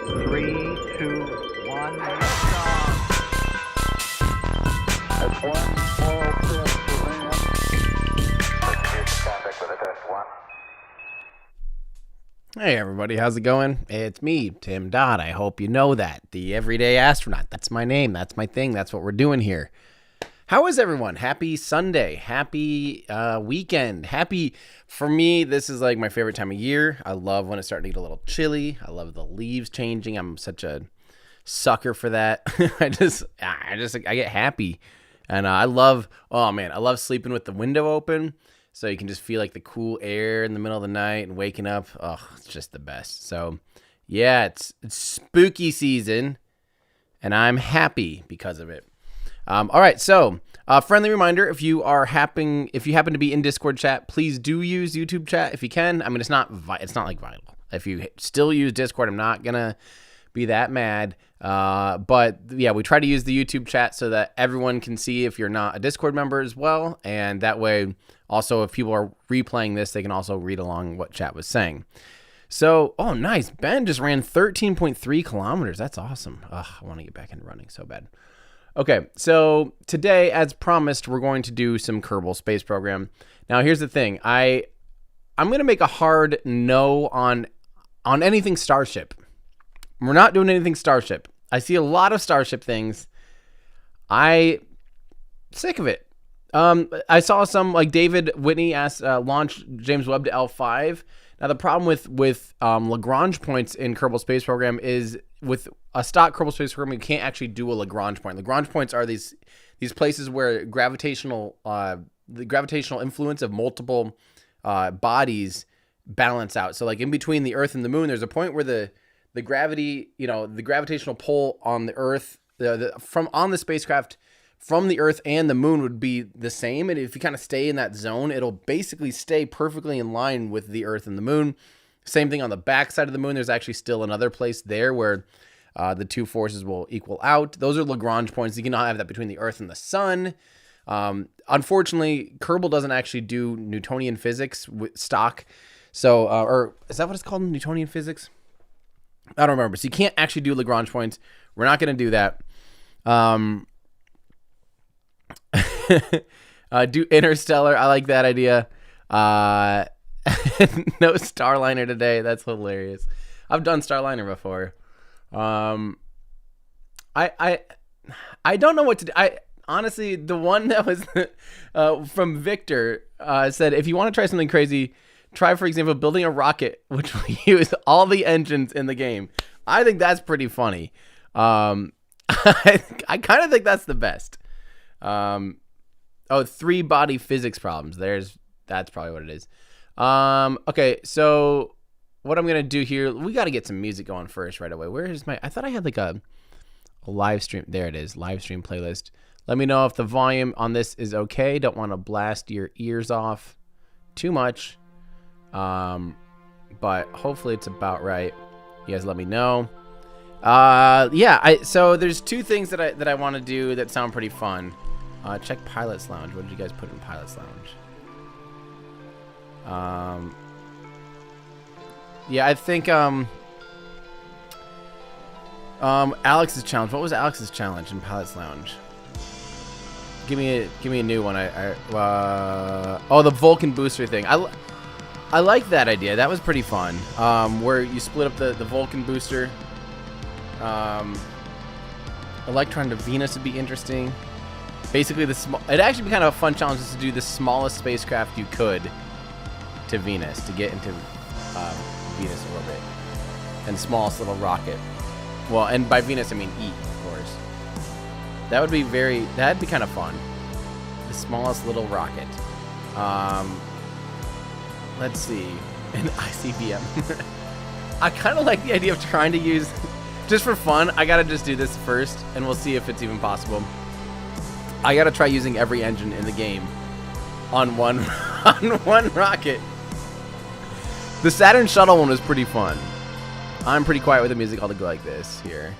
Three, two, one, stop. That's one small step for man. Contact with a test one. Hey everybody, how's it going? It's me, Tim Dodd. I hope you know that. The Everyday Astronaut. That's my name. That's my thing. That's what we're doing here. How is everyone? Happy Sunday. Happy weekend. Happy, for me, this is like my favorite time of year. I love when it's starting to get a little chilly. I love the leaves changing. I'm such a sucker for that. I get happy. And I love sleeping with the window open. So you can just feel like the cool air in the middle of the night and waking up. Oh, it's just the best. So yeah, it's spooky season and I'm happy because of it. All right, so friendly reminder: if you happen to be in Discord chat, please do use YouTube chat if you can. I mean, it's not like vital. If you still use Discord, I'm not gonna be that mad. But yeah, we try to use the YouTube chat so that everyone can see if you're not a Discord member as well, and that way, also if people are replaying this, they can also read along what chat was saying. So, oh, nice. Ben just ran 13.3 kilometers. That's awesome. Ugh, I want to get back into running so bad. Okay, so today, as promised, we're going to do some Kerbal Space Program. Now, here's the thing. I'm going to make a hard no on anything Starship. We're not doing anything Starship. I see a lot of Starship things. Sick of it. I saw some, like David Whitney asked, launch James Webb to L5. Now, the problem with Lagrange points in Kerbal Space Program is with a stock Kerbal Space Program, you can't actually do a Lagrange point. Lagrange points are these places where the gravitational influence of multiple bodies balance out. So, like in between the Earth and the Moon, there's a point where the gravity, the gravitational pull on the Earth, on the spacecraft from the Earth and the Moon would be the same. And if you kind of stay in that zone, it'll basically stay perfectly in line with the Earth and the Moon. Same thing on the back side of the Moon. There's actually still another place there where the two forces will equal out. Those are Lagrange points. You cannot have that between the Earth and the Sun. Unfortunately, Kerbal doesn't actually do Newtonian physics with stock. So, or is that what it's called, Newtonian physics? I don't remember. So you can't actually do Lagrange points. We're not going to do that. Do Interstellar. I like that idea. No Starliner today. That's hilarious. I've done Starliner before. I don't know what to do. Honestly, the one that was from Victor said, if you want to try something crazy, try, for example, building a rocket which will use all the engines in the game. I think that's pretty funny. I kind of think that's the best. Three body physics problems. That's probably what it is. Okay, so what I'm gonna do here, we got to get some music going first right away. Where is I thought I had like a live stream. There it is, live stream playlist. Let me know if the volume on this is okay. Don't want to blast your ears off too much. But hopefully it's about right. You guys let me know. So there's two things that I want to do that sound pretty fun. Check Pilot's Lounge. What did you guys put in Pilot's Lounge? Yeah, I think Alex's challenge. What was Alex's challenge in Pilot's Lounge? Give me a new one. The Vulcan booster thing. I like that idea. That was pretty fun. Where you split up the Vulcan booster. Electron to Venus would be interesting. Basically, it'd actually be kind of a fun challenge just to do the smallest spacecraft you could. to Venus, to get into Venus orbit. And smallest little rocket. Well, and by Venus I mean eat, of course. That'd be kind of fun. The smallest little rocket. Let's see. An ICBM. I kind of like the idea of trying to use, just for fun, I gotta just do this first, and we'll see if it's even possible. I gotta try using every engine in the game on one rocket. The Saturn shuttle one was pretty fun. I'm pretty quiet with the music. I'll go like this here.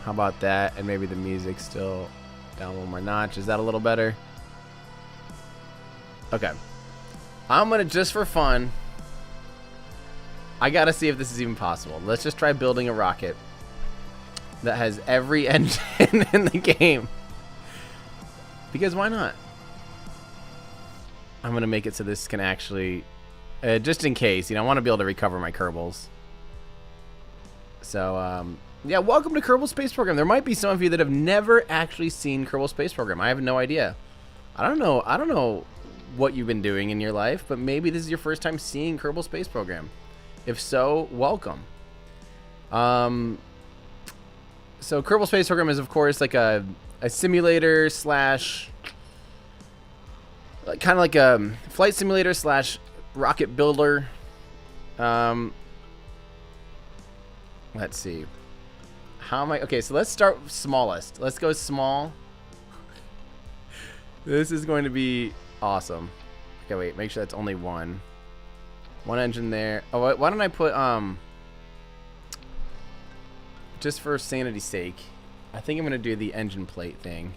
How about that? And maybe the music still down one more notch. Is that a little better? Okay. I'm gonna, just for fun, I gotta see if this is even possible. Let's just try building a rocket that has every engine in the game. Because why not? I'm gonna make it so this can actually, just in case, I want to be able to recover my Kerbals. So, yeah, welcome to Kerbal Space Program. There might be some of you that have never actually seen Kerbal Space Program. I have no idea. I don't know what you've been doing in your life, but maybe this is your first time seeing Kerbal Space Program. If so, welcome. So Kerbal Space Program is, of course, like a simulator slash, kind of like a flight simulator slash rocket builder. Let's see. How am I? Okay, so let's start smallest. Let's go small. This is going to be awesome. Okay, wait. Make sure that's only one engine there. Oh, why don't I put just for sanity's sake, I think I'm gonna do the engine plate thing,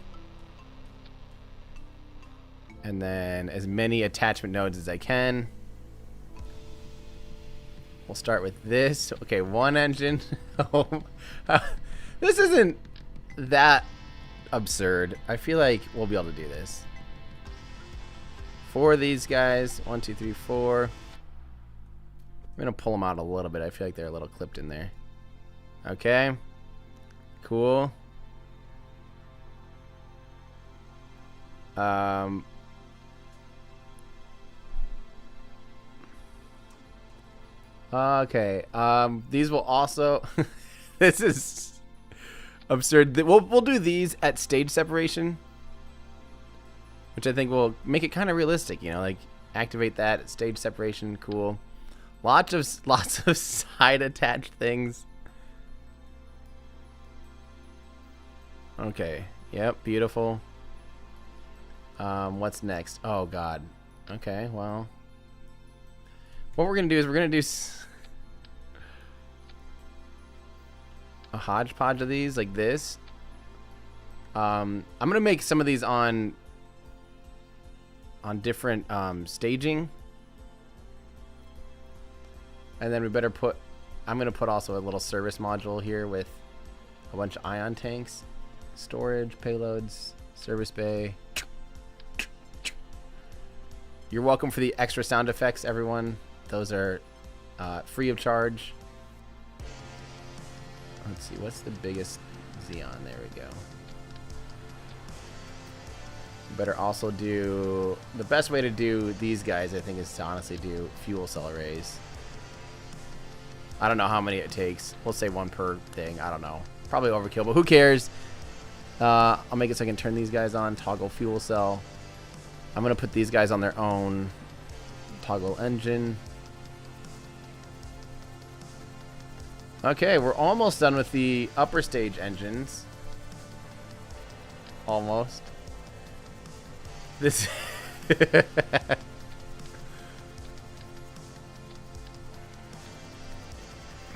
and then as many attachment nodes as I can. We'll start with this. Okay, one engine. This isn't that absurd. I feel like we'll be able to do this. 4 of these guys. 1, 2, 3, 4. I'm gonna pull them out a little bit. I feel like they're a little clipped in there. Okay. Cool. Okay. These will also. This is absurd. We'll do these at stage separation, which I think will make it kind of realistic. Like activate that at stage separation. Cool. Lots of side attached things. Okay. Yep. Beautiful. What's next? Oh God. Okay. Well, what we're gonna do is we're gonna do a hodgepodge of these like this. I'm gonna make some of these on different staging, and then we better put. I'm gonna put also a little service module here with a bunch of ion tanks, storage, payloads, service bay. You're welcome for the extra sound effects, everyone. Those are free of charge. Let's see, what's the biggest Xeon? There we go. Better also do, the best way to do these guys, I think, is to honestly do fuel cell arrays. I don't know how many it takes. We'll say 1 per thing. I don't know. Probably overkill, but who cares? I'll make it so I can turn these guys on. Toggle fuel cell. I'm going to put these guys on their own. Toggle engine. Okay, we're almost done with the upper stage engines. Almost. This.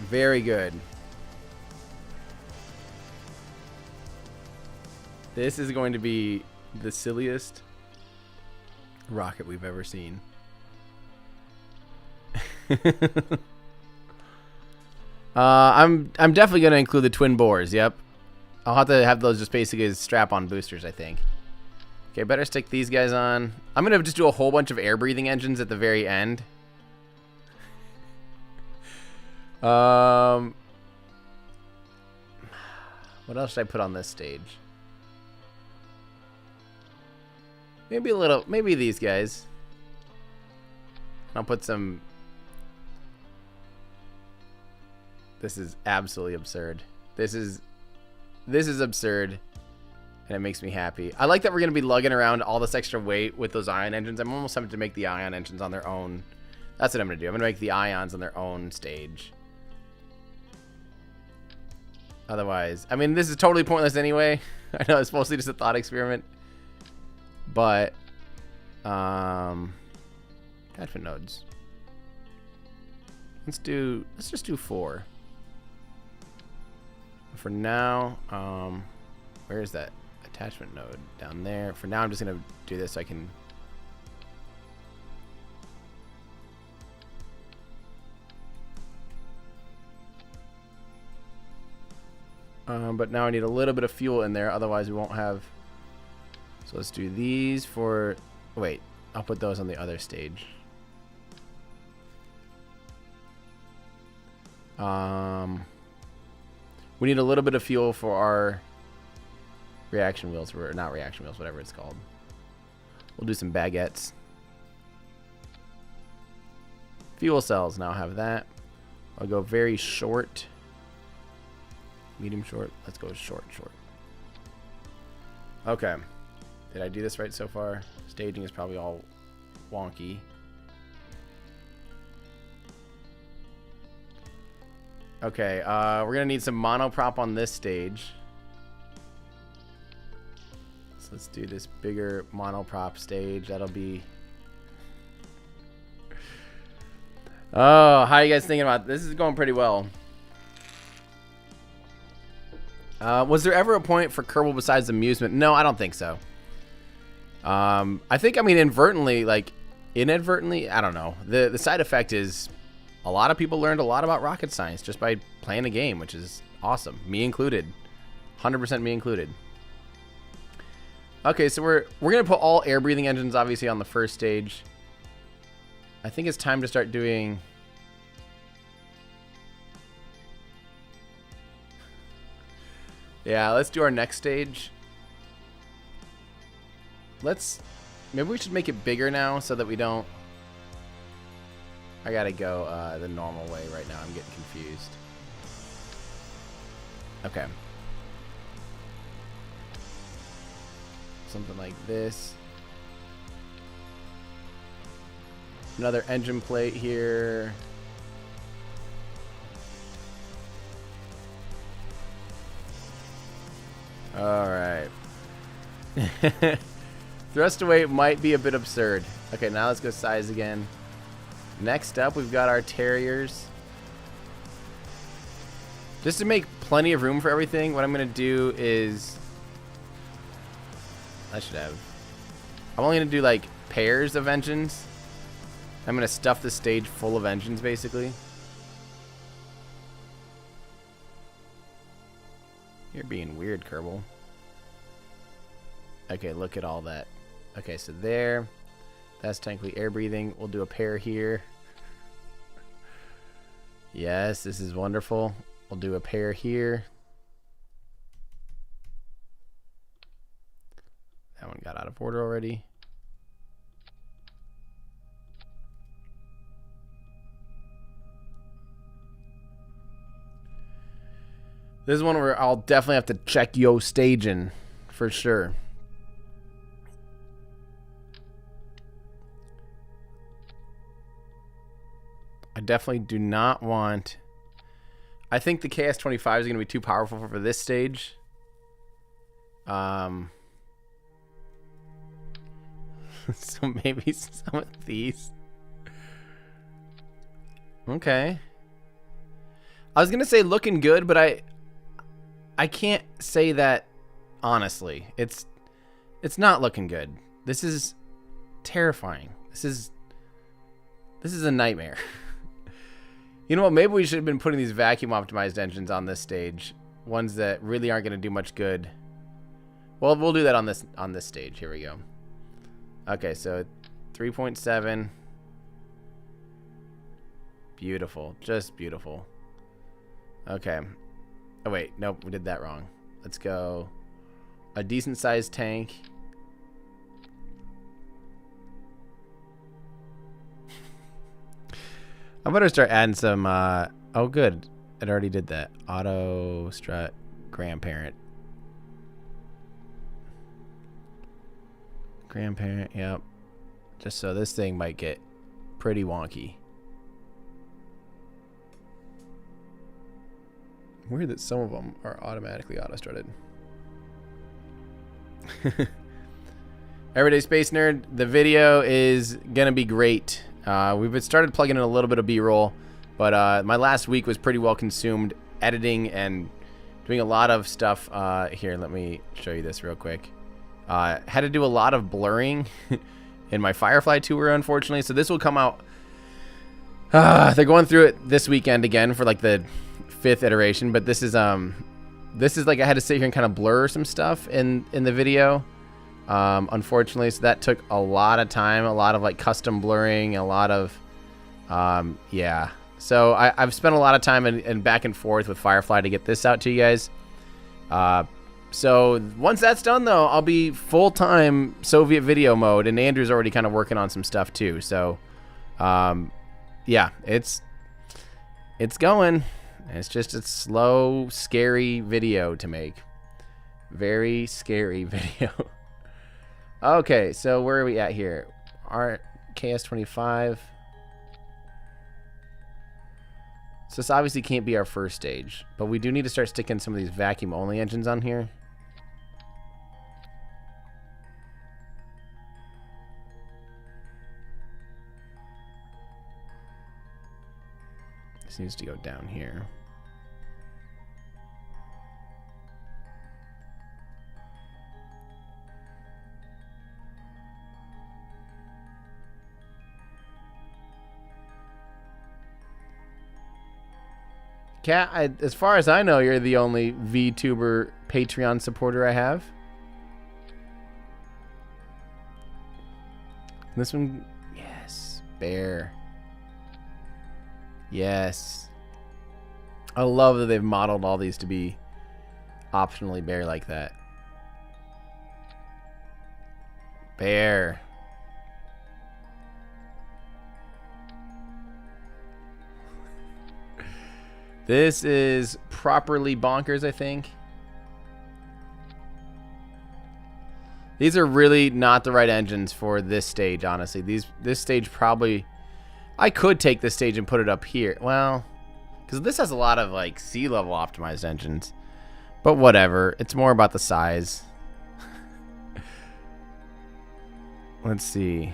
Very good. This is going to be the silliest rocket we've ever seen. I'm definitely gonna include the twin bores. Yep, I'll have to have those just basically as strap-on boosters, I think. Okay, better stick these guys on. I'm gonna just do a whole bunch of air-breathing engines at the very end. What else should I put on this stage? Maybe a little, maybe these guys. I'll put some. This is absolutely absurd. This is absurd. And it makes me happy. I like that we're going to be lugging around all this extra weight with those ion engines. I'm almost tempted to make the ion engines on their own. That's what I'm going to do. I'm going to make the ions on their own stage. Otherwise, I mean, this is totally pointless anyway. I know it's mostly just a thought experiment. But, attachment nodes. Let's just do 4. For now, where is that attachment node? Down there. For now, I'm just going to do this so I can... but now I need a little bit of fuel in there, otherwise we won't have... So let's do these for... Wait, I'll put those on the other stage. We need a little bit of fuel for our reaction wheels, or not reaction wheels, whatever it's called. We'll do some baguettes. Fuel cells, now have that. I'll go very short. Medium short. Let's go short. Okay. Did I do this right so far? Staging is probably all wonky. Okay, we're gonna need some monoprop on this stage. So let's do this bigger monoprop stage. That'll be... Oh, how are you guys thinking about this? This is going pretty well. Was there ever a point for Kerbal besides amusement? No, I don't think so. I think, I mean, inadvertently, I don't know. The side effect is a lot of people learned a lot about rocket science just by playing the game, which is awesome. Me included. 100% me included. Okay, so we're going to put all air-breathing engines, obviously, on the first stage. I think it's time to start doing... Yeah, let's do our next stage. Maybe we should make it bigger now so that we don't... I gotta go the normal way right now. I'm getting confused. Okay. Something like this. Another engine plate here. All right. Thrust away might be a bit absurd. Okay, now let's go size again. Next up, we've got our Terriers. Just to make plenty of room for everything, what I'm going to do is... I'm only going to do, like, pairs of engines. I'm going to stuff the stage full of engines, basically. You're being weird, Kerbal. Okay, look at all that. Okay, so there. That's technically air breathing. We'll do a pair here. Yes, this is wonderful. We'll do a pair here. That one got out of order already. This is one where I'll definitely have to check yo staging for sure. I definitely do not want... I think the KS-25 is going to be too powerful for this stage. So maybe some of these. Okay. I was going to say looking good, but I can't say that honestly. It's not looking good. This is terrifying. This is a nightmare. You know what? Maybe we should have been putting these vacuum optimized engines on this stage. Ones that really aren't going to do much good. Well, we'll do that on this stage. Here we go. Okay, so 3.7. Beautiful. Just beautiful. Okay. Oh, wait. Nope, we did that wrong. Let's go a decent sized tank. I better start adding some. Oh, good. It already did that. Auto strut grandparent. Grandparent, yep. Just so this thing might get pretty wonky. Weird that some of them are automatically auto-strutted. Everyday Space Nerd, the video is going to be great. We've started plugging in a little bit of B-roll, but my last week was pretty well consumed editing and doing a lot of stuff. Here, let me show you this real quick. Had to do a lot of blurring in my Firefly tour, unfortunately. So this will come out. They're going through it this weekend again for like the 5th iteration, but this is like I had to sit here and kind of blur some stuff in the video. Unfortunately, so that took a lot of time, a lot of like custom blurring, a lot of yeah. So I've spent a lot of time and back and forth with Firefly to get this out to you guys. So once that's done, though, I'll be full-time Soviet video mode, and Andrew's already kind of working on some stuff too. So, yeah, it's going. It's just a slow, scary video to make. Very scary video. Okay, so where are we at here? Our KS25. So this obviously can't be our first stage, but we do need to start sticking some of these vacuum-only engines on here. This needs to go down here. Kat, as far as I know, you're the only VTuber Patreon supporter I have. This one, yes, bear. Yes. I love that they've modeled all these to be optionally bear like that. Bear. This is properly bonkers, I think. These are really not the right engines for this stage, honestly. This stage probably... I could take this stage and put it up here. Well, because this has a lot of like sea level optimized engines. But whatever. It's more about the size. Let's see.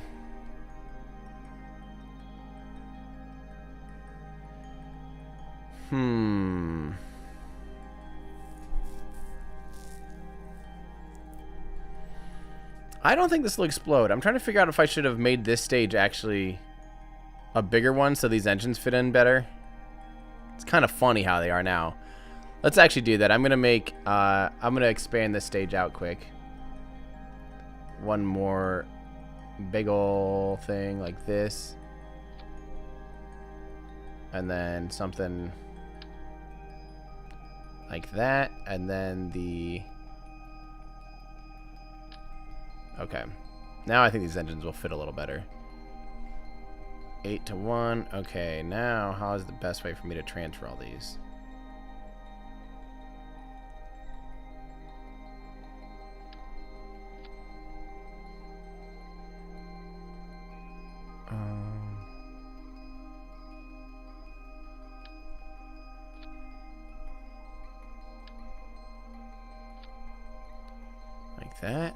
I don't think this will explode. I'm trying to figure out if I should have made this stage actually a bigger one so these engines fit in better. It's kind of funny how they are now. Let's actually do that. I'm gonna expand this stage out quick. One more big ol' thing like this. And then something like that. And then the... Okay. Now I think these engines will fit a little better. 8 to 1. Okay, now how is the best way for me to transfer all these? Like that.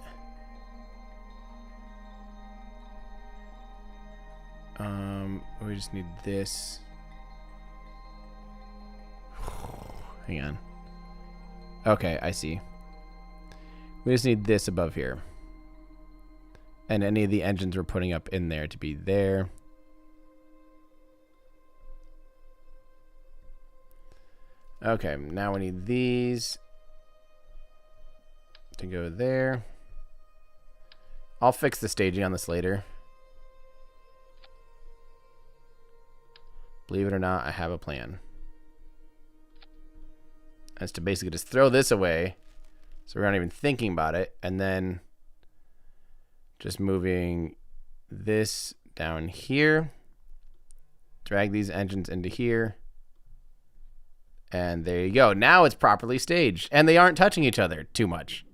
We just need this. Hang on. Okay, I see. We just need this above here. And any of the engines we're putting up in there to be there. Okay, now we need these to go there. I'll fix the staging on this later. Believe it or not, I have a plan. That's to basically just throw this away so we're not even thinking about it, and then just moving this down here Drag these engines into here. And there you go. Now it's properly staged. And they aren't touching each other too much.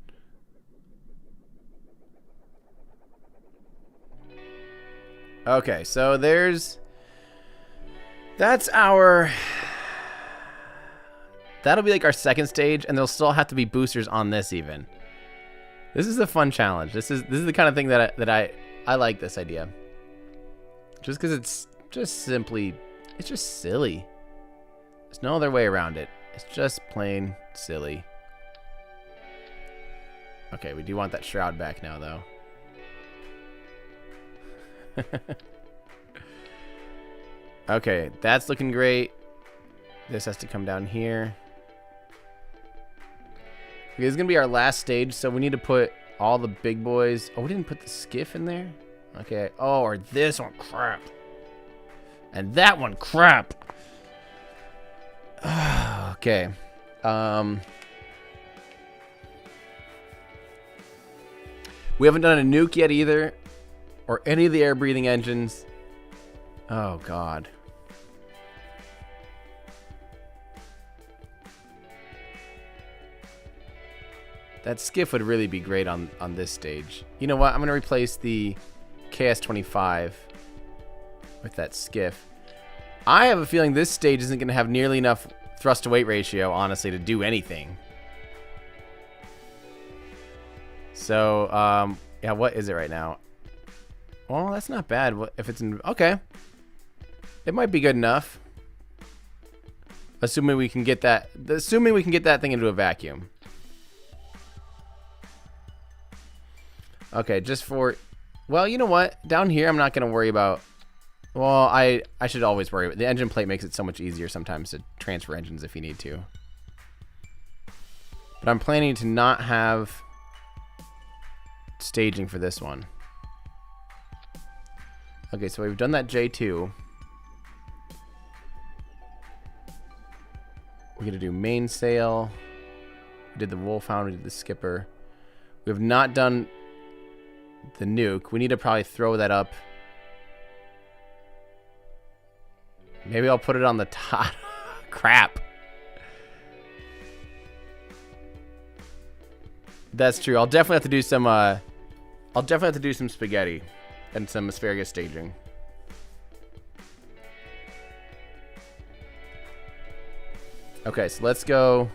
Okay, so that's our... That'll be like our second stage, and there'll still have to be boosters on this even. This is a fun challenge. This is the kind of thing that I like this idea. Just because it's just simply, it's just silly. There's no other way around it. It's just plain silly. Okay, we do want that shroud back now, though. Okay, that's looking great. This has to come down here. Okay, this is going to be our last stage, so we need to put all the big boys. Oh, we didn't put the skiff in there? Okay. Oh, or this one. Crap. And that one. Crap. Okay. We haven't done a nuke yet either. Or any of the air-breathing engines. Oh, God. That skiff would really be great on this stage. You know what? I'm going to replace the KS-25 with that skiff. I have a feeling this stage isn't going to have nearly enough thrust-to-weight ratio, honestly, to do anything. So, yeah, what is it right now? Well, that's not bad. If it's in... Okay. It might be good enough. Assuming we can get that... Assuming we can get that thing into a vacuum. Okay, just for... Well, you know what? Down here, I'm not going to worry about... Well, I should always worry. The engine plate makes it so much easier sometimes to transfer engines if you need to. But I'm planning to not have staging for this one. Okay, so we've done that J2. We're going to do mainsail. We did the Wolfhound, we did the Skipper. We have not done the nuke. We need to probably throw that up. Maybe I'll put it on the top. Crap. That's true. I'll definitely have to do some spaghetti and some asparagus staging. Okay, so let's go.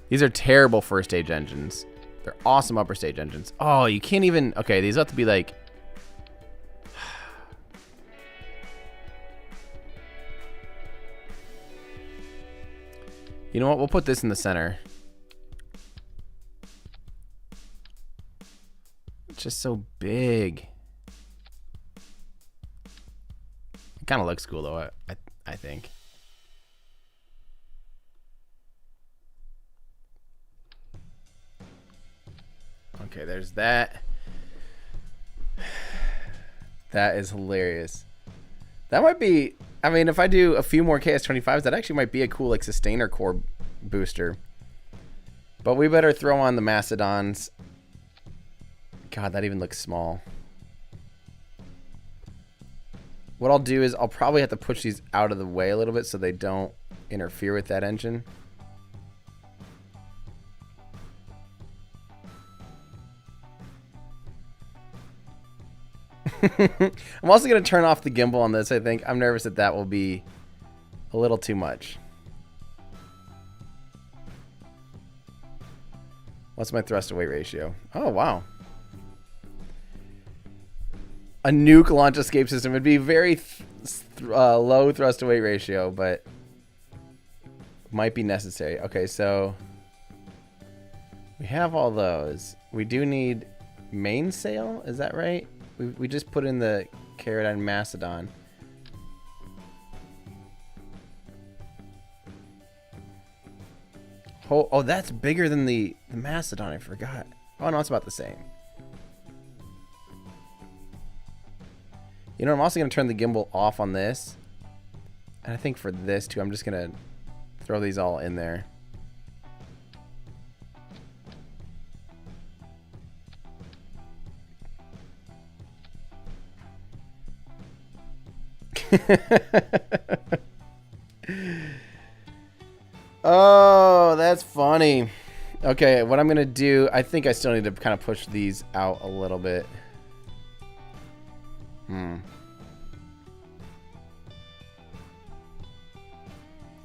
These are terrible first stage engines. They're awesome upper stage engines. Oh, you can't even... Okay, these have to be like... You know what? We'll put this in the center. It's just so big. It kind of looks cool, though, I think. Okay, there's that. That is hilarious. That might be... I mean, if I do a few more KS-25s, that actually might be a cool, like, sustainer core booster. But we better throw on the Mastodons. God, that even looks small. What I'll do is I'll probably have to push these out of the way a little bit so they don't interfere with that engine. I'm also going to turn off the gimbal on this, I think. I'm nervous that that will be a little too much. What's my thrust to weight ratio? Oh, wow. A nuke launch escape system would be very low thrust to weight ratio, but might be necessary. Okay, so we have all those. We do need mainsail, is that right? We just put in the Caradine Mastodon. Oh, that's bigger than the Mastodon. I forgot. Oh, no, it's about the same. You know, I'm also going to turn the gimbal off on this. And I think for this, too, I'm just going to throw these all in there. Oh, that's funny. Okay, what I'm going to do, I think I still need to kind of push these out a little bit.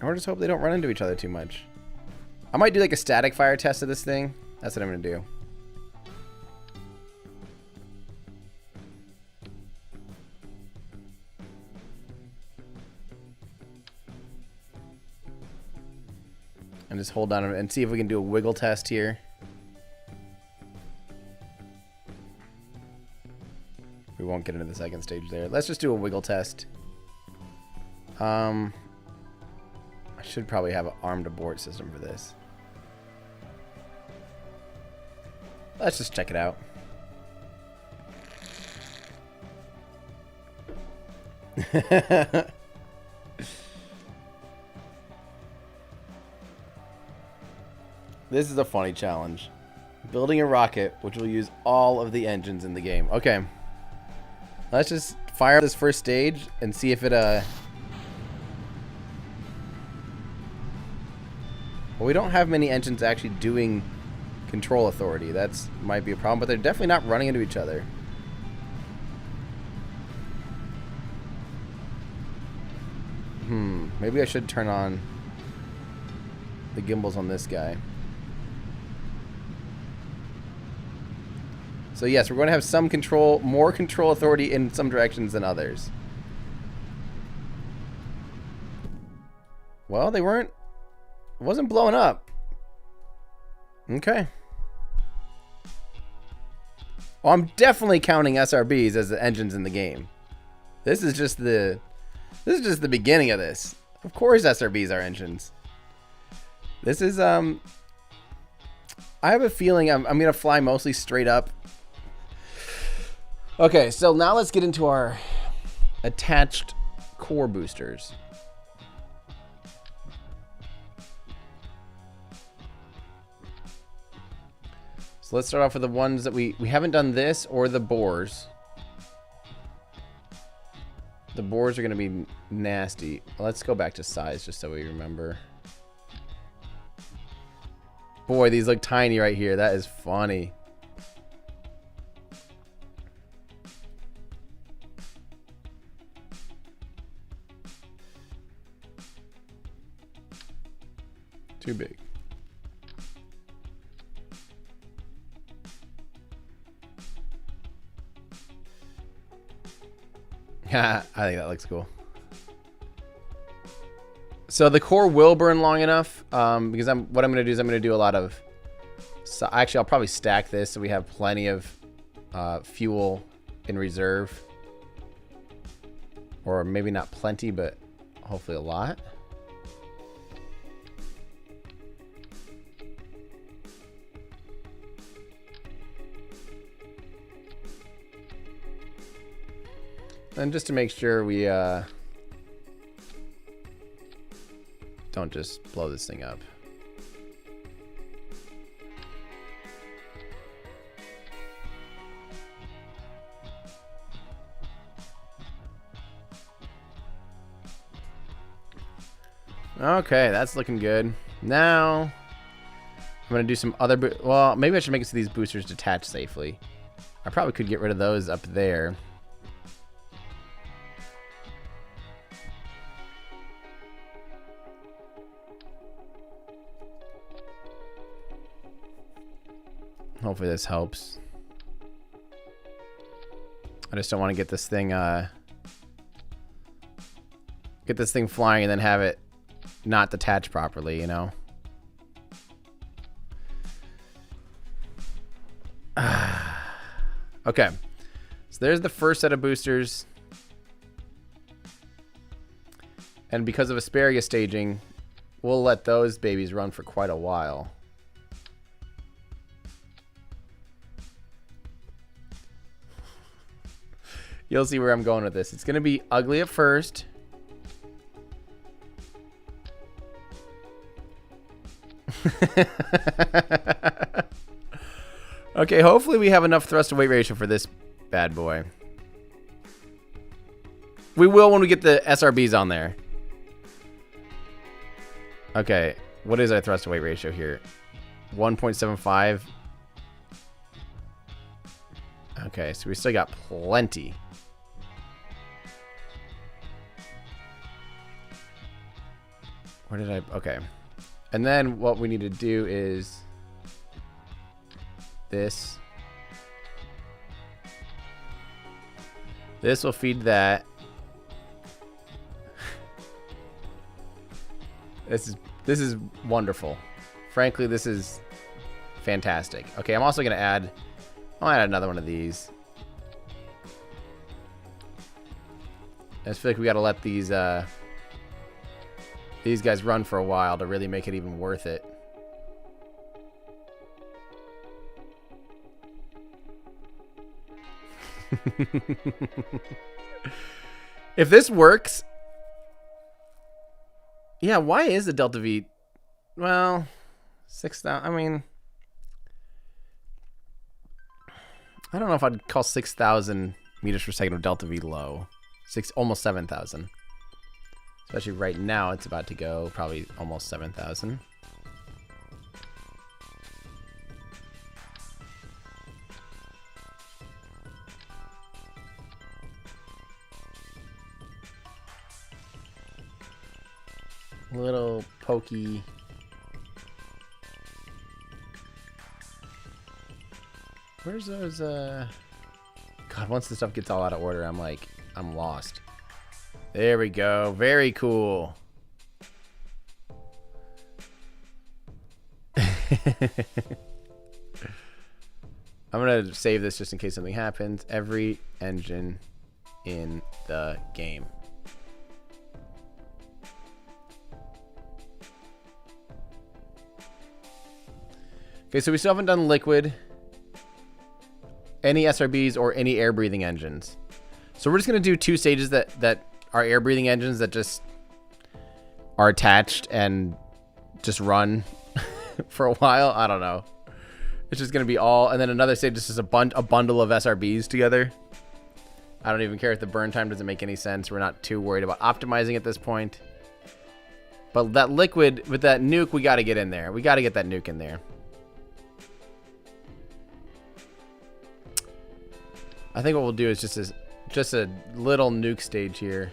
Or just hope they don't run into each other too much. I might do like a static fire test of this thing. That's what I'm going to do. And just hold on and see if we can do a wiggle test here. We won't get into the second stage there. Let's just do a wiggle test. I should probably have an armed abort system for this. Let's just check it out. This is a funny challenge. Building a rocket which will use all of the engines in the game. Okay. Let's just fire this first stage and see if it Well, we don't have many engines actually doing control authority. That's might be a problem, but they're definitely not running into each other. Maybe I should turn on the gimbals on this guy. So yes, we're going to have some control, more control authority in some directions than others. Well, they weren't, it wasn't blowing up. Okay. Well, I'm definitely counting SRBs as the engines in the game. This is just the beginning of this. Of course SRBs are engines. This is I have a feeling I'm going to fly mostly straight up. Okay, so now let's get into our attached core boosters. So let's start off with the ones that we haven't done this or the bores. The bores are going to be nasty. Let's go back to size just so we remember. Boy, these look tiny right here. That is funny. Too big. I think that looks cool. So the core will burn long enough because what I'm going to do is I'm going to do a lot of... So actually, I'll probably stack this so we have plenty of fuel in reserve. Or maybe not plenty, but hopefully a lot. And just to make sure we don't just blow this thing up. Okay, that's looking good. Now I'm gonna do some other well, maybe I should make it so these boosters detach safely. I probably could get rid of those up there. Hopefully this helps. I just don't want to get this thing flying and then have it not detach properly, you know. Okay. So there's the first set of boosters. And because of asparagus staging, we'll let those babies run for quite a while. You'll see where I'm going with this. It's going to be ugly at first. Okay, hopefully we have enough thrust to weight ratio for this bad boy. We will when we get the SRBs on there. Okay, what is our thrust to weight ratio here? 1.75. Okay, so we still got plenty. Where did I... Okay. And then what we need to do is... This. This will feed that. This is wonderful. Frankly, this is fantastic. Okay, I'm also gonna add... I'll add another one of these. I just feel like we gotta let these guys run for a while to really make it even worth it. If this works, yeah, why is the Delta V? Well, 6,000. I mean, I don't know if I'd call 6,000 meters per second of Delta V low. Almost 7,000. Especially right now, it's about to go probably almost 7,000. Little pokey. Where's those, God, once the stuff gets all out of order, I'm like, I'm lost. There we go. Very cool. I'm going to save this just in case something happens. Every engine in the game. Okay, so we still haven't done liquid, any SRBs, or any air-breathing engines. So we're just going to do 2 stages that are air-breathing engines that just are attached and just run for a while. I don't know. It's just going to be all... And then another stage is just a bundle of SRBs together. I don't even care if the burn time doesn't make any sense. We're not too worried about optimizing at this point. But that liquid, with that nuke, we got to get in there. We got to get that nuke in there. I think what we'll do is just a little nuke stage here.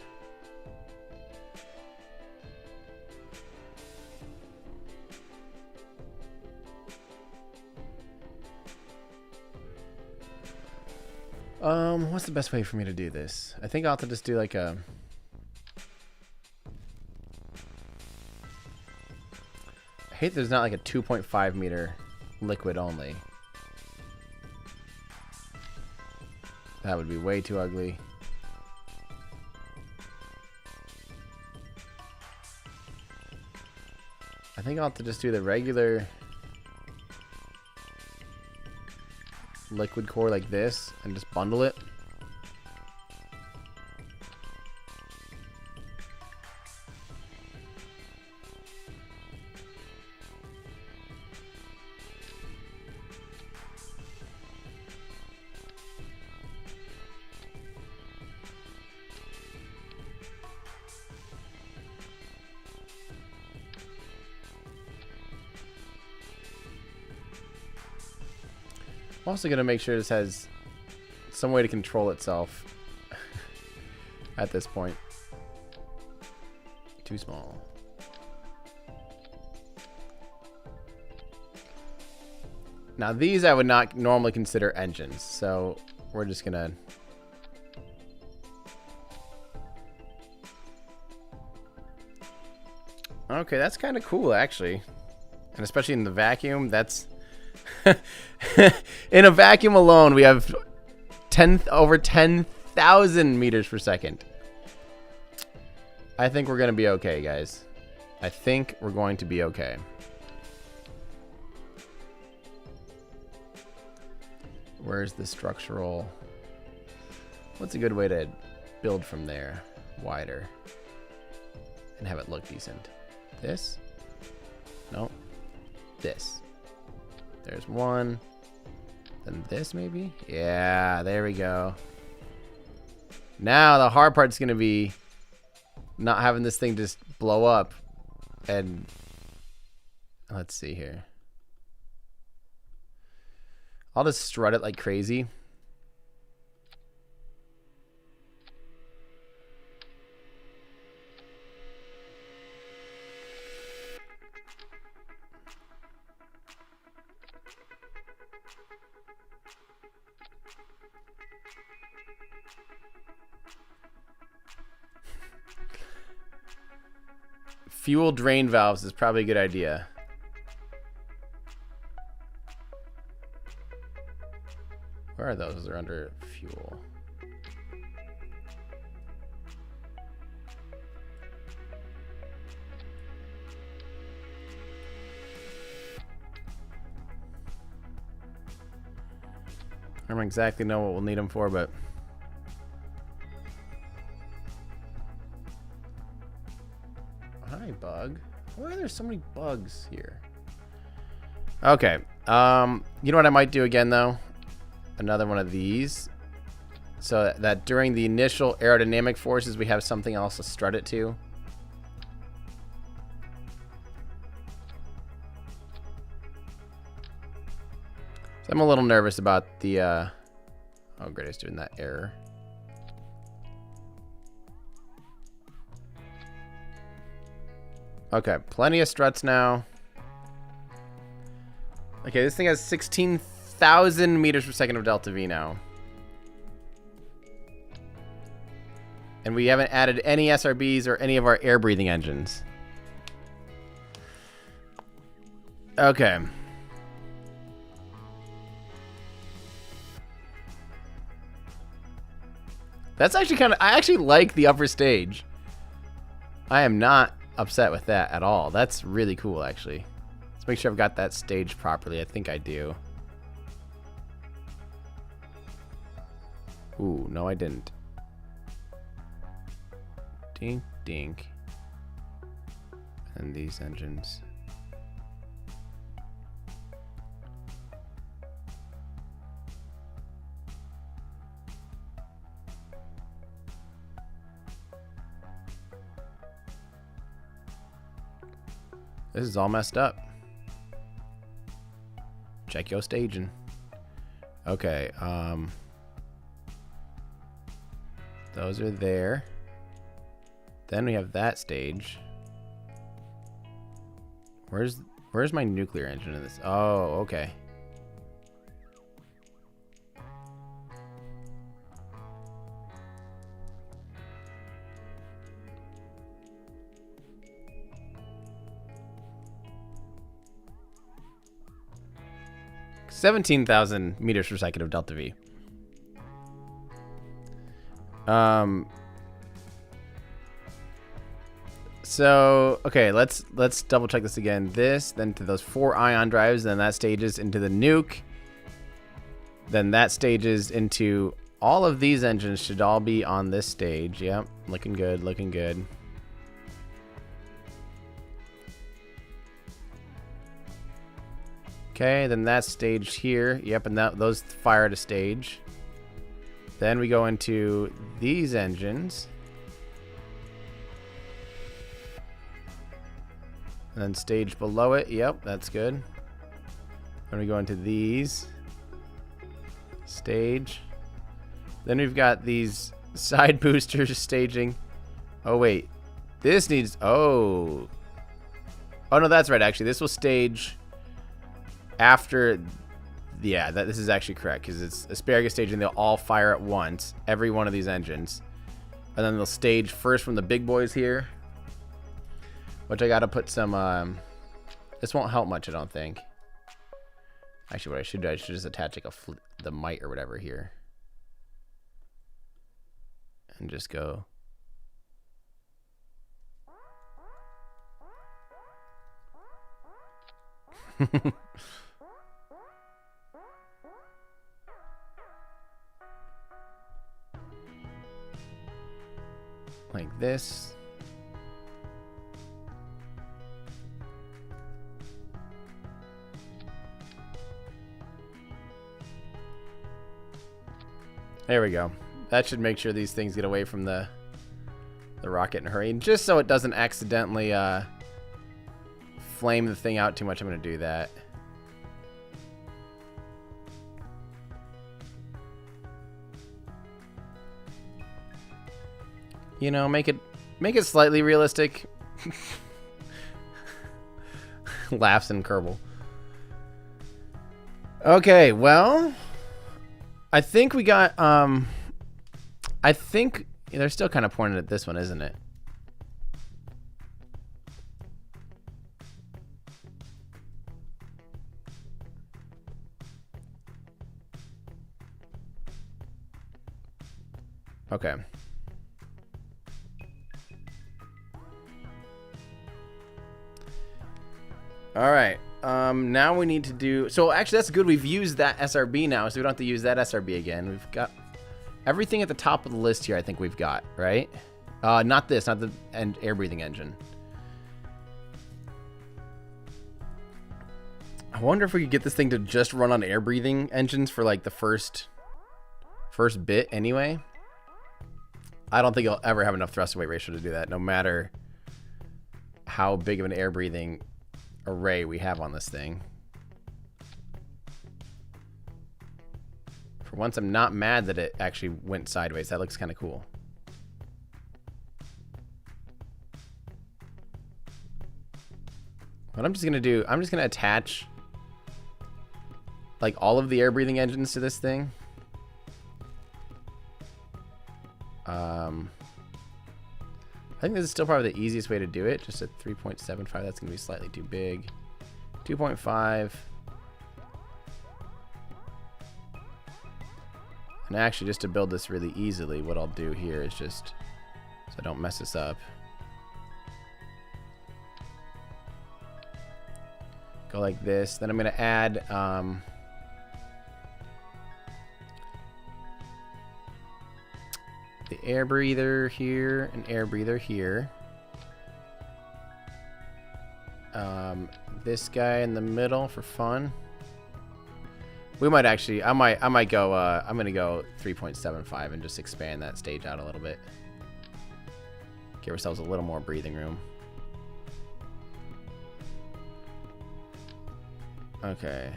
What's the best way for me to do this? I think I'll have to just do like a... I hate there's not like a 2.5 meter liquid only. That would be way too ugly. I think I'll have to just do the regular liquid core like this and just bundle it. I'm also going to make sure this has some way to control itself at this point. Too small. Now these I would not normally consider engines, so we're just going to... Okay, that's kind of cool actually. And especially in the vacuum, that's... In a vacuum alone, we have over 10,000 meters per second. I think we're going to be okay, guys. I think we're going to be okay. Where's the structural? What's a good way to build from there? Wider. And have it look decent. This? No. This. There's one. Then this maybe? Yeah, there we go. Now the hard part's gonna be not having this thing just blow up. And let's see here. I'll just strut it like crazy. Fuel drain valves is probably a good idea. Where are those? They're under fuel. I don't exactly know what we'll need them for, but... Hi, bug. Why are there so many bugs here? Okay. You know what I might do again, though? Another one of these. So that during the initial aerodynamic forces, we have something else to strut it to. So I'm a little nervous about the... Oh, great. It's doing that error. Okay, plenty of struts now. Okay, this thing has 16,000 meters per second of delta V now. And we haven't added any SRBs or any of our air-breathing engines. Okay. That's actually kind of... I actually like the upper stage. I am not upset with that at all. That's really cool, actually. Let's make sure I've got that staged properly. I think I do. Ooh, no I didn't. Dink, dink. And these engines. This is all messed up. Check your staging. Okay, those are there. Then we have that stage. Where's my nuclear engine in this? Oh, okay. $17,000 meters per second of delta V. So okay, let's double check this again. This, then to those 4 ion drives, then that stages into the nuke. Then that stages into all of these engines should all be on this stage. Yep, looking good, looking good. Okay, then that stage here. Yep, and those fire to stage. Then we go into these engines. And then stage below it. Yep, that's good. Then we go into these. Stage. Then we've got these side boosters staging. Oh, wait. This needs... Oh. Oh, no, that's right, actually. This will stage... after, yeah, this is actually correct because it's asparagus staging. They'll all fire at once, every one of these engines, and then they'll stage first from the big boys here, which I gotta put some. This won't help much, I don't think. Actually, what I should do, I should just attach like the mite or whatever here, and just go. Like this. There we go. That should make sure these things get away from the rocket in a hurry. And just so it doesn't accidentally flame the thing out too much, I'm going to do that. You know, make it slightly realistic. Laughs in Kerbal. Okay, well, I think we got I think they're still kind of pointed at this one, isn't it? Okay. All right. Now we need to do... So actually, that's good. We've used that SRB now, so we don't have to use that SRB again. We've got everything at the top of the list here, I think we've got, right? Not this, not the air-breathing engine. I wonder if we could get this thing to just run on air-breathing engines for, like, the first bit anyway. I don't think it'll ever have enough thrust-to-weight ratio to do that, no matter how big of an air-breathing array we have on this thing. For once, I'm not mad that it actually went sideways. That looks kind of cool. What I'm just gonna do, I'm just gonna attach like all of the air breathing engines to this thing. I think this is still probably the easiest way to do it. Just at 3.75, that's gonna be slightly too big. 2.5. And actually, just to build this really easily, what I'll do here is just, so I don't mess this up, go like this. Then I'm gonna add the air breather here, an air breather here. This guy in the middle for fun. We might actually, I might go, I'm gonna go 3.75 and just expand that stage out a little bit. Give ourselves a little more breathing room. Okay.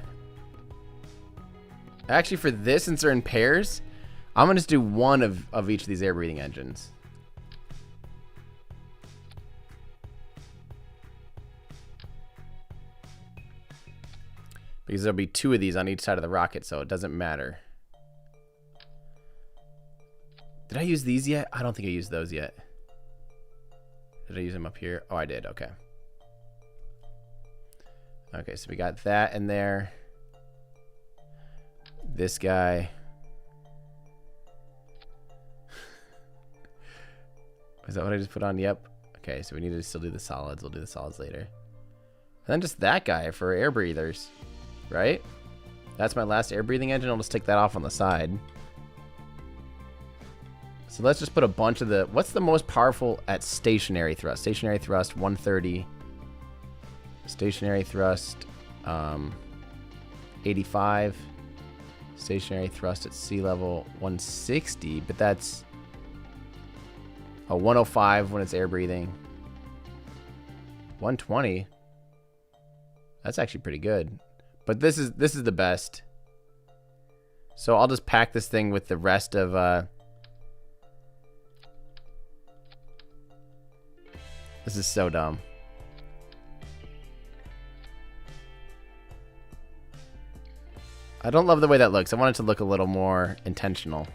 Actually, for this, since they're in pairs, I'm gonna just do one of each of these air breathing engines. Because there'll be two of these on each side of the rocket, so it doesn't matter. Did I use these yet? I don't think I used those yet. Did I use them up here? Oh, I did. Okay. Okay, so we got that in there. This guy. Is that what I just put on? Yep. Okay, so we need to still do the solids. We'll do the solids later. And then just that guy for air breathers. Right? That's my last air breathing engine. I'll just take that off on the side. So let's just put a bunch of the... What's the most powerful at stationary thrust? Stationary thrust, 130. Stationary thrust, 85. Stationary thrust at sea level, 160. But that's... Oh, 105 when it's air breathing. 120. That's actually pretty good. But this is the best. So I'll just pack this thing with the rest of this is so dumb. I don't love the way that looks. I want it to look a little more intentional.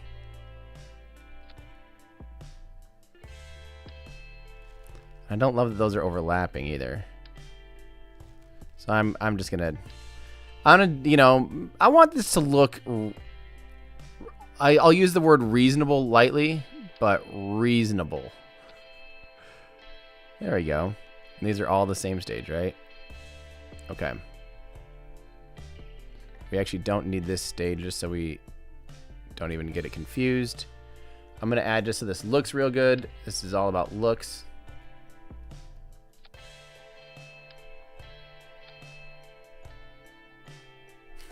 I don't love that those are overlapping either. So I'm just gonna, you know, I want this to look, I'll use the word reasonable lightly, but reasonable. There we go. And these are all the same stage, right? Okay. We actually don't need this stage just so we don't even get it confused. I'm gonna add just so this looks real good. This is all about looks.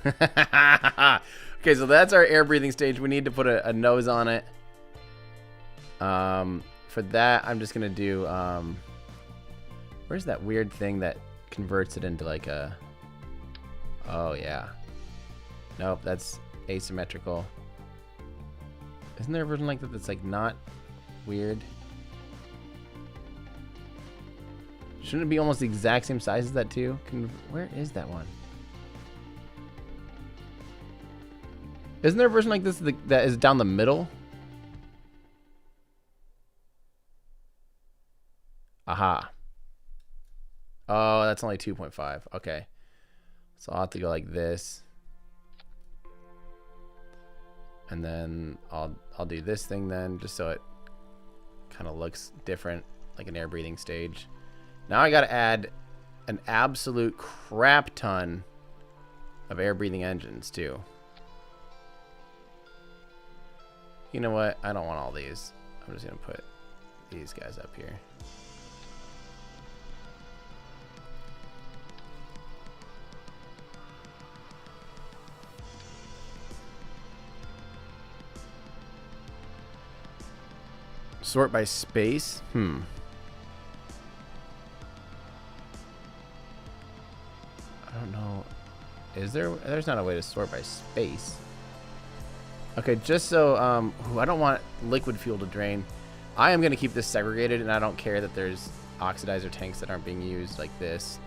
Okay, so that's our air breathing stage. We need to put a nose on it. For that, I'm just gonna do, where's that weird thing that converts it into like a, oh yeah. Nope, that's asymmetrical. Isn't there a version like that that's like not weird? Shouldn't it be almost the exact same size as that too? Where is that one? Isn't there a version like this that is down the middle? Aha. Oh, that's only 2.5. Okay. So I'll have to go like this. And then I'll do this thing then, just so it kind of looks different, like an air breathing stage. Now I got to add an absolute crap ton of air breathing engines too. You know what? I don't want all these. I'm just going to put these guys up here. Sort by space? I don't know. Is there? There's not a way to sort by space. Okay, just so, I don't want liquid fuel to drain. I am going to keep this segregated, and I don't care that there's oxidizer tanks that aren't being used, like this.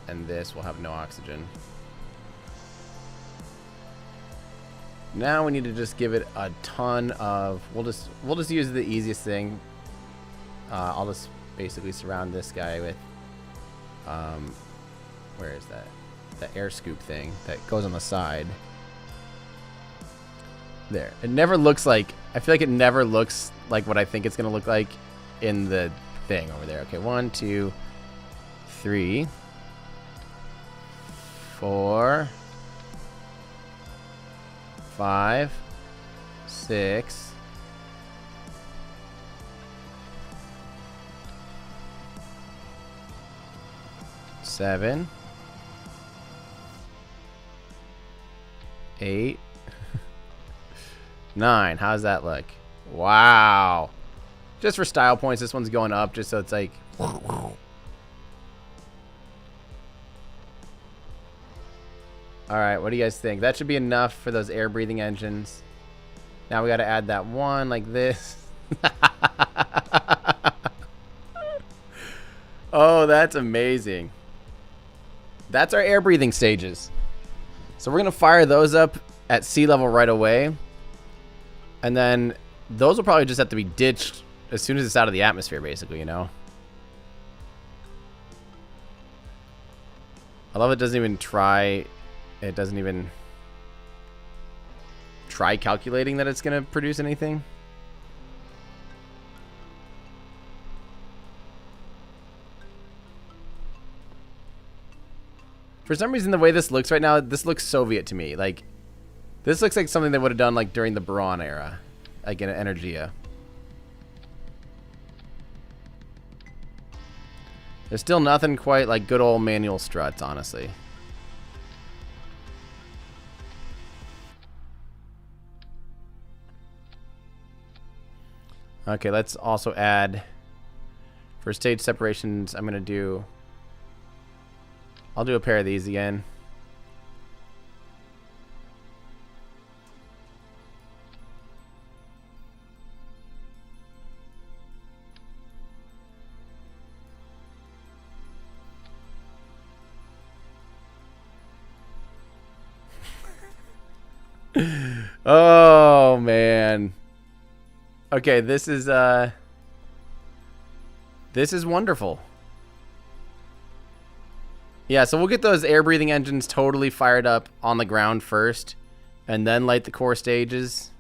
And this will have no oxygen. Now we need to just give it a ton of, we'll just use the easiest thing. I'll just basically surround this guy with, where is that? The air scoop thing that goes on the side. There. It never looks like, I feel like it never looks like what I think it's going to look like in the thing over there. Okay, 1, 2, 3, 4, 5, 6, 7, 8, 9. How's that look? Wow. Just for style points, this one's going up just so it's like. Alright, what do you guys think? That should be enough for those air breathing engines. Now we got to add that one like this. Oh, that's amazing. That's our air breathing stages. So we're going to fire those up at sea level right away. And then those will probably just have to be ditched as soon as it's out of the atmosphere, basically, you know? I love it doesn't even try... It doesn't even try calculating that it's going to produce anything. For some reason, the way this looks right now, this looks Soviet to me. Like, this looks like something they would have done like during the Braun era, like in Energia. There's still nothing quite like good old manual struts, honestly. Okay, let's also add, for stage separations, I'm going to do, I'll do a pair of these again. Oh, man. Okay, this is wonderful. Yeah, so we'll get those air breathing engines totally fired up on the ground first, and then light the core stages.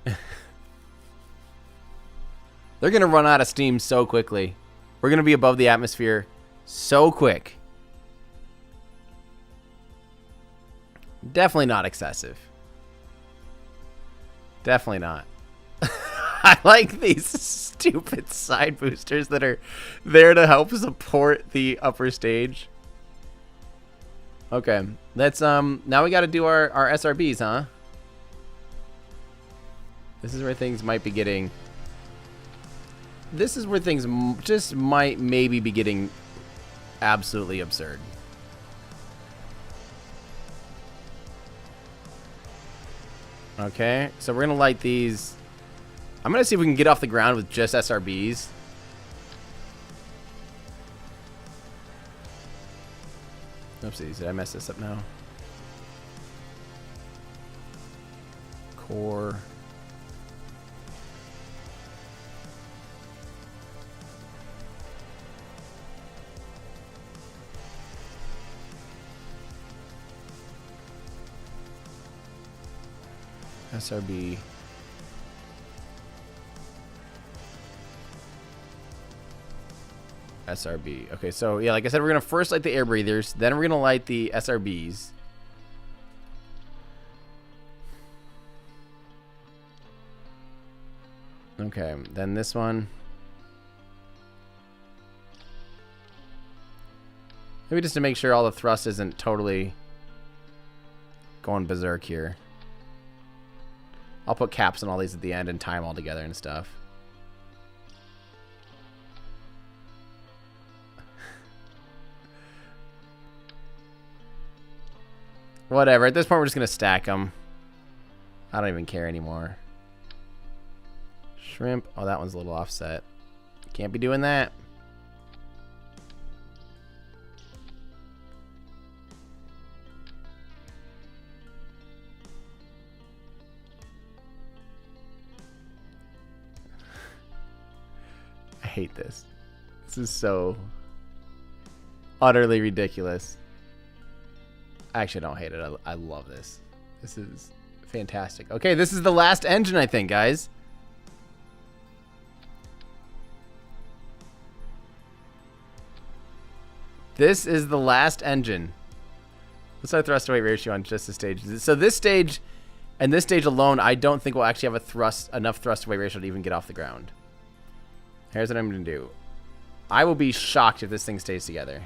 They're gonna run out of steam so quickly. We're gonna be above the atmosphere so quick. Definitely not excessive. Definitely not. I like these stupid side boosters that are there to help support the upper stage. Okay, let's now we got to do our SRBs, huh? This is where things might be getting... This is where things just might maybe be getting absolutely absurd. Okay, so we're going to light these. I'm going to see if we can get off the ground with just SRBs. Oopsies, did I mess this up now? Core. SRB. SRB. Okay, so yeah, like I said, we're going to first light the air breathers, then we're going to light the SRBs. Okay, then this one. Maybe just to make sure all the thrust isn't totally going berserk here. I'll put caps on all these at the end and tie them all together and stuff. Whatever. At this point, we're just going to stack them. I don't even care anymore. Shrimp. Oh, that one's a little offset. Can't be doing that. I hate this. This is so utterly ridiculous. I actually don't hate it. I love this. This is fantastic. Okay, this is the last engine, I think, guys. This is the last engine. What's our thrust to weight ratio on just this stage? So this stage and this stage alone, I don't think we'll actually have enough thrust to weight ratio to even get off the ground. Here's what I'm going to do. I will be shocked if this thing stays together.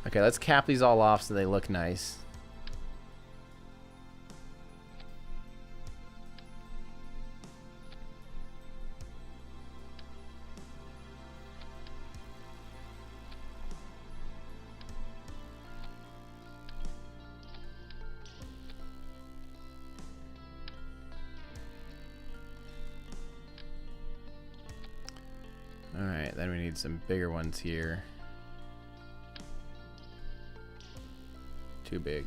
Okay, let's cap these all off so they look nice. Alright, then we need some bigger ones here. Too big.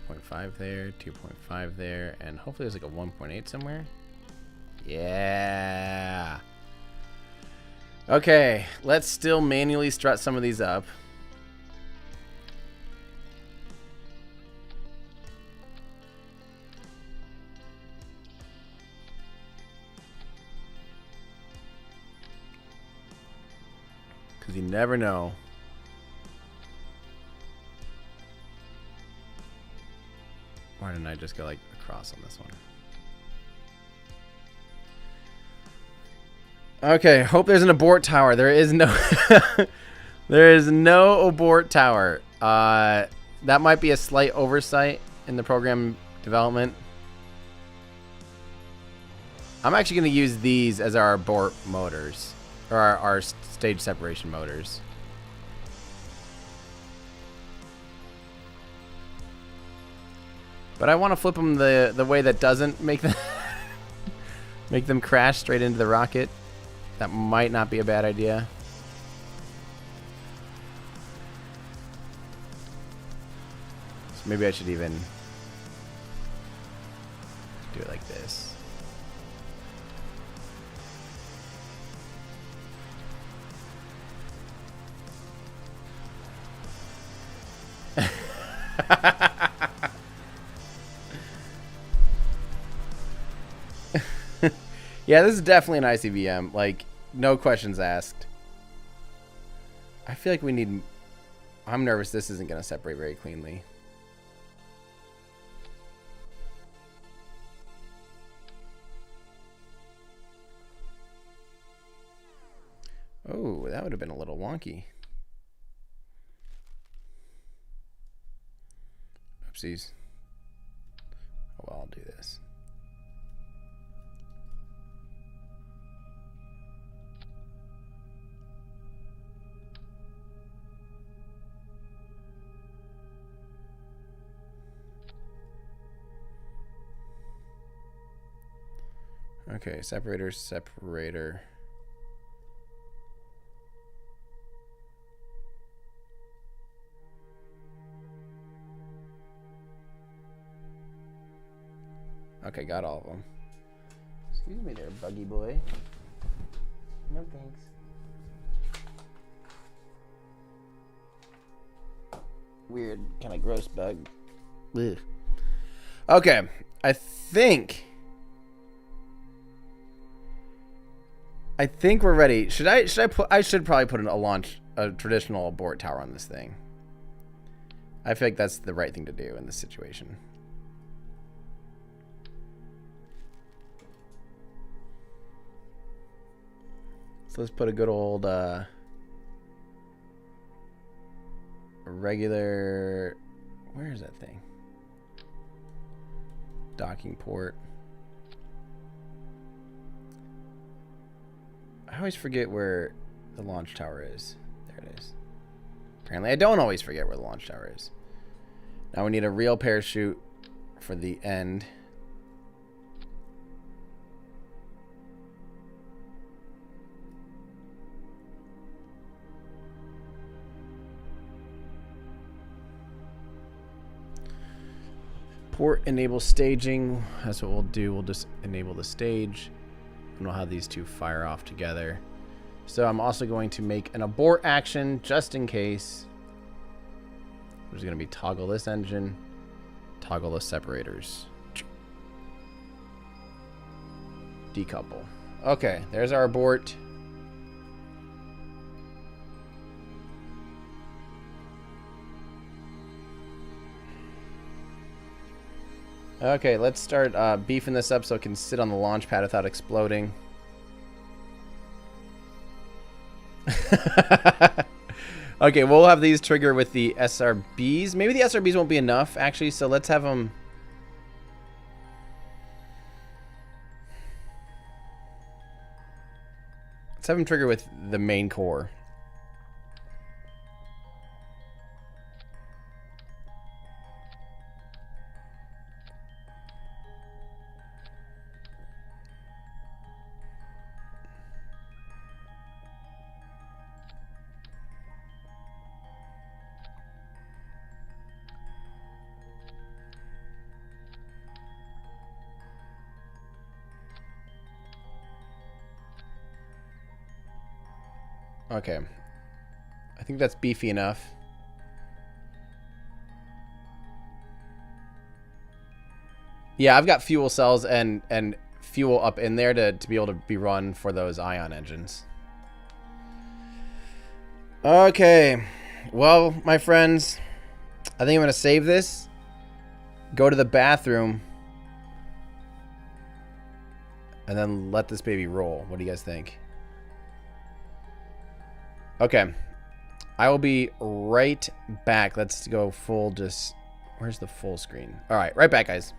2.5 there, 2.5 there, and hopefully there's like a 1.8 somewhere. Yeah. Okay, let's still manually strut some of these up. Because you never know. Why didn't I just go like across on this one? Okay, hope there's an abort tower. There is no there is no abort tower. That might be a slight oversight in the program development. I'm actually going to use these as our abort motors, or our stage separation motors. But I want to flip them the way that doesn't make them make them crash straight into the rocket. That might not be a bad idea. So maybe I should even do it like this. Yeah, this is definitely an ICBM. Like, no questions asked. I feel like we need... I'm nervous this isn't going to separate very cleanly. Oh, that would have been a little wonky. Oopsies. Oh, well, I'll do this. Okay, separator, separator. Okay, got all of them. Excuse me there, buggy boy. No thanks. Weird, kind of gross bug. Ugh. Okay, I think we're ready. I should probably put a traditional abort tower on this thing. I feel like that's the right thing to do in this situation. So let's put a good old regular, where is that thing? Docking port. I always forget where the launch tower is. There it is. Apparently I don't always forget where the launch tower is. Now we need a real parachute for the end. Port enable staging. That's what we'll do. We'll just enable the stage. And we'll have these two fire off together. So I'm also going to make an abort action just in case. There's going to be toggle this engine, toggle the separators. Decouple. Okay, there's our abort. Okay, let's start beefing this up so it can sit on the launch pad without exploding. Okay, we'll have these trigger with the SRBs. Maybe the SRBs won't be enough, actually, so let's have them... Let's have them trigger with the main core. Okay. I think that's beefy enough. Yeah, I've got fuel cells and fuel up in there to be able to be run for those ion engines. Okay. Well, my friends, I think I'm going to save this. Go to the bathroom. And then let this baby roll. What do you guys think? Okay. I will be right back. Let's go full just... Where's the full screen? All right. Right back, guys.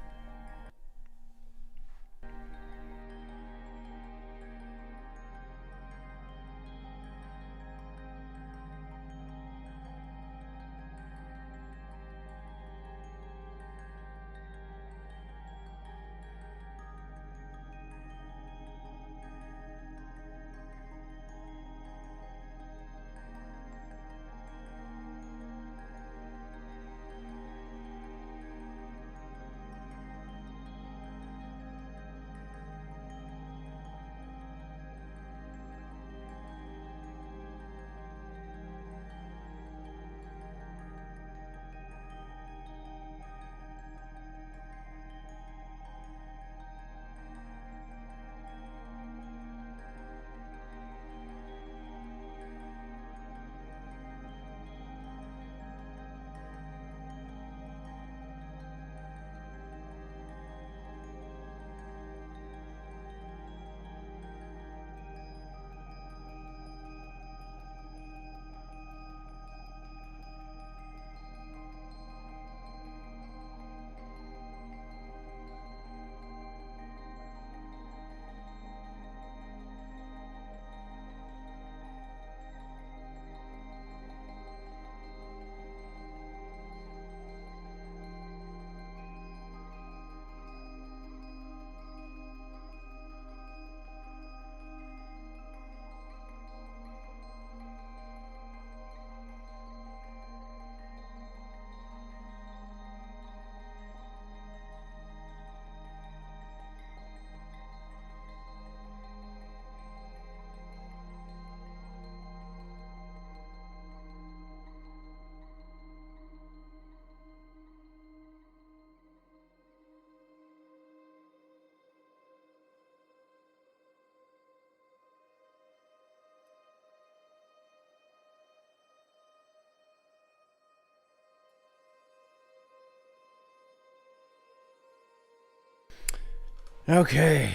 Okay.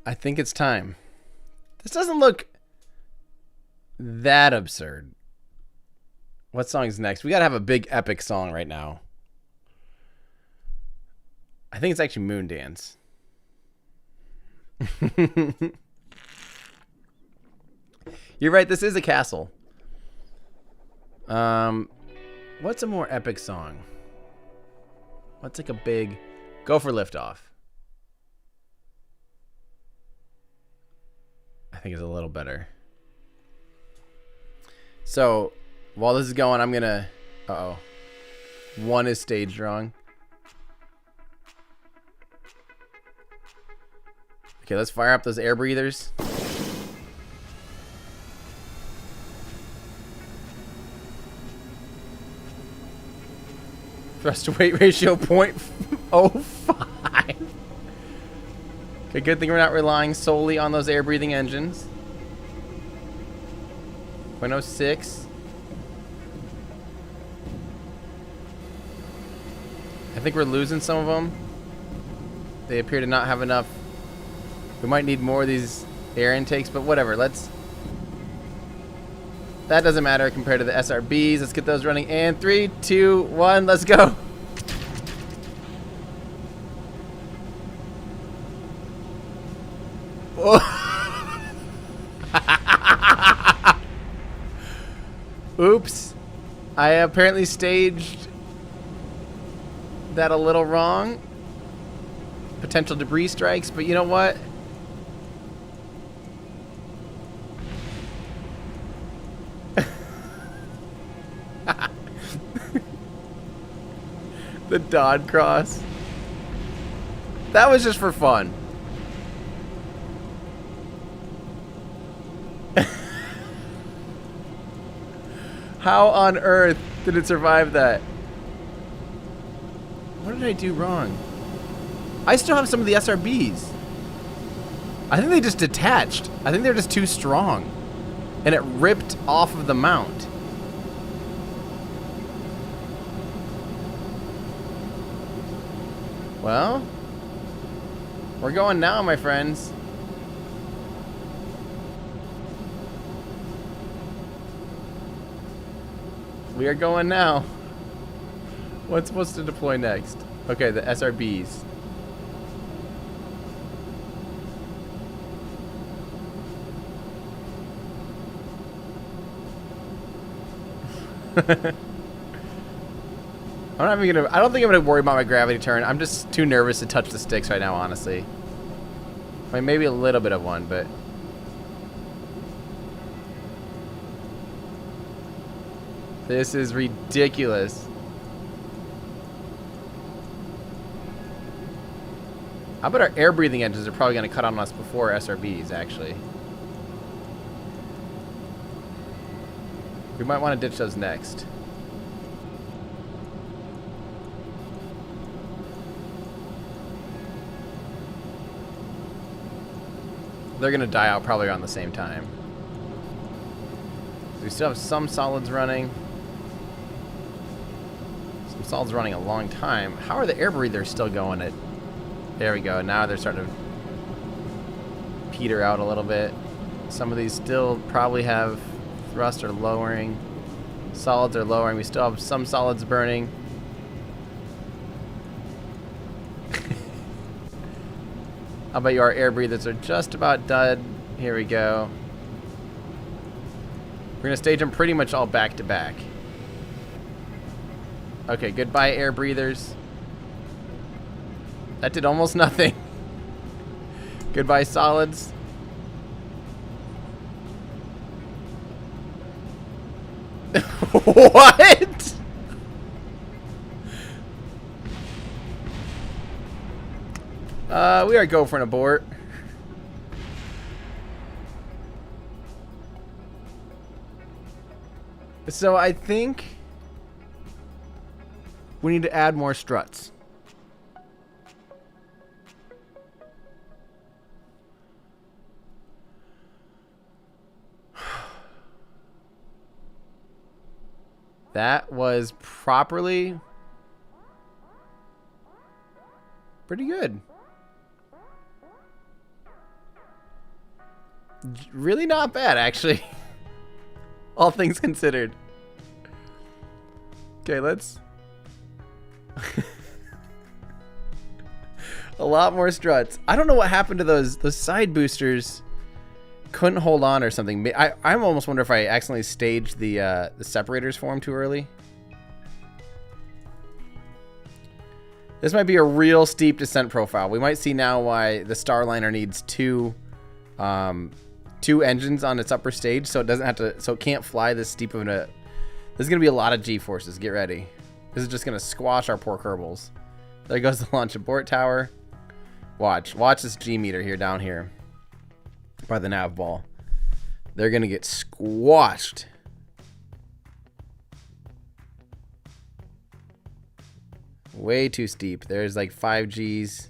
I think it's time. This doesn't look that absurd. What song is next? We gotta have a big epic song right now. I think it's actually Moon Dance. You're right, this is a castle. What's a more epic song? What's like a big... Go for Liftoff. I think it's a little better. So, while this is going, I'm gonna... Uh-oh. One is staged wrong. Okay, let's fire up those air breathers. Thrust to weight ratio 0.05. Okay, good thing we're not relying solely on those air breathing engines. 0.06. I think we're losing some of them. They appear to not have enough. We might need more of these air intakes, but whatever. Let's... That doesn't matter compared to the SRBs. Let's get those running. And 3, 2, 1, let's go. Oops. I apparently staged that a little wrong. Potential debris strikes, but you know what? The Dodd Cross. That was just for fun. How on earth did it survive that? What did I do wrong? I still have some of the SRBs. I think they just detached. I think they're just too strong. And it ripped off of the mount. Well, we're going now, my friends. We are going now. What's supposed to deploy next? Okay, the SRBs. I don't think I'm gonna worry about my gravity turn. I'm just too nervous to touch the sticks right now, honestly. I mean, maybe a little bit of one, but this is ridiculous. I bet our air breathing engines are probably gonna cut on us before SRBs, actually. We might want to ditch those next. They're gonna die out probably around the same time. We still have some solids running. Some solids running a long time. How are the air breathers still going at... There we go. Now they're starting to peter out a little bit. Some of these still probably have thrust or lowering. Solids are lowering. We still have some solids burning. I'll bet you our air breathers are just about done. Here we go. We're going to stage them pretty much all back to back. Okay, goodbye air breathers. That did almost nothing. Goodbye solids. What? We are go for an abort. So I think we need to add more struts. That was properly Pretty good. Really not bad, actually. All things considered. Okay, let's... A lot more struts. I don't know what happened to those side boosters. Couldn't hold on or something. I almost wonder if I accidentally staged the separators for them too early. This might be a real steep descent profile. We might see now why the Starliner needs two engines on its upper stage, so it doesn't have to, so it can't fly this steep of a. There's gonna be a lot of G-forces. Get ready. This is just gonna squash our poor Kerbals. There goes the launch abort tower. Watch this G meter here down here by the nav ball. They're gonna get squashed. Way too steep. There's like 5 Gs.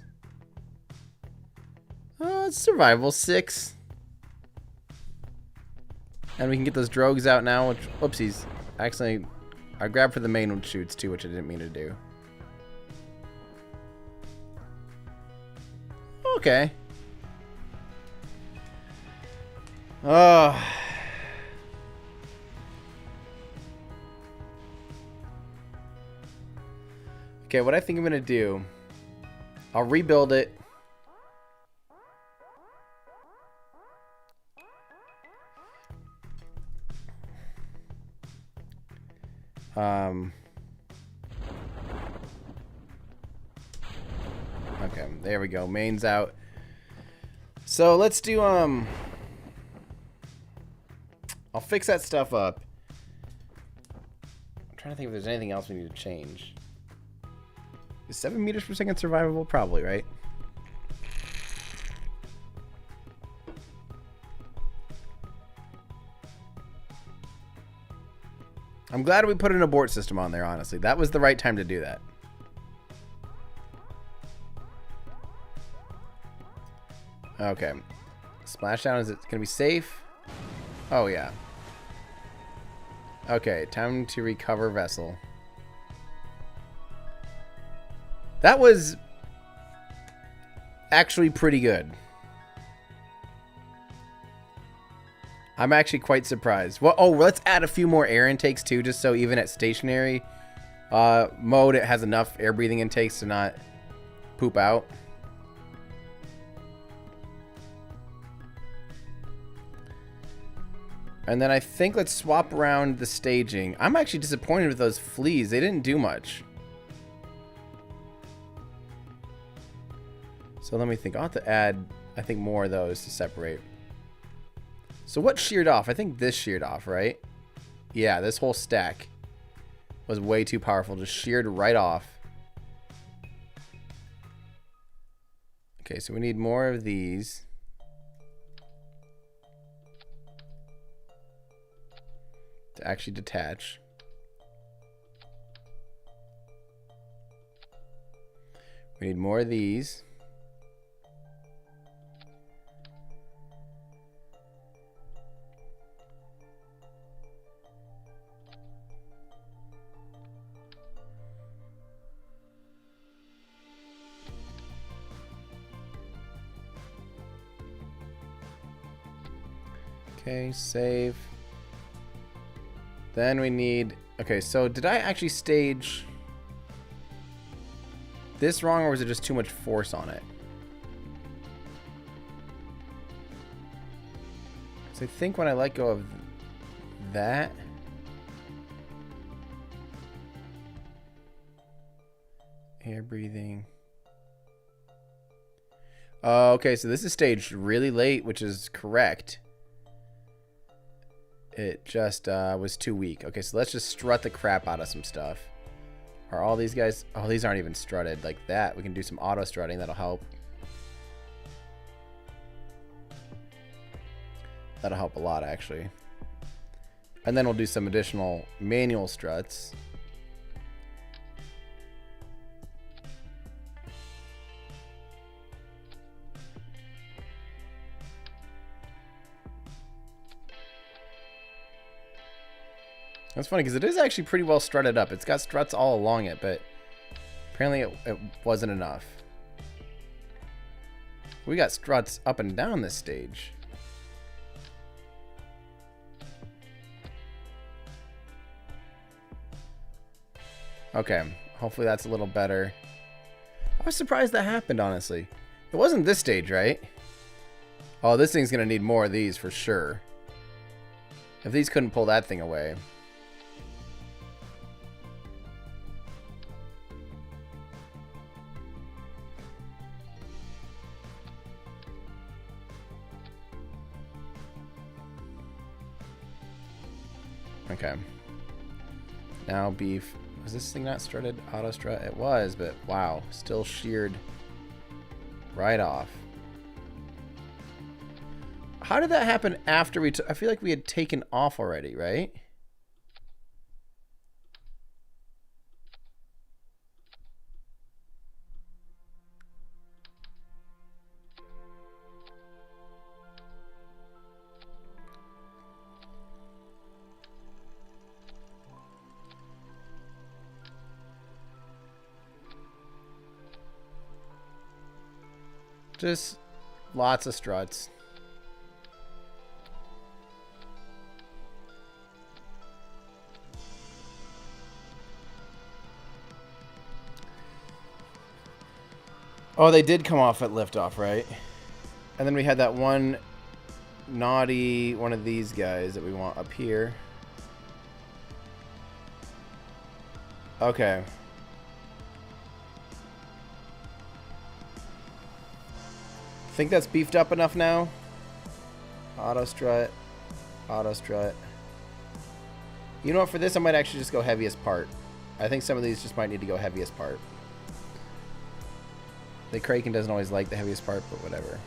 Oh, it's survival 6. And we can get those drogues out now, which, whoopsies. Actually, I grabbed for the main shoots too, which I didn't mean to do. Okay. Oh. Okay, what I think I'm gonna do, I'll rebuild it. Okay, there we go. Main's out. So let's do, I'll fix that stuff up. I'm trying to think if there's anything else we need to change. Is 7 meters per second survivable? Probably, right? I'm glad we put an abort system on there, honestly. That was the right time to do that. Okay. Splashdown, is it going to be safe? Oh, yeah. Okay, time to recover vessel. That was actually pretty good. I'm actually quite surprised. Well, oh, let's add a few more air intakes too, just so even at stationary mode, it has enough air breathing intakes to not poop out. And then I think let's swap around the staging. I'm actually disappointed with those fleas. They didn't do much. So let me think. I'll have to add, I think, more of those to separate. So what sheared off? I think this sheared off, right? Yeah, this whole stack was way too powerful. Just sheared right off. Okay, so we need more of these. To actually detach. We need more of these. Okay, save. Then we need... Okay, so did I actually stage this wrong, or was it just too much force on it? So I think when I let go of that... Air breathing. Oh, okay, so this is staged really late, which is correct. It just was too weak. Okay, so let's just strut the crap out of some stuff. Are all these guys... Oh, these aren't even strutted like that. We can do some auto strutting. That'll help. That'll help a lot, actually. And then we'll do some additional manual struts. That's funny because it is actually pretty well strutted up. It's got struts all along it, but apparently it wasn't enough. We got struts up and down this stage. Okay, hopefully that's a little better. I was surprised that happened, honestly. It wasn't this stage, right? Oh, this thing's gonna need more of these for sure. If these couldn't pull that thing away. Okay. Now beef. Was this thing not strutted? Auto strut? It was, but wow. Still sheared right off. How did that happen after we I feel like we had taken off already, right? Just lots of struts. Oh, they did come off at liftoff, right? And then we had that one naughty one of these guys that we want up here. Okay. Think that's beefed up enough now? Auto strut. Auto strut. You know what? For this, I might actually just go heaviest part. I think some of these just might need to go heaviest part. The Kraken doesn't always like the heaviest part, but whatever.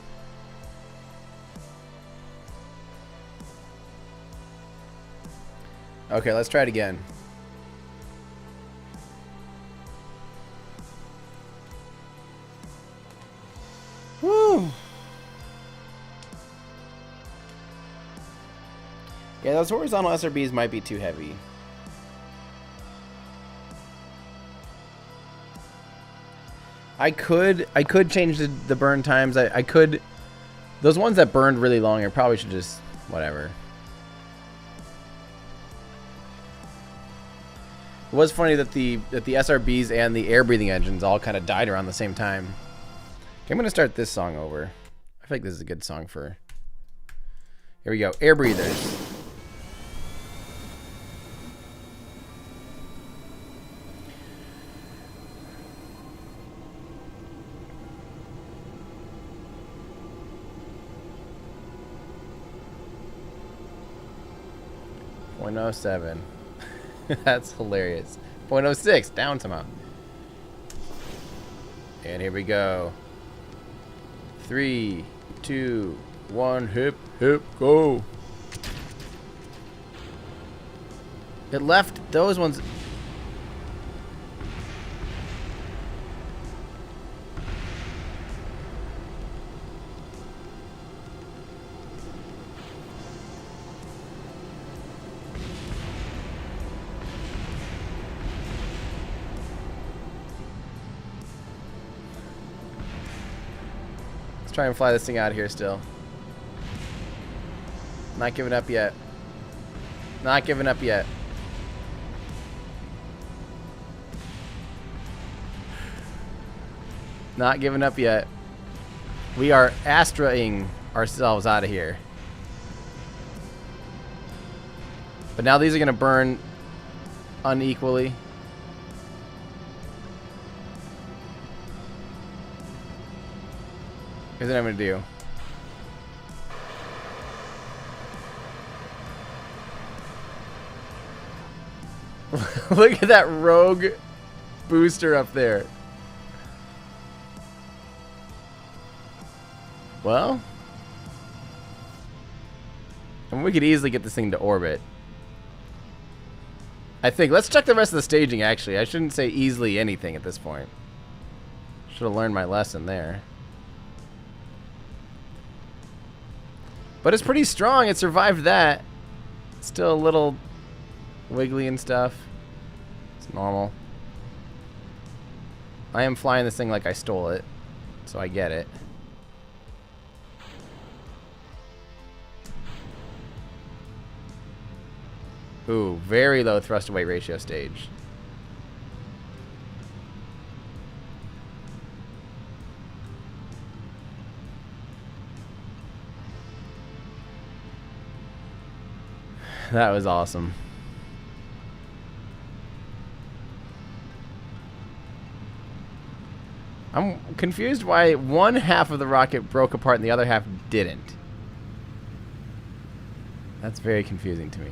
Okay, let's try it again. Woo! Yeah, those horizontal SRBs might be too heavy. I could change the burn times. I could. Those ones that burned really long, I probably should just whatever. It was funny that the SRBs and the air breathing engines all kind of died around the same time. Okay, I'm gonna start this song over. I feel like this is a good song for. Here we go. Air breathers. .07. That's hilarious. .06 down somehow. And here we go. 3, 2, 1, hip, hip, go. It left those ones. Let's try and fly this thing out of here still. Not giving up yet. Not giving up yet. Not giving up yet. We are Astra-ing ourselves out of here. But now these are going to burn unequally. Here's what I'm going to do. Look at that rogue booster up there. Well, I mean, we could easily get this thing to orbit. I think. Let's check the rest of the staging, actually. I shouldn't say easily anything at this point. Should have learned my lesson there. But it's pretty strong. It survived that. It's still a little wiggly and stuff. It's normal. I am flying this thing like I stole it, so I get it. Ooh, very low thrust to weight ratio stage. That was awesome. I'm confused why one half of the rocket broke apart and the other half didn't. That's very confusing to me.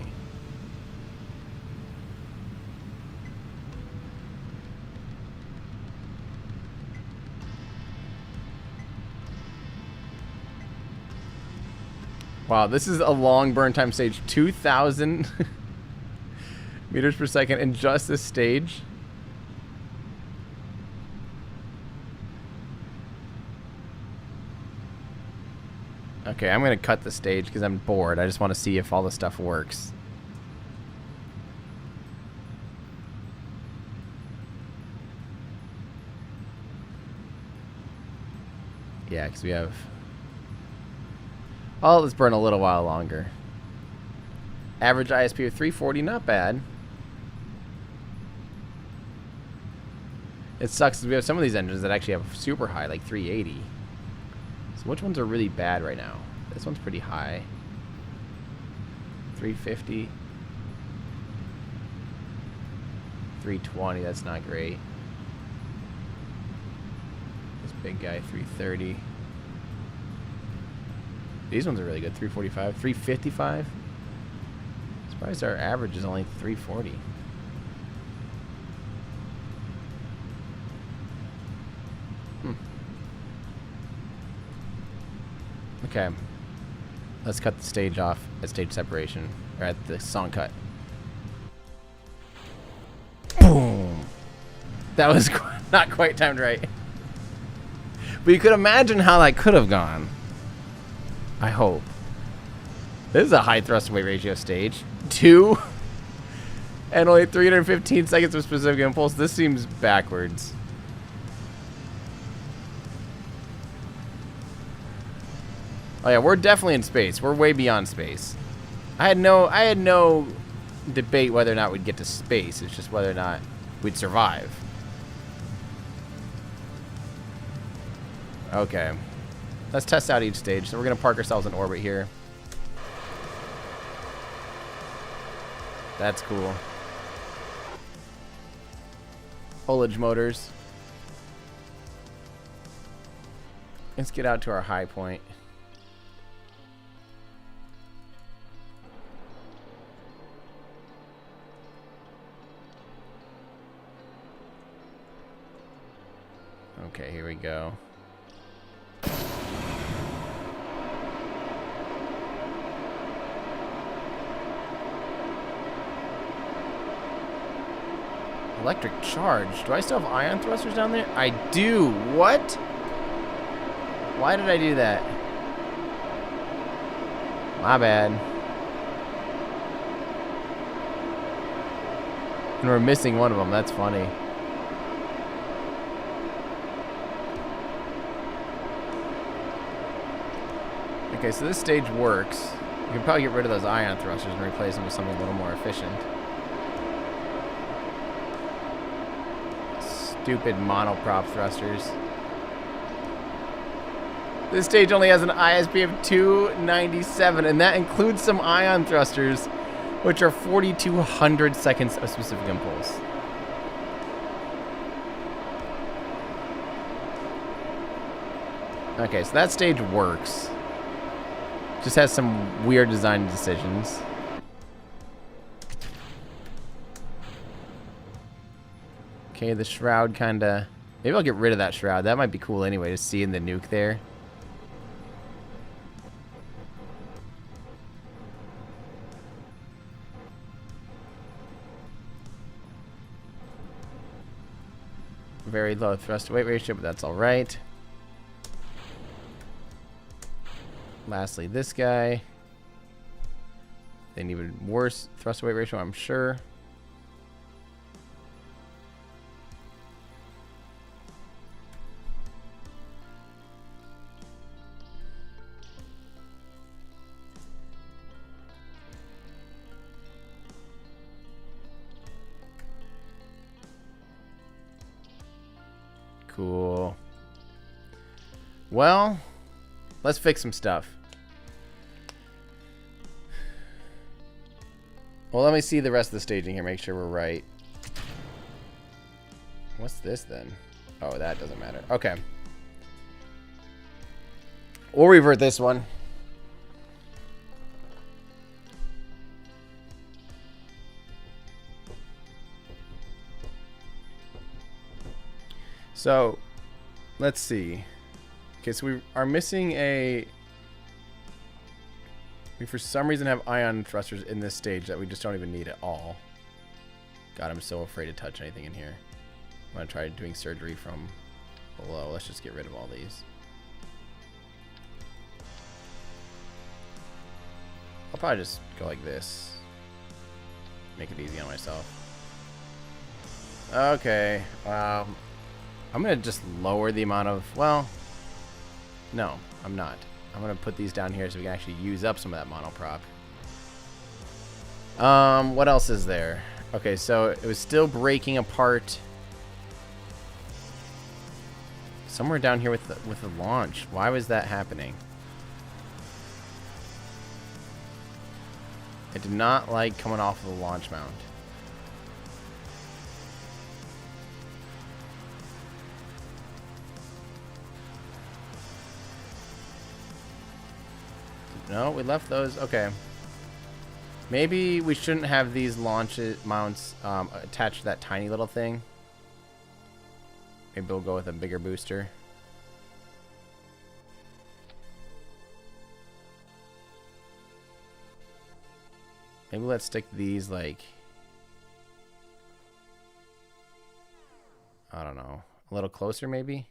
Wow, this is a long burn time stage. 2,000 meters per second in just this stage. Okay, I'm going to cut the stage because I'm bored. I just want to see if all the stuff works. Yeah, because we have... Oh, let's burn a little while longer. Average ISP of 340, not bad. It sucks because we have some of these engines that actually have super high, like 380. So which ones are really bad right now? This one's pretty high. 350. 320, that's not great. This big guy, 330. These ones are really good. 345, 355. Surprised our average is only 340. Okay. Let's cut the stage off at stage separation. Or at the song cut. Boom! That was not quite timed right. But you could imagine how that could have gone. I hope. This is a high thrust to weight ratio stage. 2 and only 315 seconds of specific impulse. This seems backwards. Oh yeah, we're definitely in space. We're way beyond space. I had no debate whether or not we'd get to space. It's just whether or not we'd survive. Okay. Let's test out each stage. So we're going to park ourselves in orbit here. That's cool. Foliage motors. Let's get out to our high point. Okay, here we go. Electric charge. Do I still have ion thrusters down there? I do. What? Why did I do that? My bad. And we're missing one of them. That's funny. Okay, so this stage works. You can probably get rid of those ion thrusters and replace them with something a little more efficient. Stupid monoprop thrusters. This stage only has an ISP of 297, and that includes some ion thrusters, which are 4,200 seconds of specific impulse. Okay, so that stage works. Just has some weird design decisions. Okay, the shroud kinda... Maybe I'll get rid of that shroud. That might be cool anyway, to see in the nuke there. Very low thrust to weight ratio, but that's alright. Lastly, this guy. An even worse thrust to weight ratio, I'm sure. Cool. Well, let's fix some stuff. Well, let me see the rest of the staging here. Make sure we're right. What's this then? Oh, that doesn't matter. Okay. We'll revert this one. So, let's see. Okay, so we are missing a... We for some reason have ion thrusters in this stage that we just don't even need at all. God, I'm so afraid to touch anything in here. I'm going to try doing surgery from below. Let's just get rid of all these. I'll probably just go like this. Make it easy on myself. Okay. I'm going to just lower the amount of... Well, no, I'm not. I'm going to put these down here so we can actually use up some of that monoprop. What else is there? Okay, so it was still breaking apart somewhere down here with the launch. Why was that happening? I did not like coming off of the launch mount. No, we left those. Okay. Maybe we shouldn't have these launch mounts attached to that tiny little thing. Maybe we'll go with a bigger booster. Maybe let's stick these like... I don't know. A little closer maybe?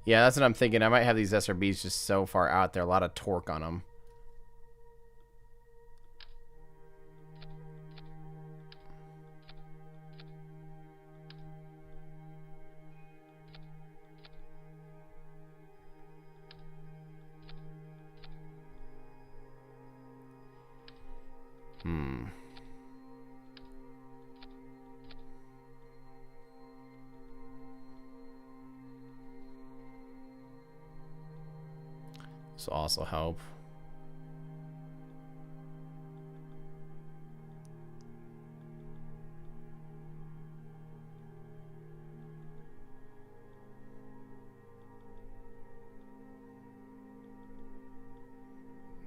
Yeah, that's what I'm thinking. I might have these SRBs just so far out there. A lot of torque on them. This will also help.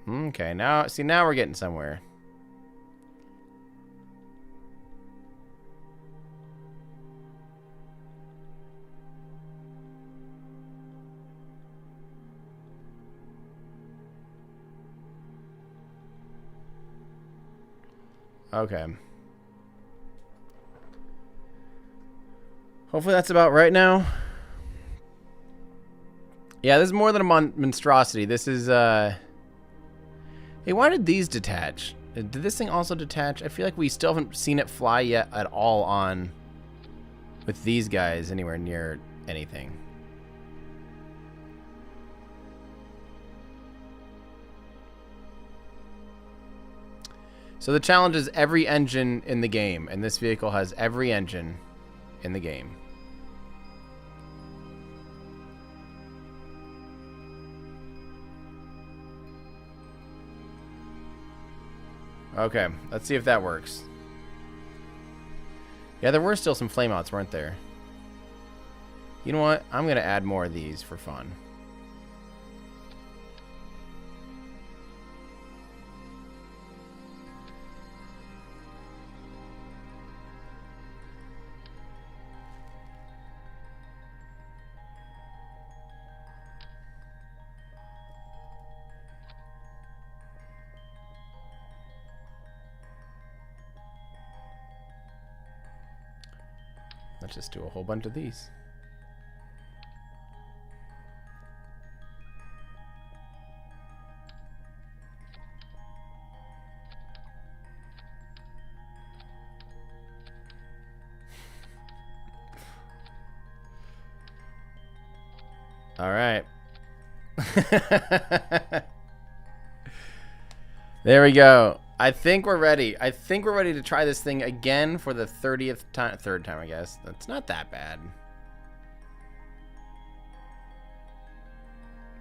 Okay, now we're getting somewhere. Okay. Hopefully that's about right now. Yeah, this is more than a monstrosity. This is, Hey, why did these detach? Did this thing also detach? I feel like we still haven't seen it fly yet at all on... with these guys anywhere near anything. So the challenge is every engine in the game, and this vehicle has every engine in the game. Okay, let's see if that works. Yeah, there were still some flameouts, weren't there? You know what? I'm going to add more of these for fun. Let's just do a whole bunch of these. All right. There we go. I think we're ready. I think we're ready to try this thing again for the 30th time. Third time, I guess. That's not that bad.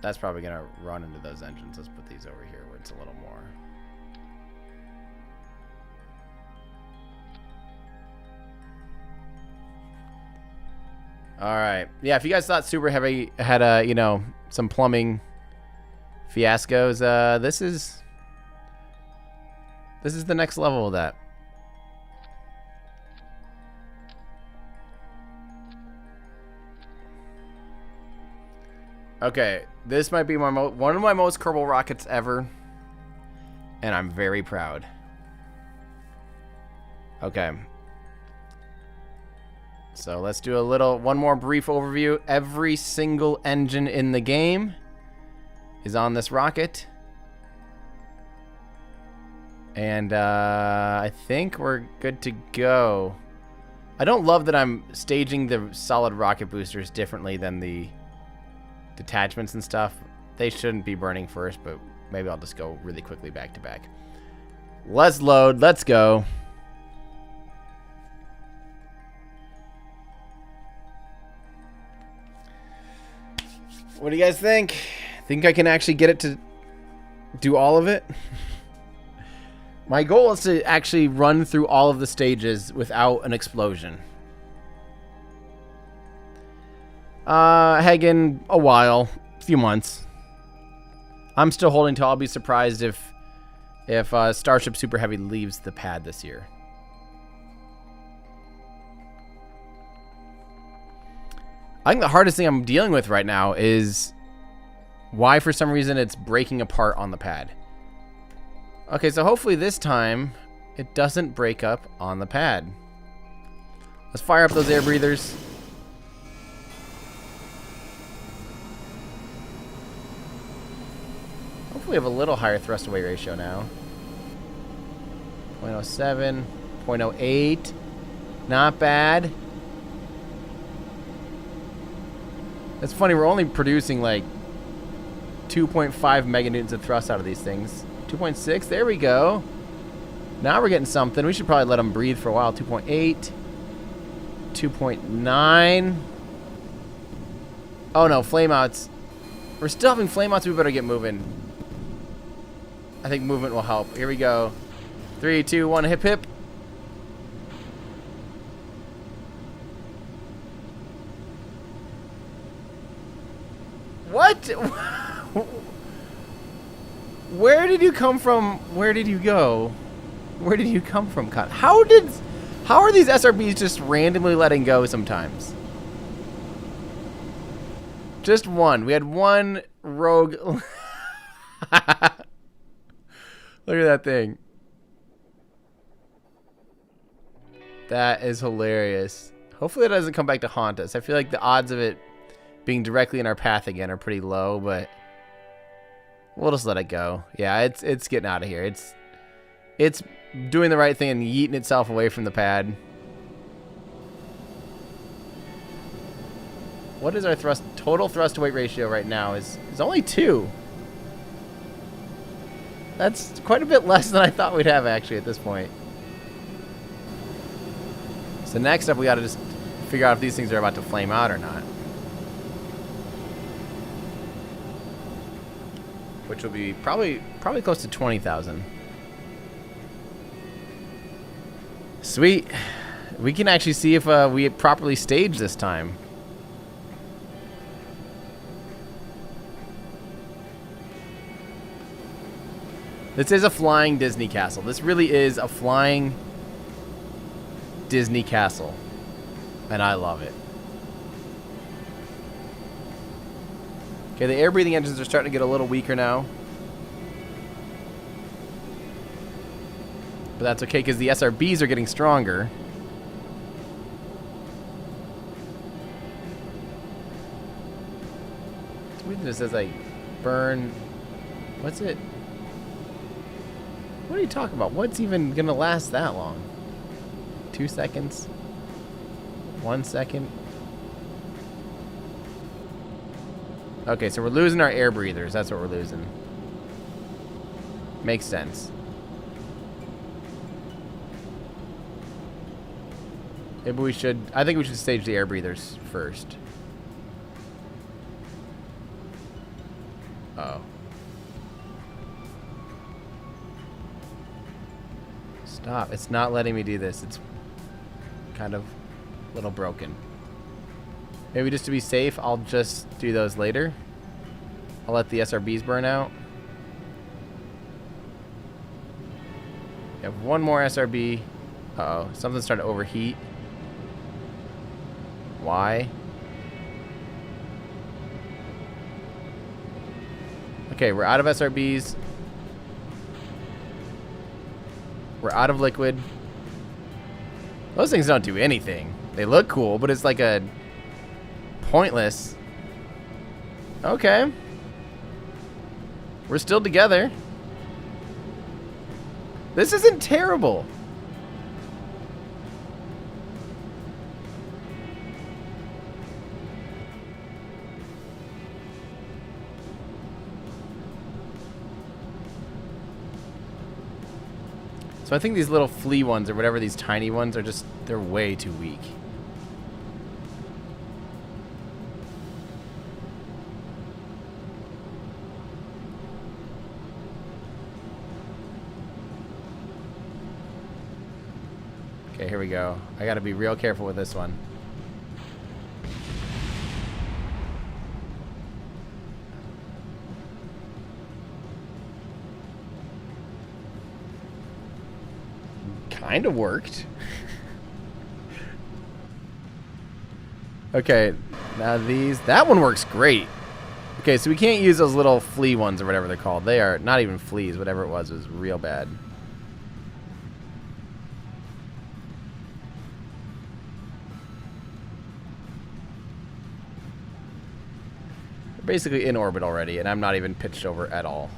That's probably going to run into those engines. Let's put these over here where it's a little more. All right. Yeah, if you guys thought Super Heavy had you know, some plumbing fiascos, this is the next level of that. Okay, this might be one of my most Kerbal rockets ever, and I'm very proud. Okay. So let's do one more brief overview. Every single engine in the game is on this rocket. And I think we're good to go. I don't love that I'm staging the solid rocket boosters differently than the detachments and stuff. They shouldn't be burning first, but maybe I'll just go really quickly back to back. Let's load. Let's go. What do you guys think? Think I can actually get it to do all of it? My goal is to actually run through all of the stages without an explosion. Heck, in a while, a few months. I'm still holding till I'll be surprised if Starship Super Heavy leaves the pad this year. I think the hardest thing I'm dealing with right now is why, for some reason, it's breaking apart on the pad. Okay, so hopefully this time it doesn't break up on the pad. Let's fire up those air breathers. Hopefully we have a little higher thrust to weight ratio now. 0.07, 0.08. Not bad. It's funny, we're only producing like 2.5 meganewtons of thrust out of these things. 2.6, there we go. Now we're getting something. We should probably let them breathe for a while. 2.8, 2.9. Oh no, flameouts. We're still having flameouts. We better get moving. I think movement will help. Here we go. 3, 2, 1, hip hip. What? Where did you come from? Where did you go? Where did you come from, Con? How are these SRBs just randomly letting go sometimes? Just one. We had one rogue. Look at that thing. That is hilarious. Hopefully it doesn't come back to haunt us. I feel like the odds of it being directly in our path again are pretty low, but we'll just let it go. Yeah, it's getting out of here. It's doing the right thing and yeeting itself away from the pad. What is our total thrust to weight ratio right now? Is only 2. That's quite a bit less than I thought we'd have actually at this point. So next up we got to just figure out if these things are about to flame out or not. Which will be probably close to 20,000. Sweet. We can actually see if we properly staged this time. This is a flying Disney castle. This really is a flying Disney castle. And I love it. Okay, the air-breathing engines are starting to get a little weaker now. But that's okay, because the SRBs are getting stronger. It's weird that it says, like, burn... What's it? What are you talking about? What's even going to last that long? 2 seconds? 1 second? Okay, so we're losing our air breathers. That's what we're losing. Makes sense. Maybe we should... I think we should stage the air breathers first. Uh-oh. Stop. It's not letting me do this. It's kind of a little broken. Maybe just to be safe, I'll just do those later. I'll let the SRBs burn out. You have one more SRB. Uh-oh. Something's starting to overheat. Why? Okay, we're out of SRBs. We're out of liquid. Those things don't do anything. They look cool, but it's like a pointless. Okay. We're still together. This isn't terrible. So I think these little flea ones or whatever, these tiny ones are just, they're way too weak. Okay, here we go. I gotta be real careful with this one. Kind of worked. Okay, now these... That one works great. Okay, so we can't use those little flea ones or whatever they're called. They are not even fleas. Whatever it was real bad. They're basically in orbit already, and I'm not even pitched over at all.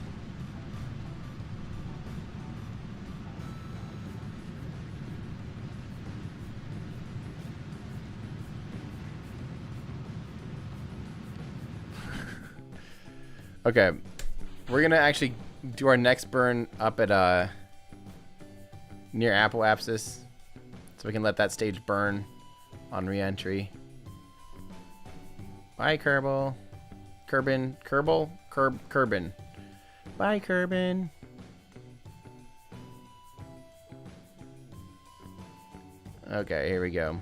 Okay, we're gonna actually do our next burn up at near Apoapsis, so we can let that stage burn on re-entry. Bye, Kerbal. Kerbin. Bye, Kerbin. Okay, here we go.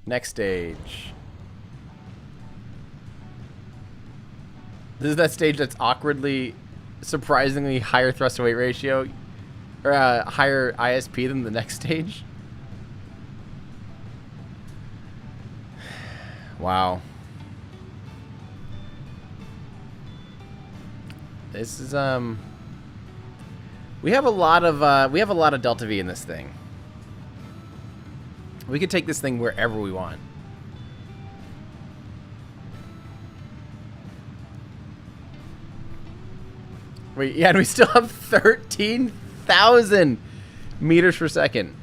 Next stage. This is that stage that's awkwardly, surprisingly higher thrust to weight ratio, or higher ISP than the next stage. Wow. This is we have a lot of delta V in this thing. We could take this thing wherever we want. Wait, yeah, and we still have 13,000 meters per second.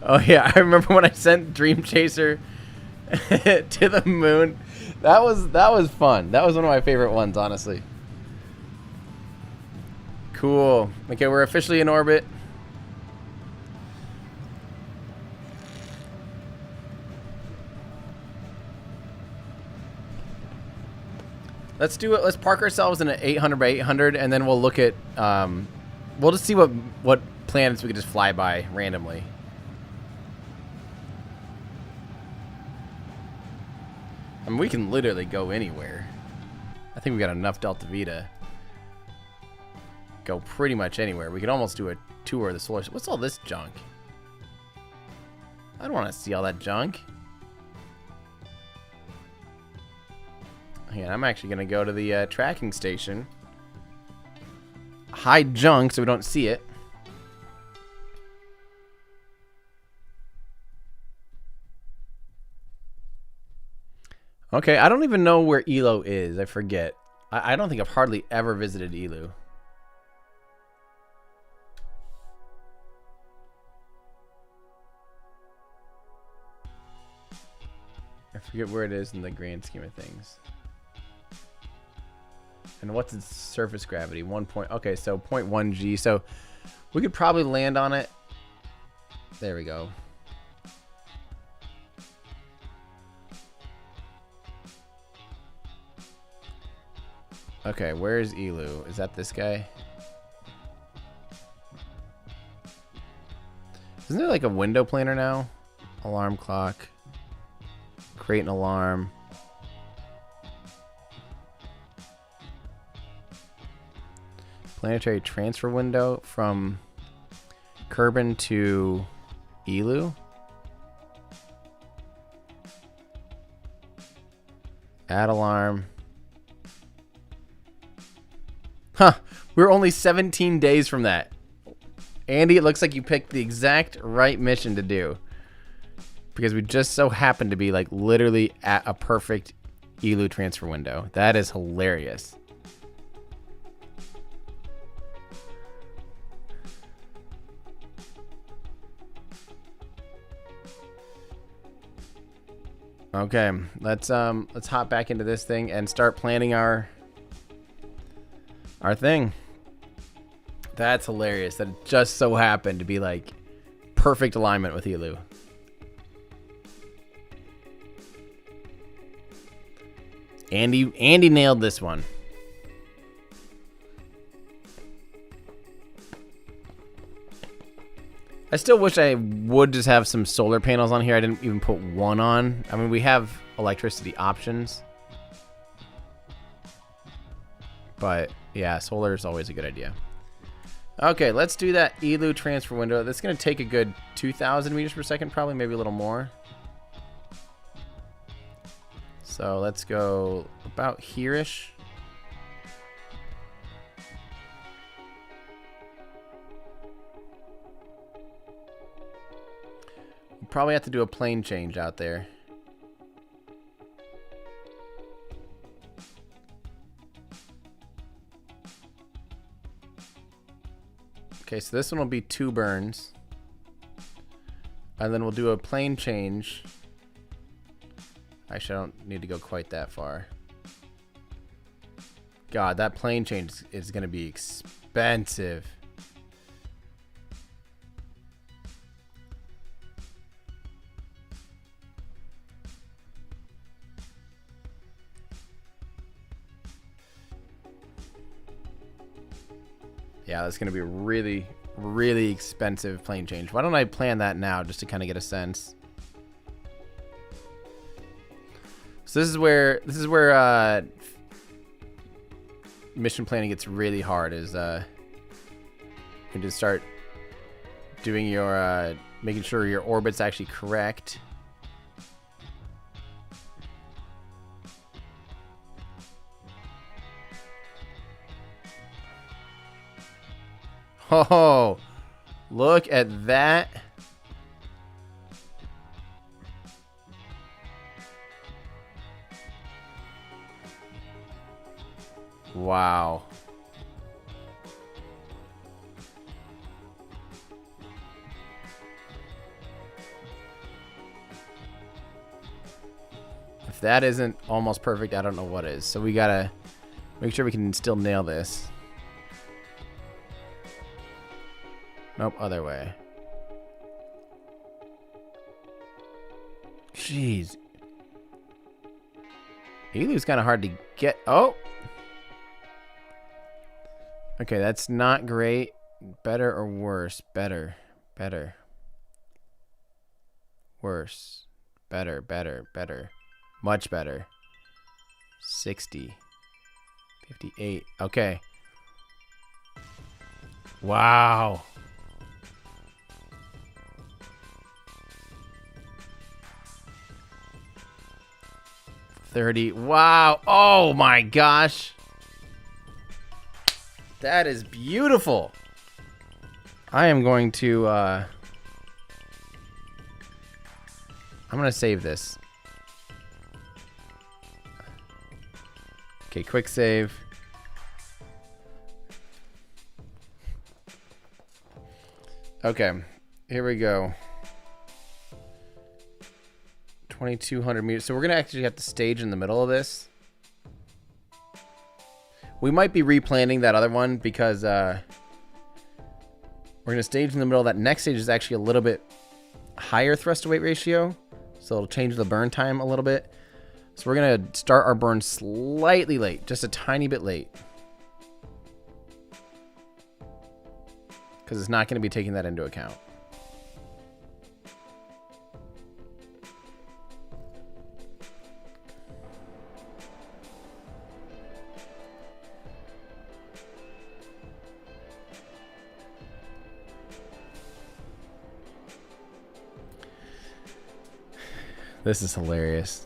Oh yeah, I remember when I sent Dream Chaser to the moon. That was fun. That was one of my favorite ones, honestly. Cool. Okay, we're officially in orbit. Let's do it. Let's park ourselves in an 800 by 800, and then we'll look at. We'll just see what planets we could just fly by randomly. I mean, we can literally go anywhere. I think we got enough Delta V to go pretty much anywhere. We could almost do a tour of the solar system. What's all this junk? I don't want to see all that junk. Yeah, I'm actually going to go to the tracking station. Hide junk so we don't see it. Okay, I don't even know where Elo is. I forget. I don't think I've hardly ever visited Elu. I forget where it is in the grand scheme of things. And what's its surface gravity? 1 point. Okay, so 0.1 g. So we could probably land on it. There we go. Okay, where is Elu? Is that this guy? Isn't there like a window planner now? Alarm clock. Create an alarm. Planetary transfer window from Kerbal to Elu. Add alarm. Huh. We're only 17 days from that. Andy, it looks like you picked the exact right mission to do. Because we just so happen to be like literally at a perfect Elu transfer window. That is hilarious. Okay, let's hop back into this thing and start planning our thing. That's hilarious that it just so happened to be like perfect alignment with Elu. Andy nailed this one. I still wish I would just have some solar panels on here. I didn't even put one on. I mean, we have electricity options. But yeah, solar is always a good idea. Okay, let's do that Elu transfer window. That's going to take a good 2,000 meters per second, probably, maybe a little more. So let's go about here-ish. We'll probably have to do a plane change out there. Okay, so this one will be 2 burns. And then we'll do a plane change. Actually, I don't need to go quite that far. God, that plane change is going to be expensive. Yeah, that's going to be a really, really expensive plane change. Why don't I plan that now just to kind of get a sense? So this is where mission planning gets really hard. Is you can just start doing your making sure your orbit's actually correct. Oh, look at that. Wow. If that isn't almost perfect, I don't know what is. So we gotta make sure we can still nail this. Nope, other way. Jeez. Elu's kind of hard to get. Oh! Okay, that's not great. Better or worse? Better. Better. Worse. Better, better, better. Much better. 60. 58. Okay. Wow. $30. Wow. Oh my gosh. That is beautiful. I am going to I'm going to save this. Okay, quick save. Okay. Here we go. 2,200 meters. So we're going to actually have to stage in the middle of this. We might be replanning that other one because we're going to stage in the middle. That next stage is actually a little bit higher thrust to weight ratio. So it'll change the burn time a little bit. So we're going to start our burn slightly late. Just a tiny bit late. Because it's not going to be taking that into account. This is hilarious.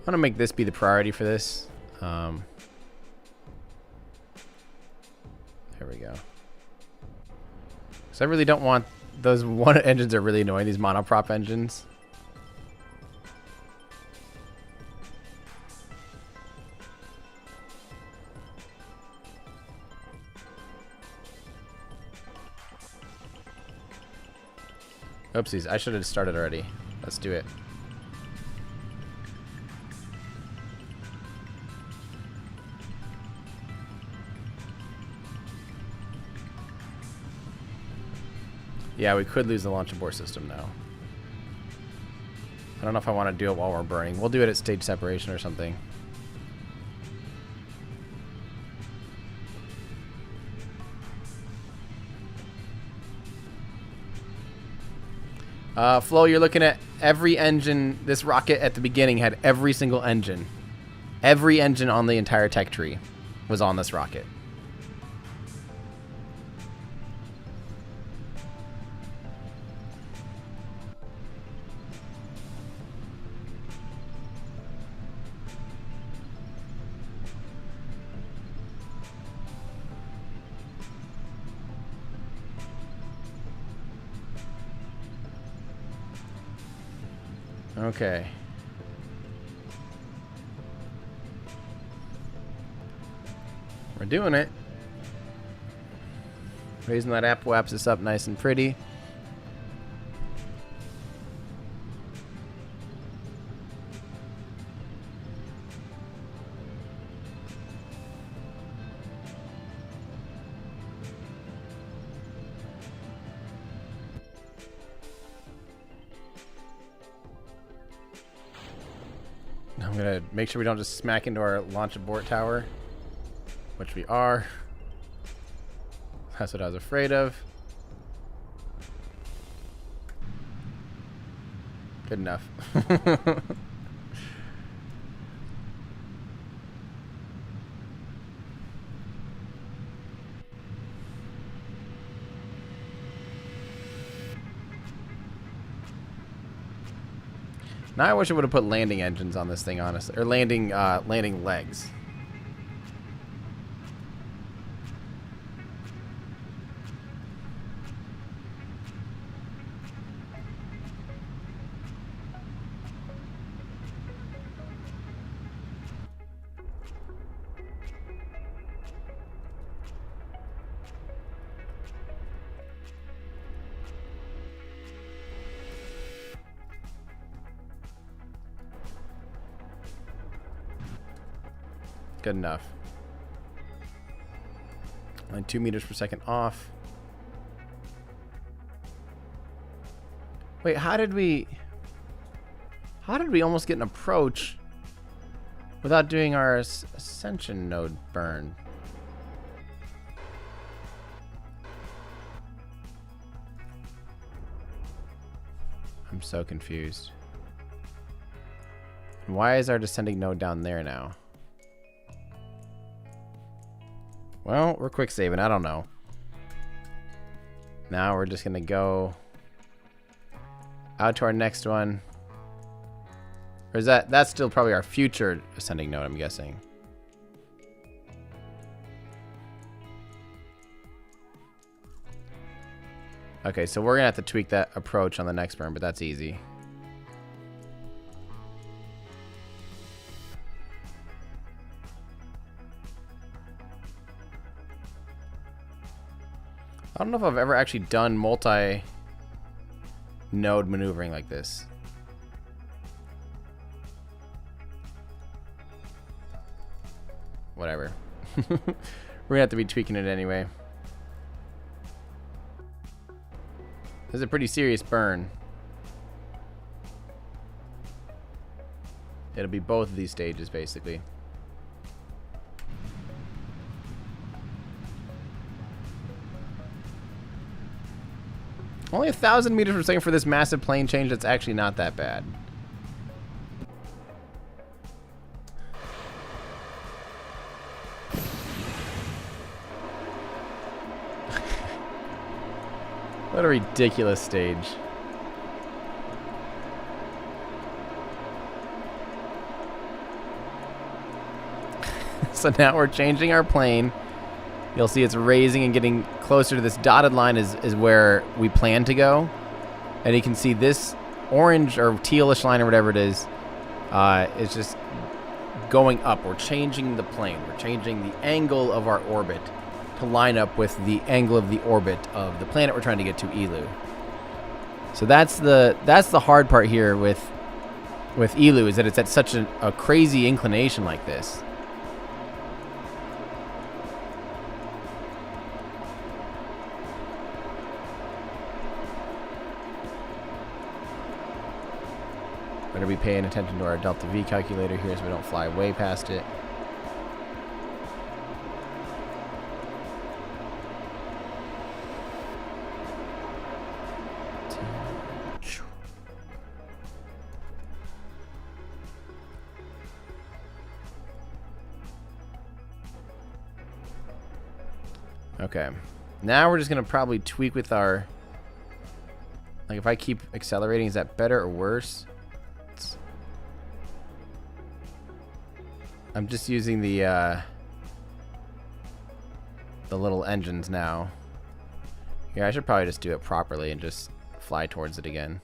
I'm gonna make this be the priority for this. There we go. So I really don't want those one engines are really annoying. These monoprop engines. Oopsies, I should have started already. Let's do it. Yeah, we could lose the launch abort system now. I don't know if I want to do it while we're burning. We'll do it at stage separation or something. Flo, you're looking at every engine. This rocket at the beginning had every single engine. Every engine on the entire tech tree was on this rocket. Okay. We're doing it. Raising that apoapsis up nice and pretty. I'm gonna make sure we don't just smack into our launch abort tower, which we are. That's what I was afraid of. Good enough. Now I wish I would have put landing engines on this thing, honestly, or landing legs. Good enough. Only 2 meters per second off. Wait, how did we almost get an approach without doing our ascension node burn? I'm so confused. And why is our descending node down there now? Well, we're quick saving. I don't know. Now we're just going to go out to our next one. Or is that's still probably our future ascending node, I'm guessing. Okay, so we're going to have to tweak that approach on the next burn, but that's easy. I don't know if I've ever actually done multi-node maneuvering like this. Whatever. We're gonna have to be tweaking it anyway. This is a pretty serious burn. It'll be both of these stages, basically. Only 1,000 meters per second for this massive plane change. That's actually not that bad. What a ridiculous stage. So now we're changing our plane. You'll see it's raising and getting closer to this dotted line is where we plan to go. And you can see this orange or tealish line or whatever it is just going up. We're changing the plane. We're changing the angle of our orbit to line up with the angle of the orbit of the planet we're trying to get to, Elu. So that's the hard part here with Elu, is that it's at such a crazy inclination like this. Better be paying attention to our delta V calculator here so we don't fly way past it. Okay, now we're just gonna probably tweak with our, like, if I keep accelerating, is that better or worse? I'm just using the little engines now. Yeah, I should probably just do it properly and just fly towards it again.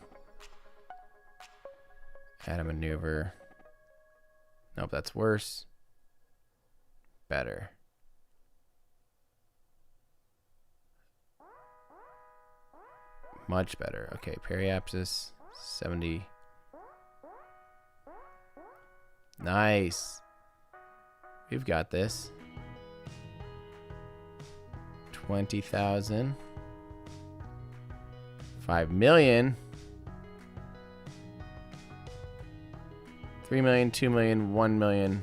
Add a maneuver. Nope, that's worse. Better. Much better. Okay, periapsis 70. Nice. We've got this. 20,000. 5 million. 3 million, 2 million, 1 million.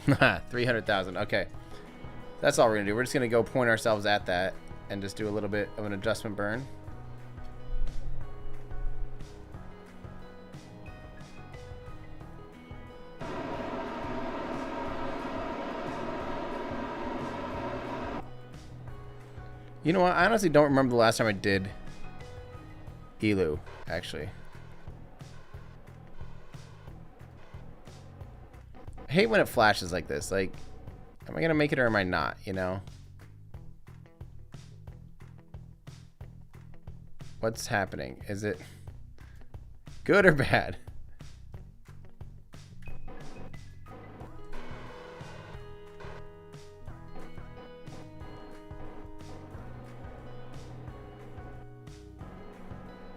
Haha, 300,000. Okay. That's all we're going to do. We're just going to go point ourselves at that and just do a little bit of an adjustment burn. You know what? I honestly don't remember the last time I did Elu, actually. I hate when it flashes like this. Like, am I going to make it or am I not, you know? What's happening? Is it good or bad?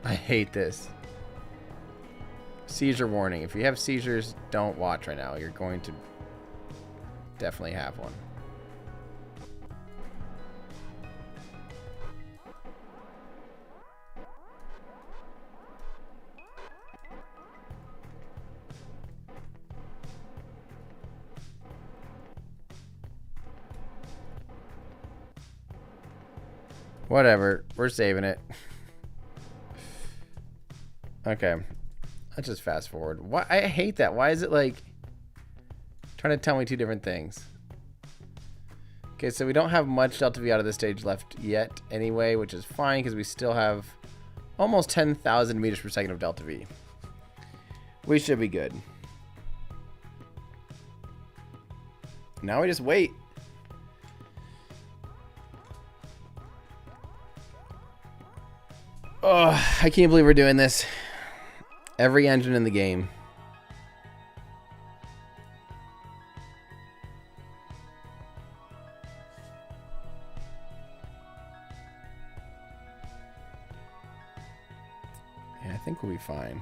I hate this. Seizure warning. If you have seizures, don't watch right now. You're going to definitely have one. Whatever. We're saving it. Okay. Let's just fast forward. Why? I hate that. Why is it like trying to tell me two different things? Okay, so we don't have much delta V out of this stage left yet anyway, which is fine because we still have almost 10,000 meters per second of delta V. We should be good. Now we just wait. Oh, I can't believe we're doing this. Every engine in the game. think we'll be fine.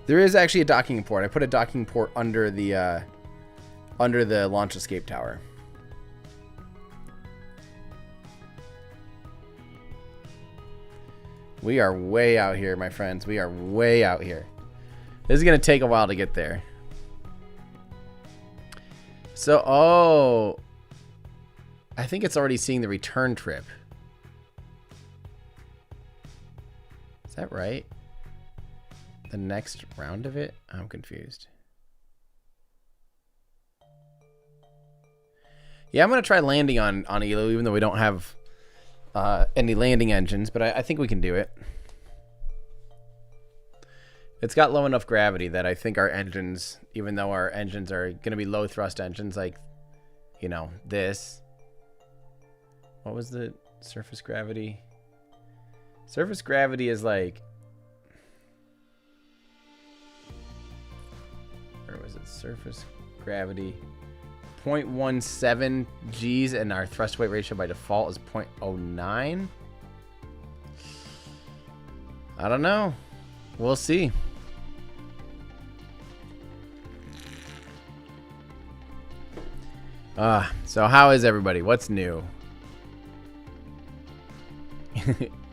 There is actually a docking port. I put a docking port under the launch escape tower. We are way out here, my friends. We are way out here. This is going to take a while to get there. So, oh. I think it's already seeing the return trip. Is that right? The next round of it? I'm confused. Yeah, I'm going to try landing on Elo, even though we don't have any landing engines, but I think we can do it. It's got low enough gravity that I think our engines, even though our engines are going to be low thrust engines like, you know, this. What was the surface gravity? Surface gravity is like... Where was it? Surface gravity 0.17 G's, and our thrust weight ratio by default is 0.09. I don't know. We'll see. So how is everybody? What's new?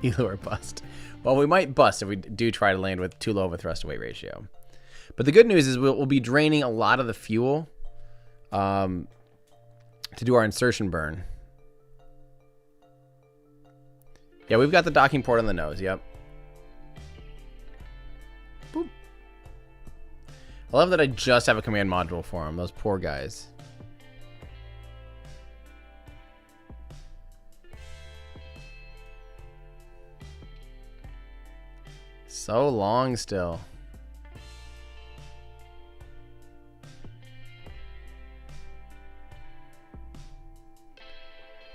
Elo or bust. Well, we might bust if we do try to land with too low of a thrust weight ratio. But the good news is we'll be draining a lot of the fuel to do our insertion burn. Yeah, we've got the docking port on the nose. Yep. Boop. I love that I just have a command module for them. Those poor guys. So long still.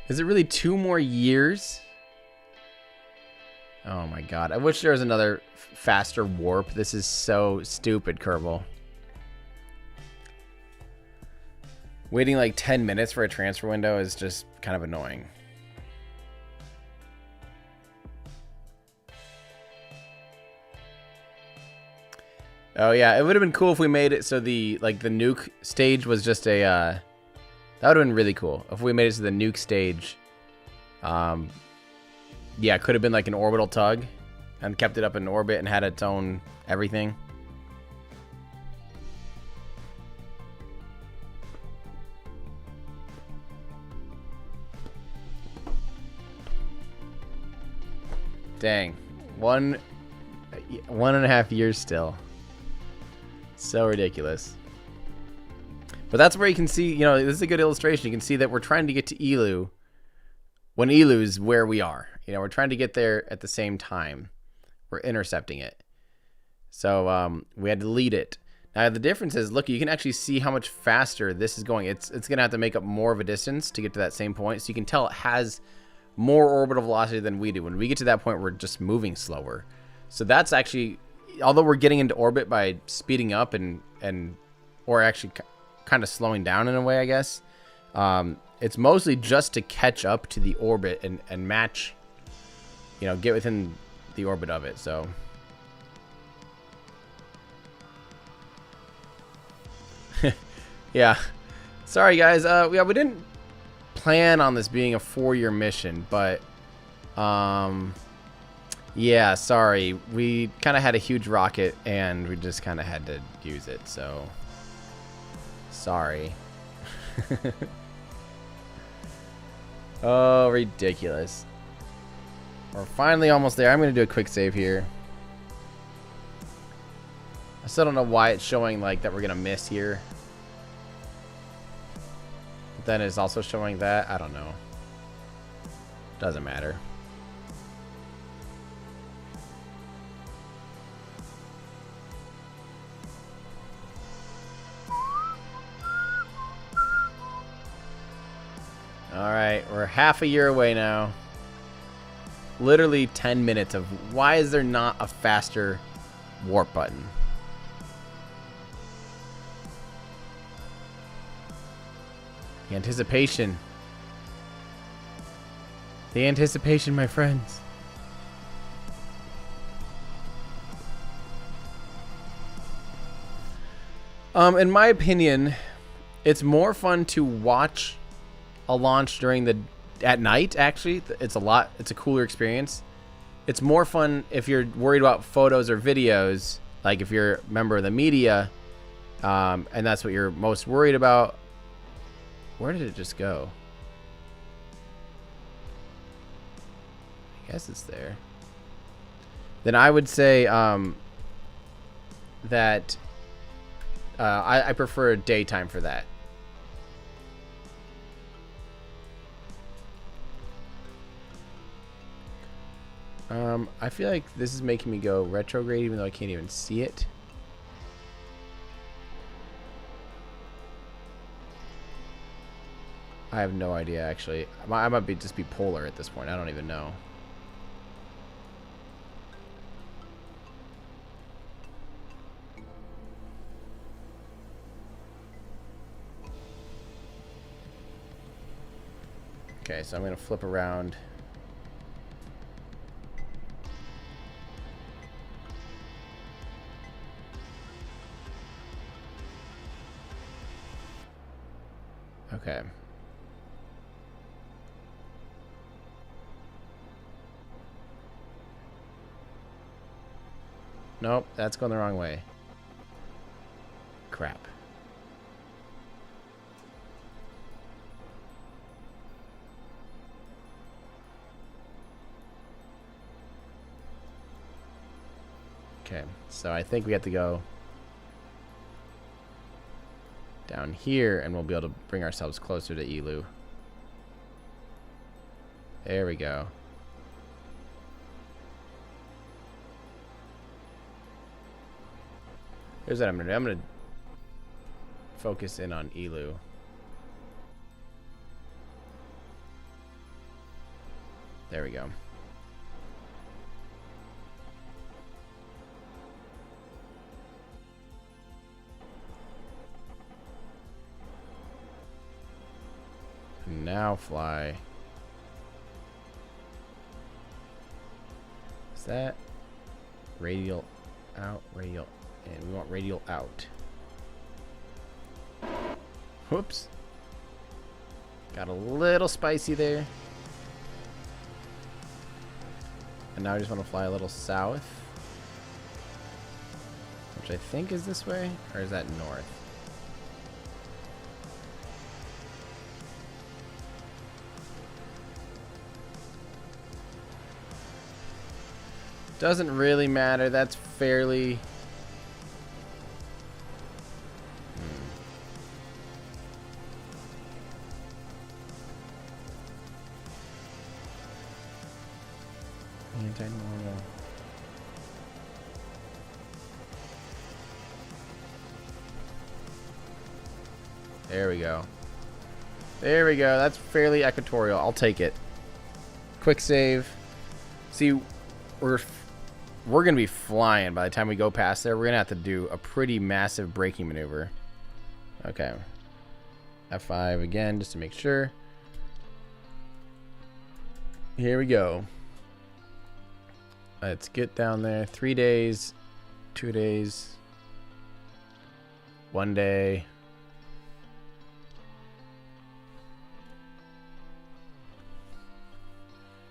Is it really 2 more years? Oh my god. I wish there was another faster warp. This is so stupid, Kerbal. Waiting like 10 minutes for a transfer window is just kind of annoying. Oh yeah, it would have been cool if we made it so the nuke stage was just a that would have been really cool if we made it to the nuke stage. Yeah, it could have been like an orbital tug and kept it up in orbit and had its own everything. Dang. 1.5 years still. So ridiculous. But that's where you can see, you know, this is a good illustration. You can see that we're trying to get to Elu when Elu's where we are. You know, we're trying to get there at the same time. We're intercepting it. So we had to lead it. Now the difference is, look, you can actually see how much faster this is going. It's going to have to make up more of a distance to get to that same point. So you can tell it has more orbital velocity than we do. When we get to that point, we're just moving slower. So that's actually, although we're getting into orbit by speeding up or actually kind of slowing down in a way, I guess. It's mostly just to catch up to the orbit and match, you know, get within the orbit of it. So yeah, sorry guys. Yeah, we didn't plan on this being a 4-year mission, but yeah, sorry. We kind of had a huge rocket and we just kind of had to use it. So sorry. Oh, ridiculous. We're finally almost there. I'm going to do a quick save here. I still don't know why it's showing like that we're going to miss here. But then it's also showing that. I don't know. Doesn't matter. Alright, we're half a year away now. Literally 10 minutes of why is there not a faster warp button? The anticipation. The anticipation, my friends. In my opinion, it's more fun to watch a launch at night. Actually, it's a cooler experience. It's more fun if you're worried about photos or videos, like if you're a member of the media, and that's what you're most worried about. Where did it just go? I guess it's there. Then I would say that I prefer daytime for that. I feel like this is making me go retrograde even though I can't even see it. I have no idea, actually. I might just be polar at this point. I don't even know. Okay, so I'm going to flip around. Okay. Nope, that's going the wrong way. Crap. Okay, so I think we have to go down here and we'll be able to bring ourselves closer to Elu. There we go. Here's what I'm gonna do. I'm gonna focus in on Elu. There we go. Now fly. Is that radial out, radial in? We want radial out. Whoops. Got a little spicy there. And now I just want to fly a little south, which I think is this way, or is that north? Doesn't really matter. That's fairly... Anti-normal. There we go. There we go. That's fairly equatorial. I'll take it. Quick save. See, we're going to be flying by the time we go past there. We're going to have to do a pretty massive braking maneuver. Okay. F5 again, just to make sure. Here we go. Let's get down there. 3 days, 2 days, 1 day.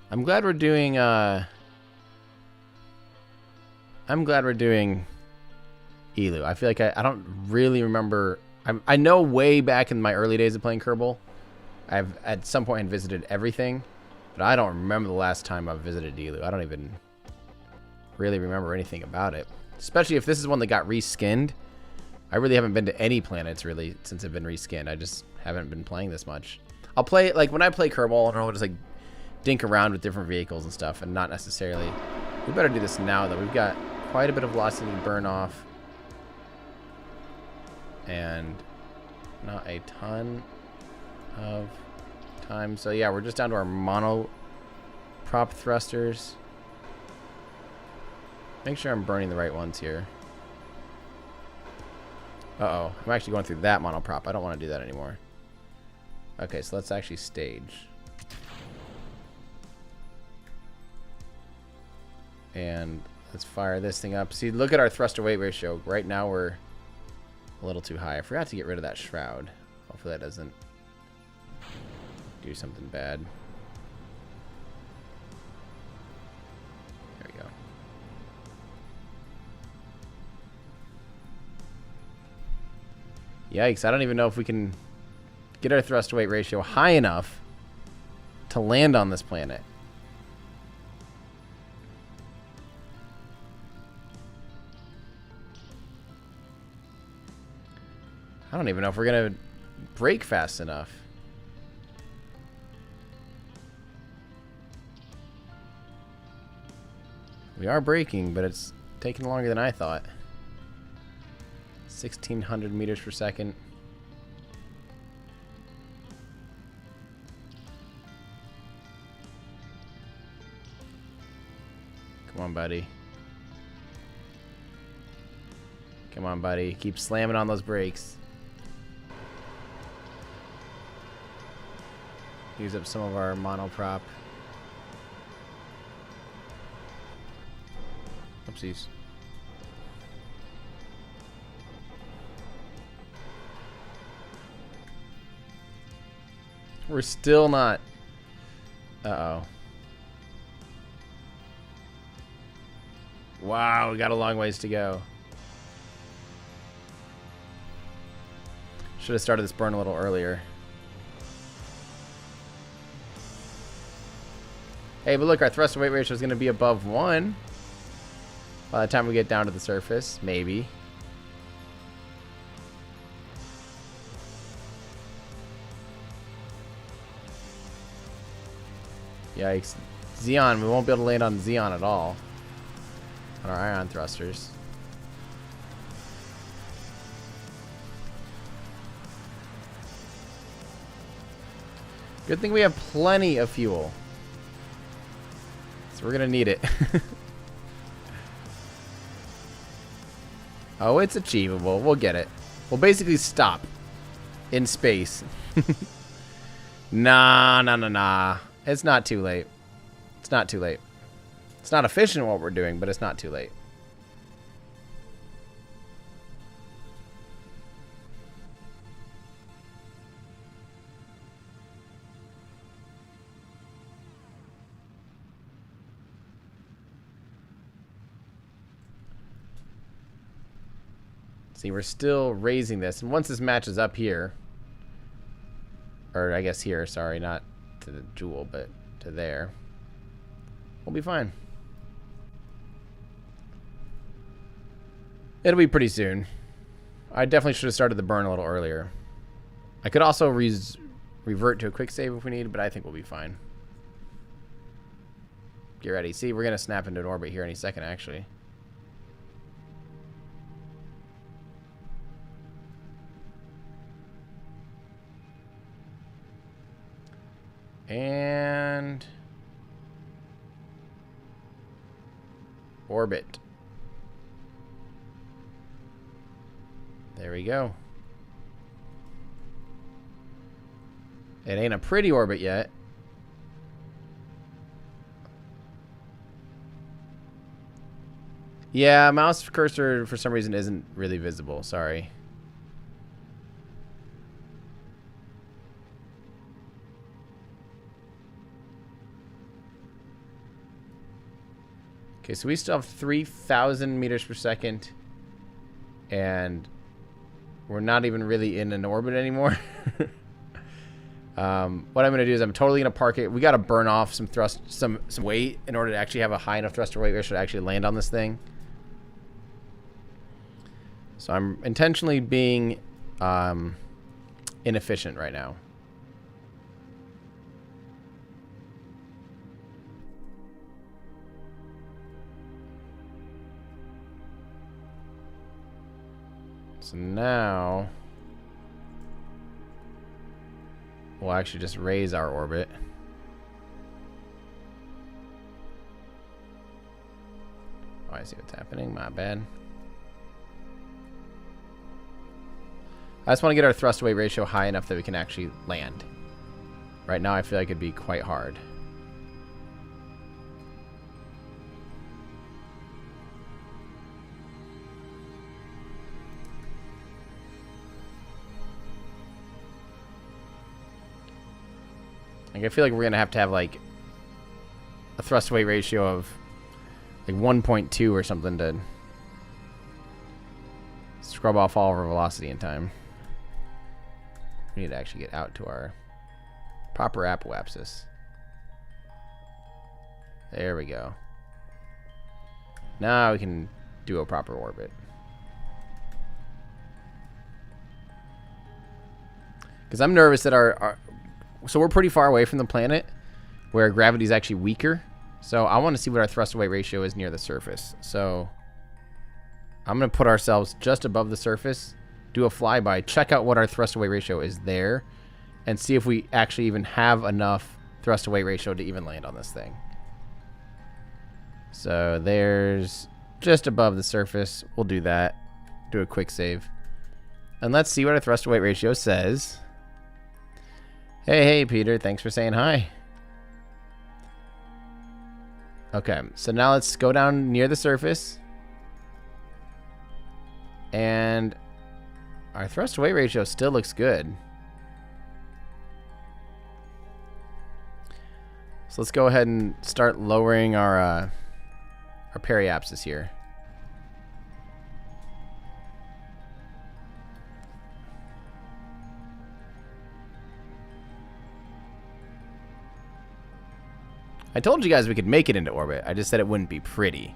I'm glad we're doing Elu. I feel like I don't really remember. I know way back in my early days of playing Kerbal, I've at some point visited everything, but I don't remember the last time I've visited Elu. I don't even really remember anything about it. Especially if this is one that got reskinned. I really haven't been to any planets really since it's been reskinned. I just haven't been playing this much. I'll play, like when I play Kerbal, I'll just like dink around with different vehicles and stuff and not necessarily. We better do this now though. We've got quite a bit of velocity burn off. And not a ton of time. So yeah, we're just down to our mono prop thrusters. Make sure I'm burning the right ones here. Uh-oh. I'm actually going through that monoprop. I don't want to do that anymore. Okay, so let's actually stage. And let's fire this thing up. See, look at our thrust to weight ratio. Right now we're a little too high. I forgot to get rid of that shroud. Hopefully that doesn't do something bad. There we go. Yikes, I don't even know if we can get our thrust to weight ratio high enough to land on this planet. I don't even know if we're gonna brake fast enough. We are braking, but it's taking longer than I thought. 1,600 meters per second. Come on, buddy. Come on, buddy. Keep slamming on those brakes. Use up some of our monoprop. Oopsies. We're still not. Uh-oh. Wow, we got a long ways to go. Should have started this burn a little earlier. Hey, but look, our thrust to weight ratio is going to be above 1 by the time we get down to the surface. Maybe. Yikes. Xeon, we won't be able to land on Xeon at all. On our ion thrusters. Good thing we have plenty of fuel. So we're gonna need it. Oh, it's achievable. We'll get it. We'll basically stop in space. Nah. It's not too late. It's not too late. It's not efficient what we're doing, but it's not too late. See, we're still raising this. And once this matches up here, or I guess here, sorry, not to the jewel, but to there, we'll be fine. It'll be pretty soon. I definitely should have started the burn a little earlier. I could also revert to a quick save if we need, but I think we'll be fine. Get ready. See, we're going to snap into an orbit here any second, actually. And orbit. There we go. It ain't a pretty orbit yet. Yeah, mouse cursor for some reason isn't really visible. Sorry. Okay, so we still have 3,000 meters per second. And we're not even really in an orbit anymore. What I'm going to do is I'm totally going to park it. We got to burn off some thrust, some weight in order to actually have a high enough thrust to weight ratio to actually land on this thing. So I'm intentionally being inefficient right now. So now we'll actually just raise our orbit. Oh, I see what's happening. My bad. I just want to get our thrust to weight ratio high enough that we can actually land. Right now I feel like it'd be quite hard. Like, I feel like we're gonna have like a thrust to weight ratio of like 1.2 or something to scrub off all of our velocity in time. We need to actually get out to our proper apoapsis. There we go. Now we can do a proper orbit. Because I'm nervous that so we're pretty far away from the planet where gravity is actually weaker. So I want to see what our thrust to weight ratio is near the surface. So I'm going to put ourselves just above the surface, do a flyby, check out what our thrust to weight ratio is there, and see if we actually even have enough thrust to weight ratio to even land on this thing. So there's just above the surface. We'll do that. Do a quick save. And let's see what our thrust to weight ratio says. Hey, Peter. Thanks for saying hi. Okay, so now let's go down near the surface. And our thrust to weight ratio still looks good. So let's go ahead and start lowering our periapsis here. I told you guys we could make it into orbit. I just said it wouldn't be pretty.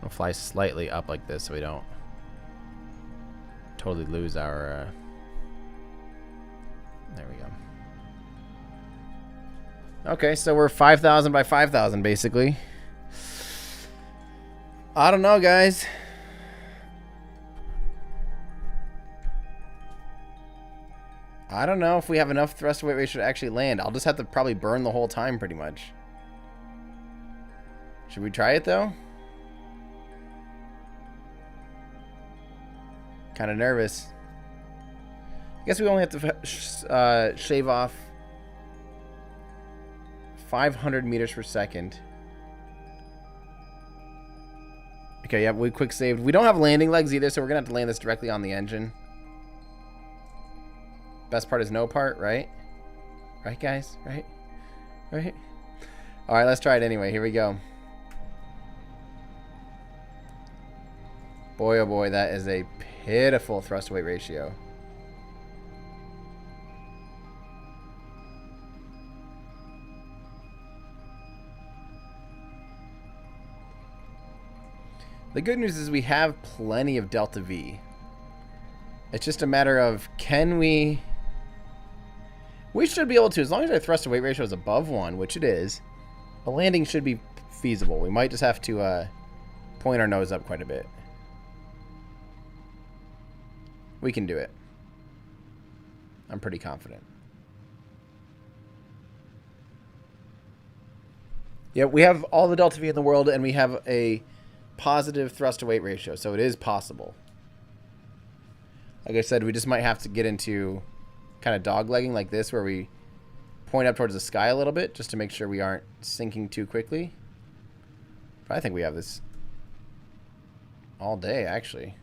I'll fly slightly up like this so we don't totally lose our... There we go. Okay, so we're 5,000 by 5,000 basically. I don't know, guys. I don't know if we have enough thrust to weight ratio to actually land. I'll just have to probably burn the whole time pretty much. Should we try it though? Kind of nervous. I guess we only have to shave off 500 meters per second. Okay, yeah, we quick saved. We don't have landing legs either, so we're going to have to land this directly on the engine. Best part is no part, right? Right, guys? Right? Right? All right, let's try it anyway. Here we go. Boy, oh boy, that is a pitiful thrust to weight ratio. The good news is we have plenty of delta V. It's just a matter of can we should be able to, as long as our thrust to weight ratio is above 1, which it is, a landing should be feasible. We might just have to point our nose up quite a bit. We can do it. I'm pretty confident. Yeah, we have all the delta V in the world, and we have a positive thrust to weight ratio, so it is possible. Like I said, we just might have to get into kind of doglegging like this, where we point up towards the sky a little bit just to make sure we aren't sinking too quickly. But I think we have this all day, actually.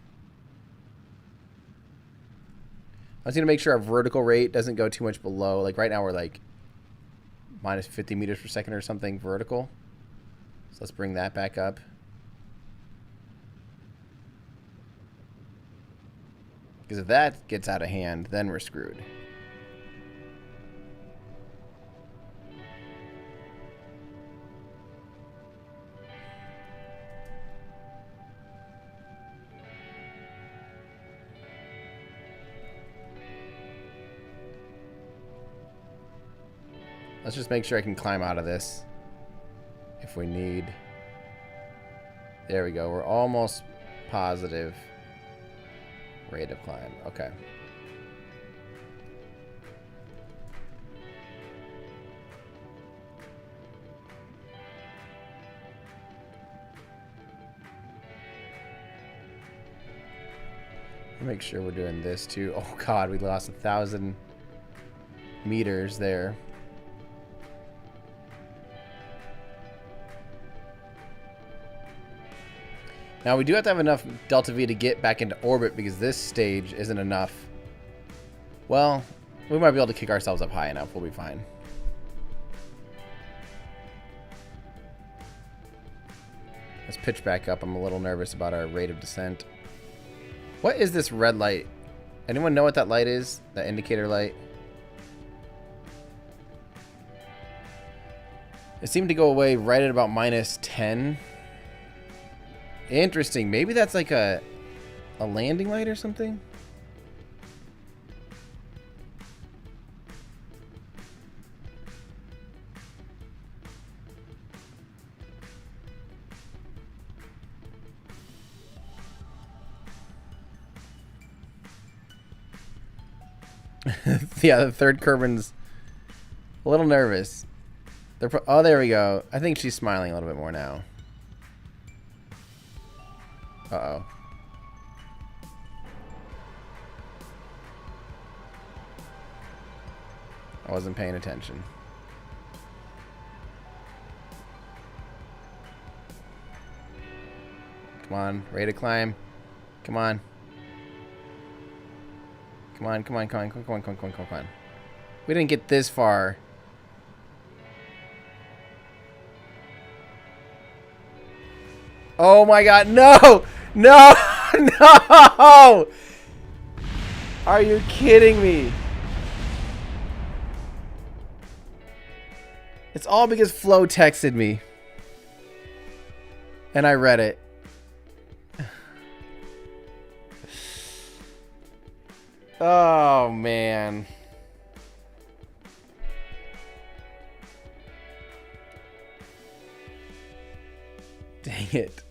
I was going to make sure our vertical rate doesn't go too much below. Like right now we're like minus 50 meters per second or something vertical. So let's bring that back up. Because if that gets out of hand, then we're screwed. Let's just make sure I can climb out of this if we need. There we go. We're almost positive rate of climb. Okay. Make sure we're doing this too. Oh god, we lost 1,000 meters there. Now we do have to have enough delta V to get back into orbit because this stage isn't enough. Well, we might be able to kick ourselves up high enough. We'll be fine. Let's pitch back up. I'm a little nervous about our rate of descent. What is this red light? Anyone know what that light is? That indicator light? It seemed to go away right at about -10. Interesting. Maybe that's like a landing light or something? Yeah, the third Kerbin's a little nervous. Oh, there we go. I think she's smiling a little bit more now. Uh-oh. I wasn't paying attention. Come on, ready to climb. Come on. Come on, come on, come on, come on, come on, come on, come on, come on. We didn't get this far. Oh my god, no! No! No! Are you kidding me? It's all because Flo texted me. And I read it. Oh, man. Dang it.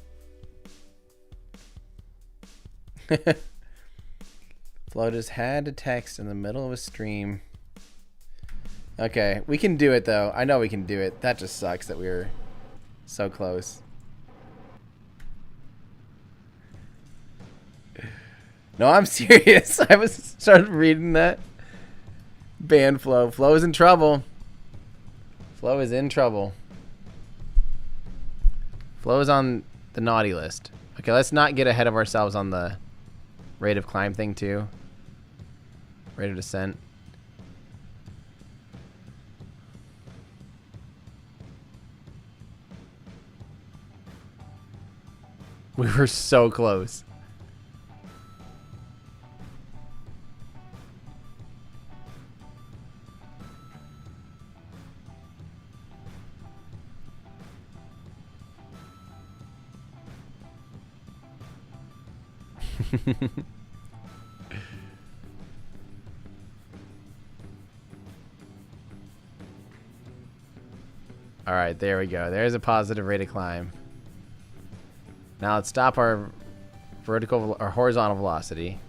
Flo just had to text in the middle of a stream. Okay, we can do it, though. I know we can do it. That just sucks that we were so close. No, I'm serious. I was started reading that. Ban Flo. Flo is in trouble. Flo is in trouble. Flo is on the naughty list. Okay, let's not get ahead of ourselves on the rate of climb thing, too. Rate of descent. We were so close. All right, there we go. There's a positive rate of climb. Now let's stop our vertical or horizontal velocity.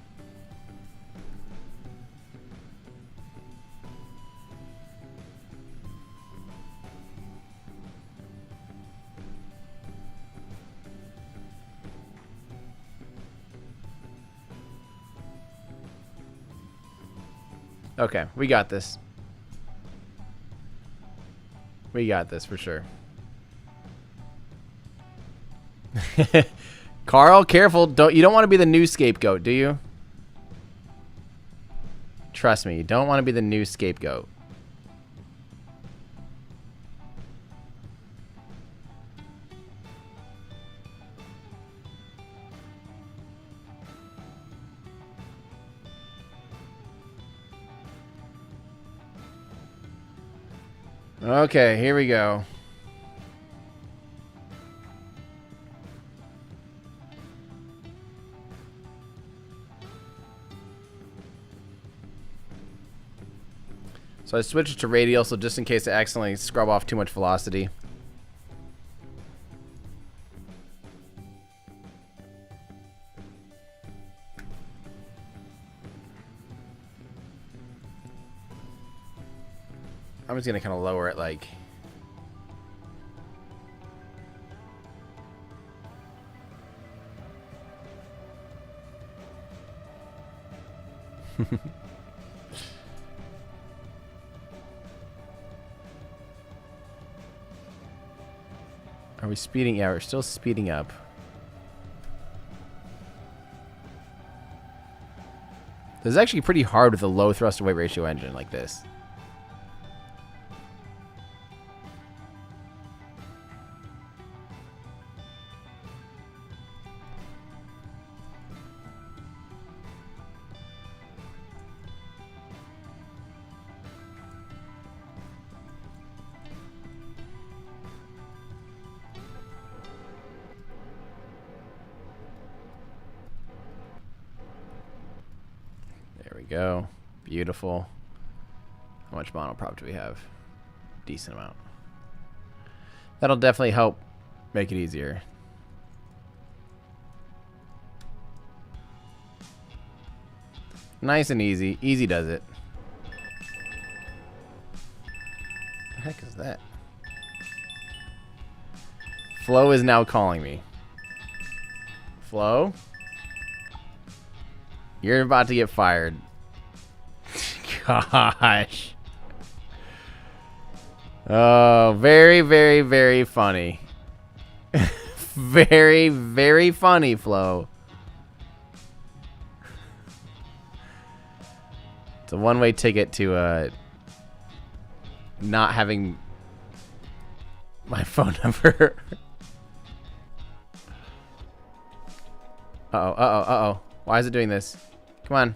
Okay, we got this. We got this for sure. Carl, careful. You don't want to be the new scapegoat, do you? Trust me, you don't want to be the new scapegoat. Okay, here we go. So I switched it to radial, so just in case I accidentally scrub off too much velocity. I'm just gonna kind of lower it like. Are we speeding? Yeah, we're still speeding up. This is actually pretty hard with a low thrust to weight ratio engine like this. There we go. Beautiful. How much monoprop do we have? Decent amount. That'll definitely help make it easier. Nice and easy. Easy does it. What the heck is that? Flo is now calling me. Flo? You're about to get fired. Gosh. Oh, very, very, very funny. Very, very funny, Flo. It's a one-way ticket to not having my phone number. Uh-oh, uh-oh, uh-oh. Why is it doing this? Come on.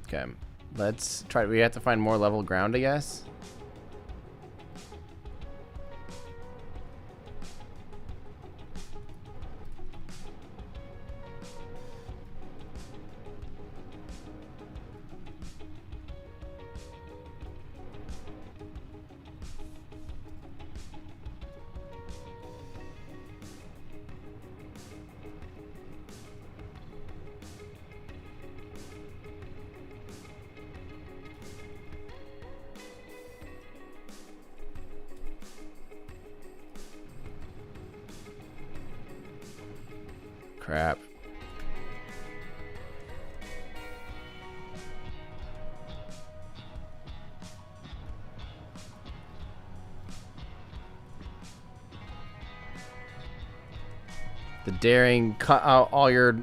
Okay. Let's try. We have to find more level ground, I guess. Crap. The daring cut out all your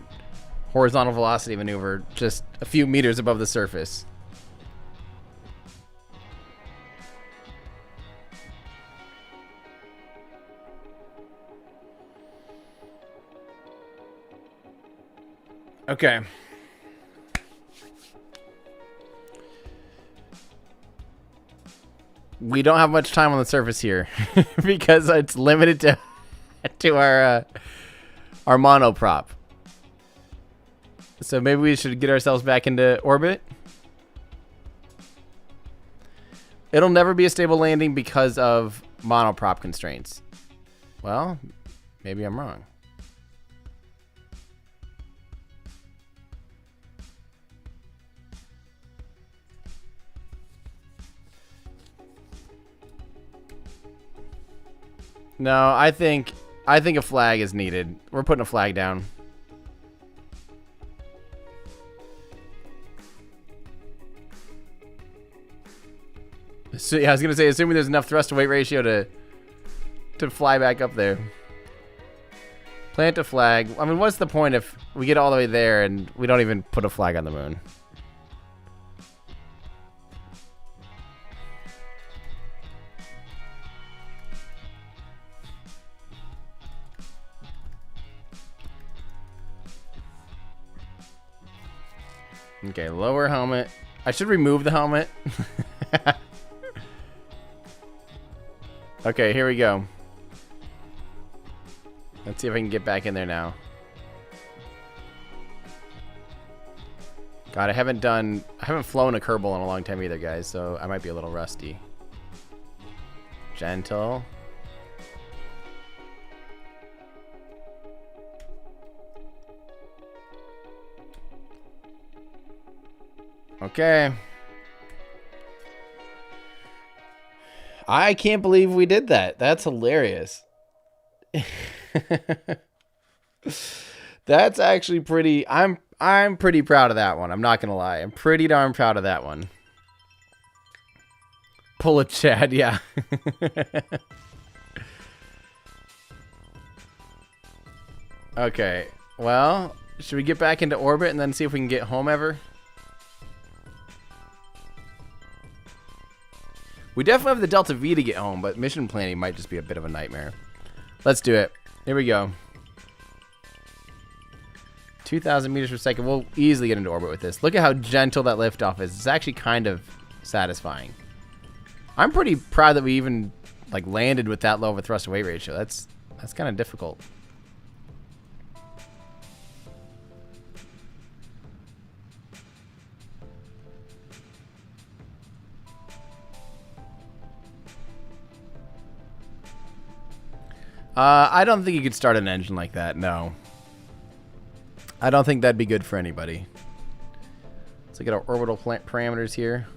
horizontal velocity maneuver just a few meters above the surface. Okay. We don't have much time on the surface here because it's limited to our monoprop. So maybe we should get ourselves back into orbit. It'll never be a stable landing because of monoprop constraints. Well, maybe I'm wrong. No, I think a flag is needed. We're putting a flag down. So, yeah, I was gonna say, assuming there's enough thrust to weight ratio to fly back up there. Plant a flag. I mean, what's the point if we get all the way there and we don't even put a flag on the moon? Okay, lower helmet. I should remove the helmet. Okay, here we go. Let's see if I can get back in there now. God, I haven't flown a Kerbal in a long time either, guys, so I might be a little rusty. Gentle. Okay. I can't believe we did that. That's hilarious. That's actually pretty. I'm pretty proud of that one. I'm not gonna lie. I'm pretty darn proud of that one. Pull a Chad, yeah. Okay. Well, should we get back into orbit and then see if we can get home ever? We definitely have the Delta V to get home, but mission planning might just be a bit of a nightmare. Let's do it. Here we go. 2,000 meters per second. We'll easily get into orbit with this. Look at how gentle that liftoff is. It's actually kind of satisfying. I'm pretty proud that we even like landed with that low of a thrust to weight ratio. That's kind of difficult. I don't think you could start an engine like that. No. I don't think that'd be good for anybody. Let's look at our orbital parameters here.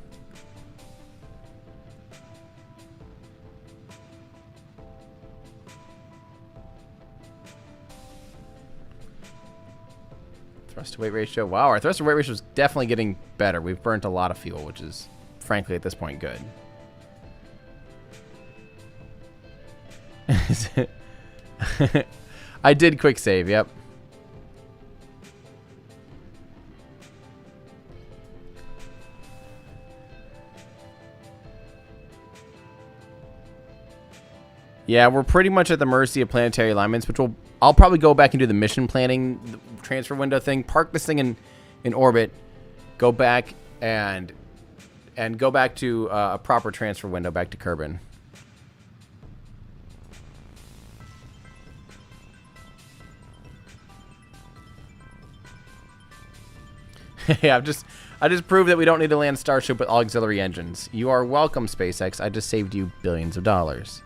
Thrust to weight ratio. Wow, our thrust to weight ratio is definitely getting better. We've burnt a lot of fuel, which is, frankly, at this point, good. I did quick save, yep. Yeah, we're pretty much at the mercy of planetary alignments, which I'll probably go back and do the mission planning, the transfer window thing, park this thing in orbit, go back and go back to a proper transfer window back to Kerbal. Yeah, I just proved that we don't need to land Starship with auxiliary engines. You are welcome, SpaceX. I just saved you billions of dollars.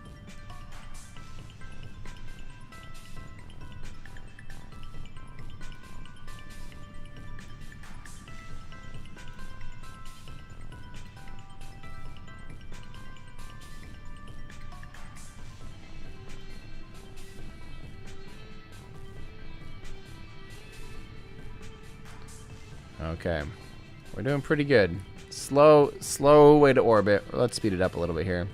Okay, we're doing pretty good. Slow way to orbit. Let's speed it up a little bit here.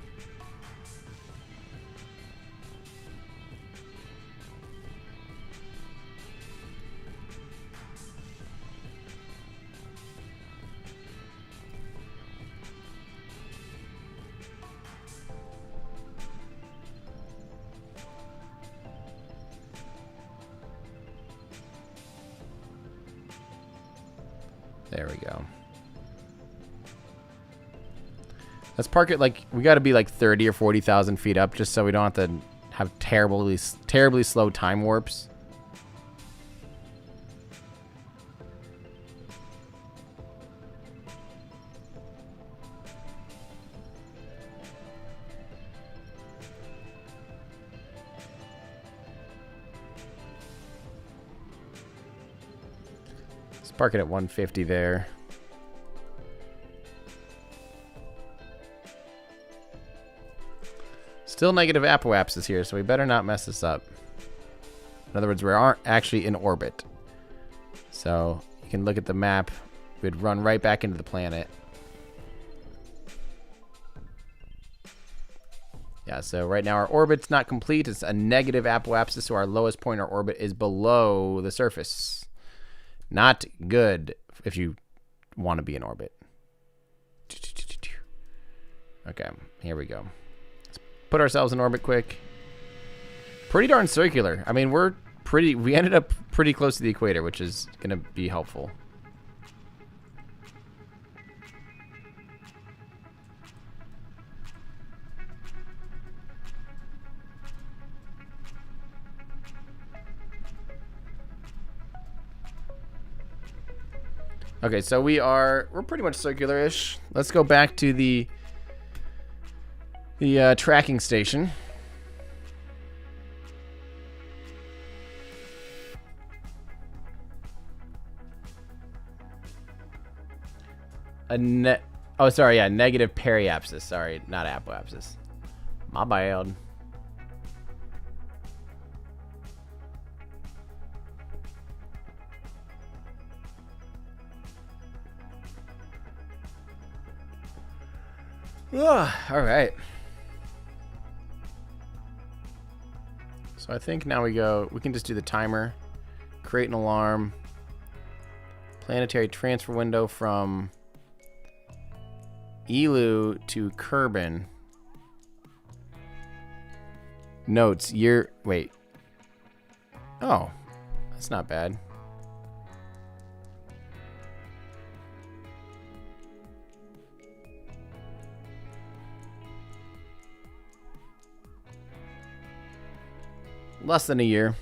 There we go. Let's park it like, we got to be like 30 or 40,000 feet up just so we don't have to have terribly slow time warps. Park it at 150 there. Still negative apoapsis here, so we better not mess this up. In other words, we aren't actually in orbit. So you can look at the map. We'd run right back into the planet. Yeah, so right now our orbit's not complete. It's a negative apoapsis, so our lowest point in our orbit is below the surface. Not good if you want to be in orbit. Okay, here we go. Let's put ourselves in orbit quick. Pretty darn circular. I mean, we ended up pretty close to the equator, which is going to be helpful. Okay, so we're pretty much circular-ish. Let's go back to the tracking station. Oh, sorry, yeah, negative periapsis. Sorry, not apoapsis. My bad. All right. So I think now we can just do the timer, create an alarm, planetary transfer window from Elu to Kerbin. Notes, wait. Oh, that's not bad. Less than a year.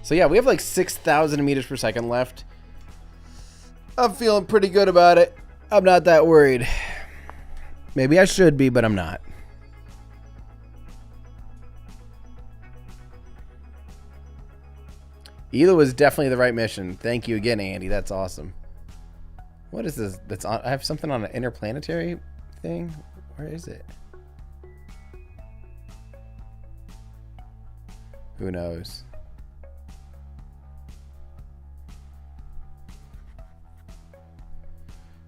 So yeah, we have like 6,000 meters per second left. I'm feeling pretty good about it. I'm not that worried. Maybe I should be, but I'm not. Ela was definitely the right mission. Thank you again, Andy. That's awesome. What is this? That's on. I have something on an interplanetary thing. Where is it? Who knows?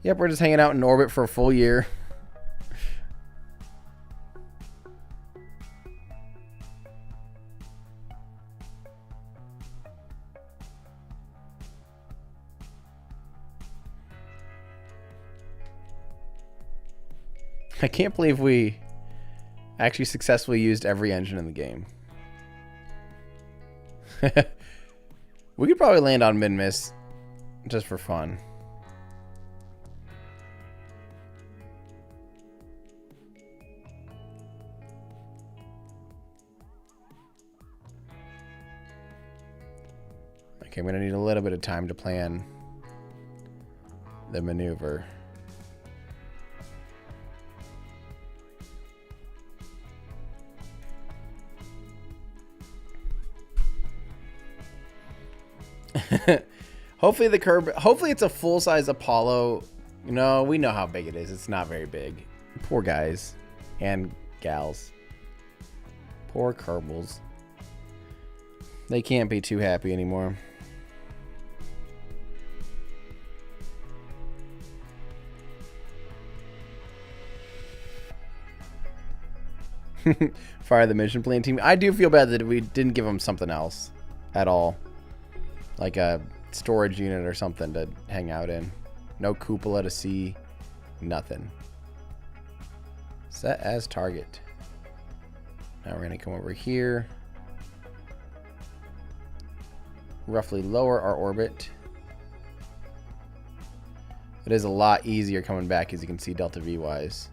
Yep, we're just hanging out in orbit for a full year. I can't believe we actually successfully used every engine in the game. We could probably land on mid-miss just for fun. Okay, I'm gonna need a little bit of time to plan the maneuver. Hopefully it's a full-size Apollo. No, we know how big it is. It's not very big. Poor guys and gals. Poor Kerbals. They can't be too happy anymore. Fire the mission plan team. I do feel bad that we didn't give them something else at all. Like a storage unit or something to hang out in. No cupola to see. Nothing. Set as target. Now we're going to come over here. Roughly lower our orbit. It is a lot easier coming back, as you can see, delta V wise.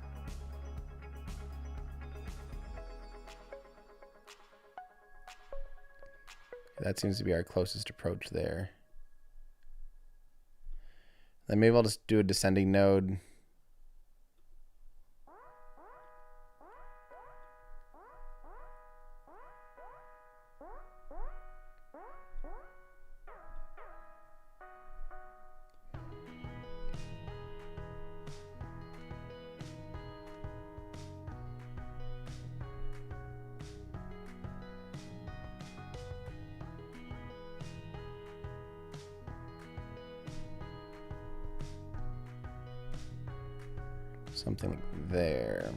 That seems to be our closest approach there. Then maybe I'll just do a descending node. Something there.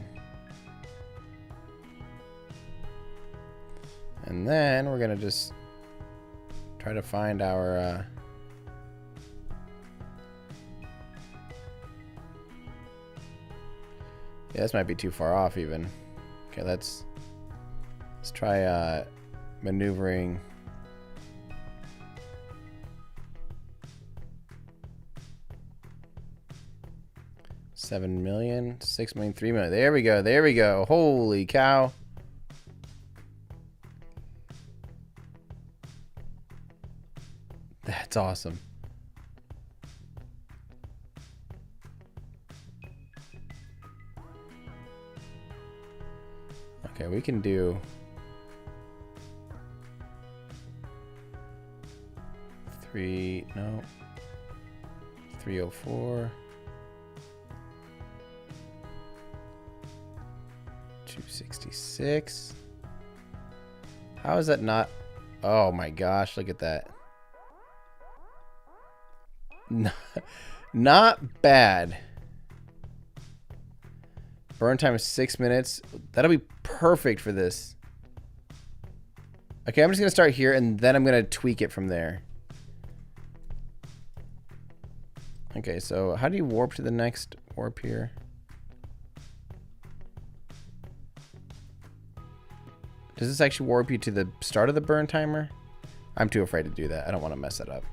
And then we're gonna just try to find our yeah, this might be too far off even. Okay, let's try maneuvering. $7 million, $6 million, $3 million. There we go. There we go. Holy cow. That's awesome. Okay, we can do no. 304. 266. How is that not? Oh my gosh, look at that. Not bad. Burn time is 6 minutes. That'll be perfect for this. Okay, I'm just going to start here, and then I'm going to tweak it from there. Okay, so how do you warp to the next warp here? Does this actually warp you to the start of the burn timer? I'm too afraid to do that. I don't want to mess it up.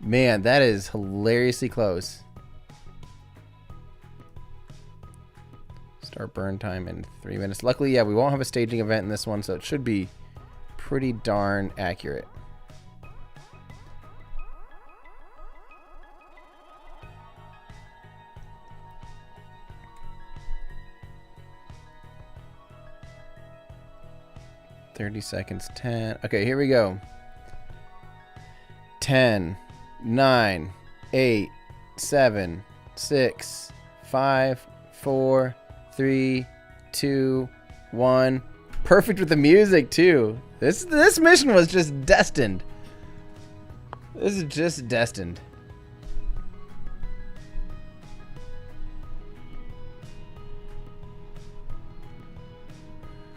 Man, that is hilariously close. Start burn time in 3 minutes. Luckily, yeah, we won't have a staging event in this one, so it should be pretty darn accurate. $30 seconds, 10. Okay, here we go. 10, 9, 8, 7, 6, 5, 4, 3, 2, 1. Perfect with the music too. This mission was just destined. This is just destined.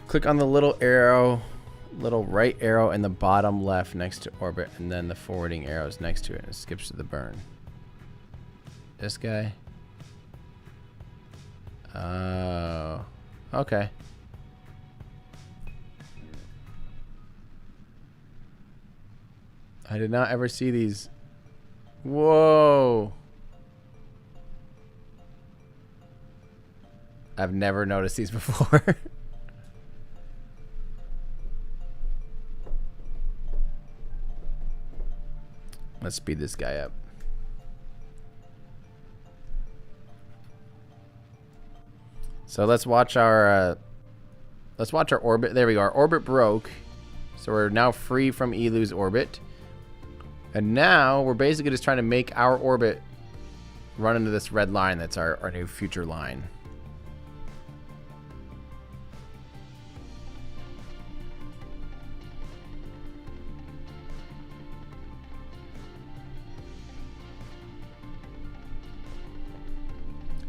Click on the little arrow, little right arrow in the bottom left next to orbit, and then the forwarding arrows next to it, and it skips to the burn. This guy. Oh, okay. I did not ever see these. Whoa. I've never noticed these before. Let's speed this guy up. So let's watch our orbit. There we go. Our orbit broke. So we're now free from Elu's orbit. And now we're basically just trying to make our orbit run into this red line that's our new future line.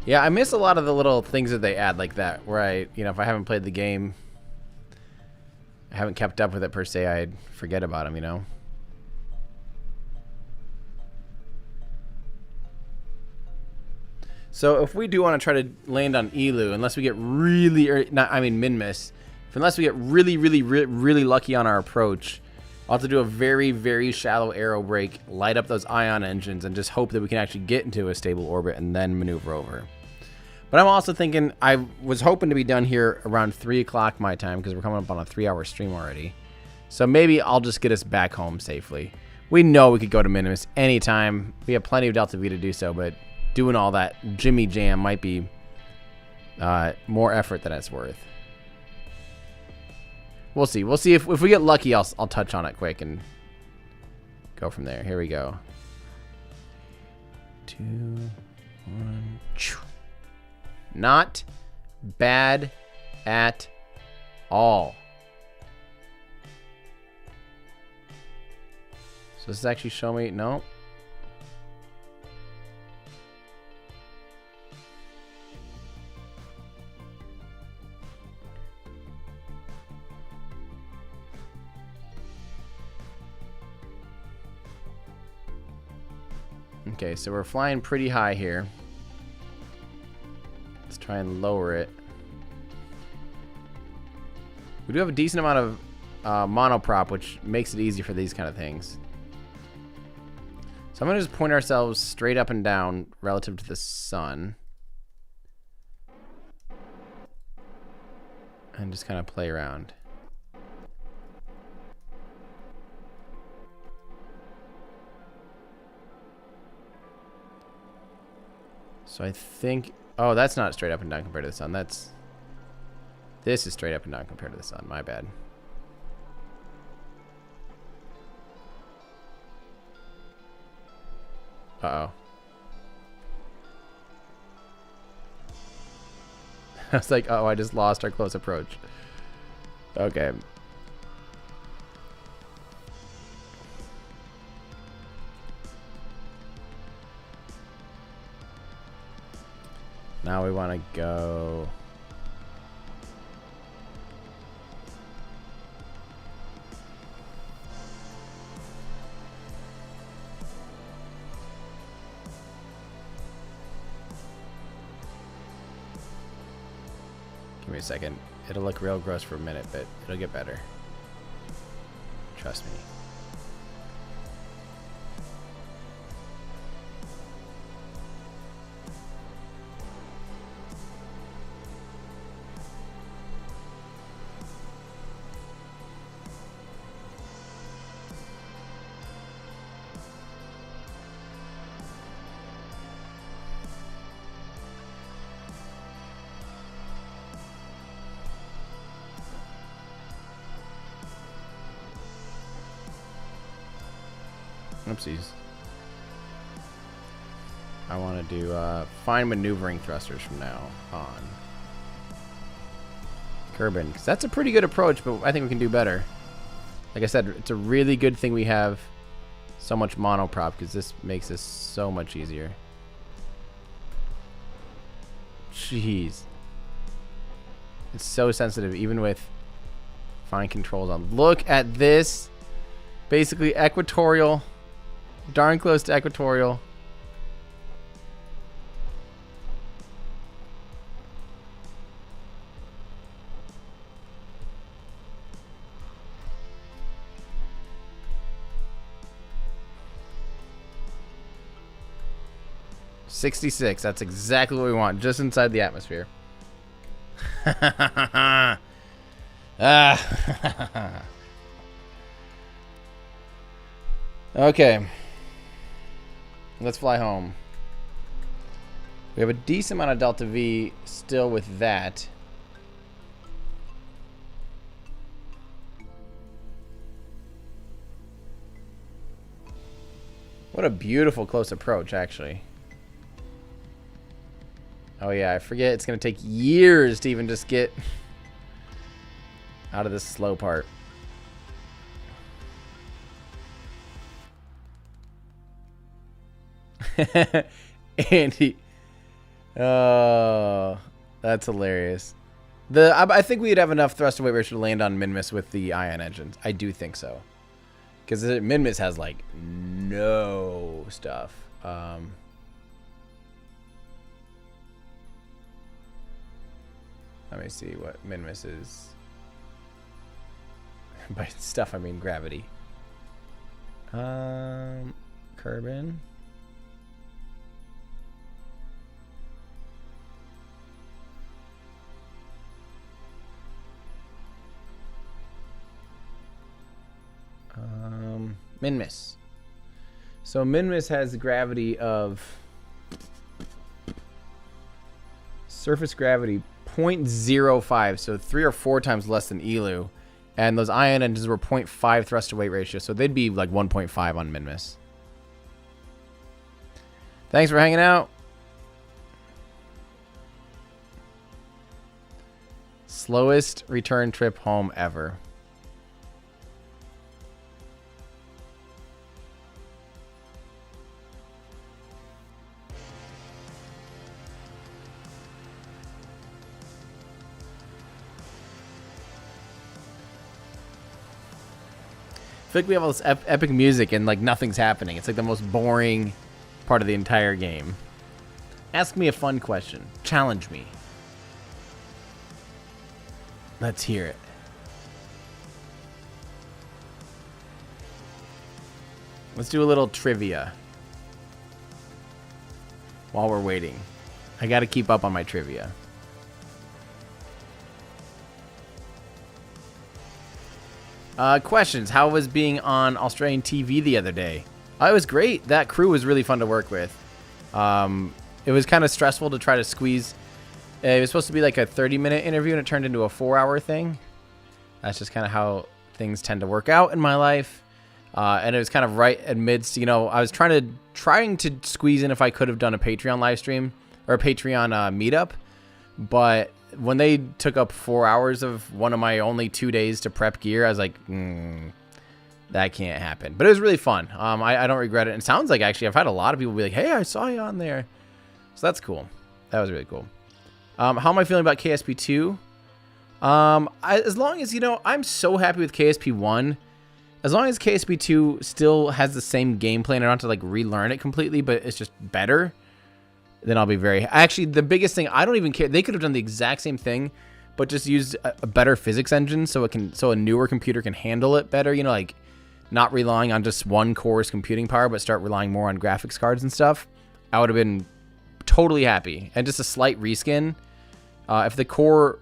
Yeah, I miss a lot of the little things that they add like that, where if I haven't played the game, I haven't kept up with it per se, I'd forget about them, you know? So if we do want to try to land on Elu, unless we get really, min-miss, unless we get really lucky on our approach, I'll have to do a very, very shallow aero brake, light up those ion engines, and just hope that we can actually get into a stable orbit and then maneuver over. But I'm also thinking, I was hoping to be done here around 3 o'clock my time, because we're coming up on a 3-hour stream already. So maybe I'll just get us back home safely. We know we could go to Minimus anytime. We have plenty of Delta V to do so, but doing all that Jimmy Jam might be more effort than it's worth. We'll see. We'll see if we get lucky. I'll touch on it quick and go from there. Here we go. 2, 1. Not bad at all. So this is actually show me no. Okay, so we're flying pretty high here. Let's try and lower it. We do have a decent amount of monoprop, which makes it easy for these kind of things. So I'm going to just point ourselves straight up and down relative to the sun. And just kind of play around. So I think, oh, that's not straight up and down compared to the sun. This is straight up and down compared to the sun. My bad. Uh-oh. I was like, oh, I just lost our close approach. Okay. Now we want to go... Give me a second. It'll look real gross for a minute, but it'll get better. Trust me. Oopsies. I want to do fine maneuvering thrusters from now on. Kerbal, because that's a pretty good approach, but I think we can do better. Like I said, it's a really good thing we have so much monoprop, because this makes this so much easier. Jeez. It's so sensitive, even with fine controls on. Look at this. Basically equatorial. Darn close to equatorial. $66. That's exactly what we want, just inside the atmosphere. Okay. Let's fly home. We have a decent amount of Delta V still with that. What a beautiful close approach, actually. Oh yeah, I forget it's going to take years to even just get out of this slow part. Andy. Oh, that's hilarious. I think we'd have enough thrust to weight ratio to land on Minmus with the ion engines. I do think so. Because Minmus has, like, no stuff. Let me see what Minmus is. By stuff, I mean gravity. Kerbal. Minmus. So Minmus has the gravity of surface gravity 0.05, so 3 or 4 times less than Elu, and those ion engines were 0.5 thrust to weight ratio, so they'd be like 1.5 on Minmus. Thanks for hanging out. Slowest return trip home ever. I feel like we have all this epic music and like nothing's happening. It's like the most boring part of the entire game. Ask me a fun question. Challenge me. Let's hear it. Let's do a little trivia while we're waiting. I gotta keep up on my trivia. Questions. How was being on Australian TV the other day? It was great. That crew was really fun to work with. It was kind of stressful to try to squeeze. It was supposed to be like a 30-minute interview, and it turned into a 4-hour thing. That's just kind of how things tend to work out in my life. And it was kind of right amidst, you know, I was trying to squeeze in if I could have done a Patreon live stream or a Patreon meetup, but when they took up 4 hours of one of my only 2 days to prep gear, I was like, that can't happen. But it was really fun. I don't regret it. And it sounds like, actually, I've had a lot of people be like, hey, I saw you on there. So that's cool. That was really cool. How am I feeling about KSP2? As long as, I'm so happy with KSP1. As long as KSP2 still has the same gameplay and I don't have to, like, relearn it completely, but it's just better, then I'll be very... Actually, the biggest thing, I don't even care. They could have done the exact same thing, but just used a better physics engine so a newer computer can handle it better, like... Not relying on just one core's computing power, but start relying more on graphics cards and stuff, I would have been totally happy. And just a slight reskin. If the core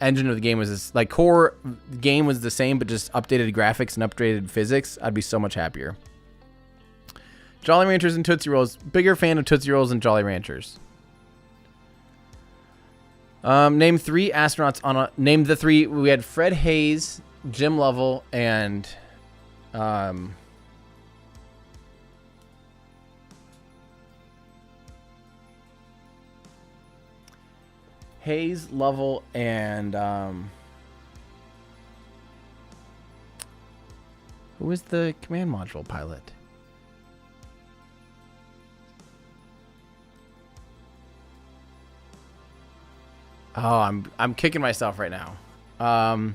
engine of the game was core game was the same, but just updated graphics and upgraded physics, I'd be so much happier. Jolly Ranchers and Tootsie Rolls. Bigger fan of Tootsie Rolls than Jolly Ranchers. Name 3 astronauts on a... Name the 3. We had Fred Hayes, Jim Lovell, and... Hayes, Lovell, and who was the command module pilot? Oh, I'm kicking myself right now. I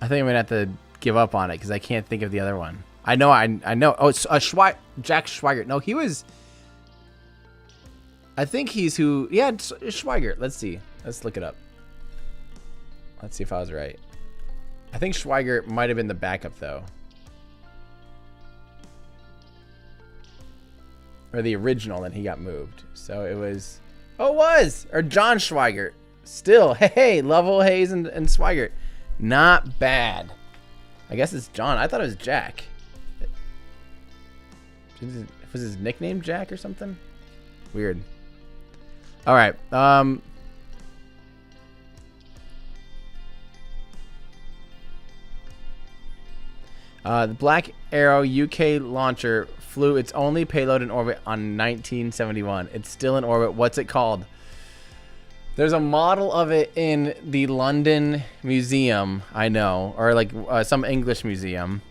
think I'm gonna have to give up on it because I can't think of the other one. I know. Oh, it's Jack Schweigert. No, he was. I think he's who. Yeah, it's Schweigert. Let's see. Let's look it up. Let's see if I was right. I think Schweigert might have been the backup though, or the original. Then he got moved. So it was. Oh, it was or John Schweigert. Still, hey, Lovell, Hayes, and Schweigert. Not bad. I guess it's John. I thought it was Jack. Was his nickname Jack or something? Weird. All right. The Black Arrow UK launcher flew its only payload in orbit on 1971. It's still in orbit. What's it called? There's a model of it in the London Museum, I know, or like some English museum.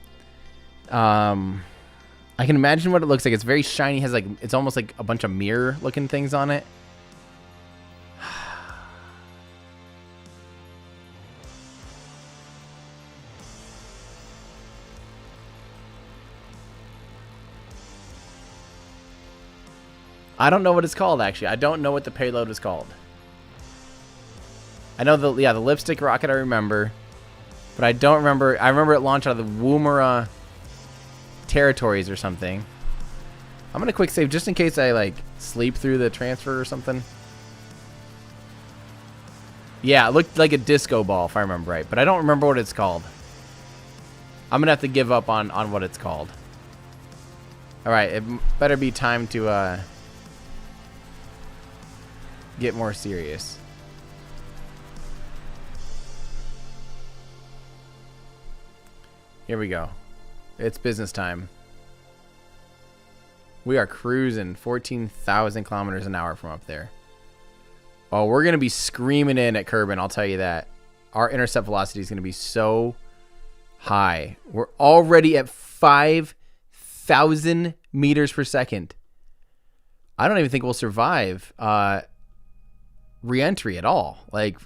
I can imagine what it looks like. It's very shiny. Has like it's almost like a bunch of mirror-looking things on it. I don't know what it's called, actually. I don't know what the payload was called. I know the lipstick rocket I remember, but I don't remember. I remember it launched out of the Woomera territories or something. I'm gonna quick save just in case I like sleep through the transfer or something. Yeah, it looked like a disco ball if I remember right, but I don't remember what it's called. I'm gonna have to give up on what it's called. All right, it better be time to get more serious. Here we go. It's business time. We are cruising 14,000 kilometers an hour from up there. Oh, we're going to be screaming in at Kerbal, I'll tell you that. Our intercept velocity is going to be so high. We're already at 5,000 meters per second. I don't even think we'll survive re-entry at all. Like,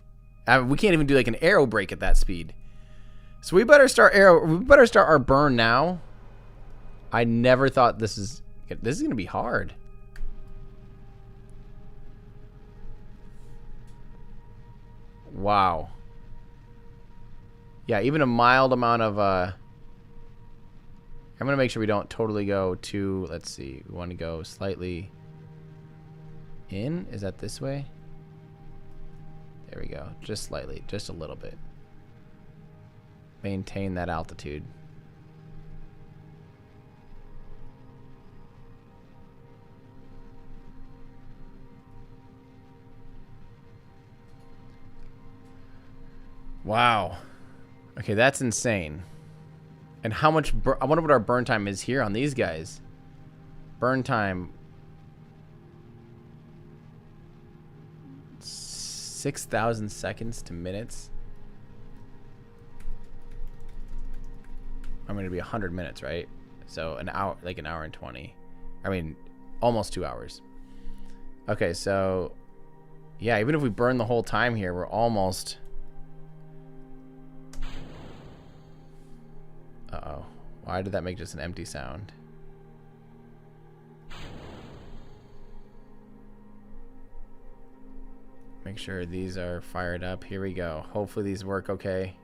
we can't even do like an aero brake at that speed. So we better start our burn now. I never thought this is going to be hard. Wow. Yeah, even a mild amount of I'm going to make sure we don't totally go to, let's see. We want to go slightly in. Is that this way? There we go. Just slightly, just a little bit. Maintain that altitude. Wow. Okay, that's insane. And how much... I wonder what our burn time is here on these guys. Burn time... 6,000 seconds to minutes. I'm going to be 100 minutes, right? So an hour, like an hour and 20. I mean, almost 2 hours. Okay, so... Yeah, even if we burn the whole time here, we're almost... Uh-oh. Why did that make just an empty sound? Make sure these are fired up. Here we go. Hopefully these work okay.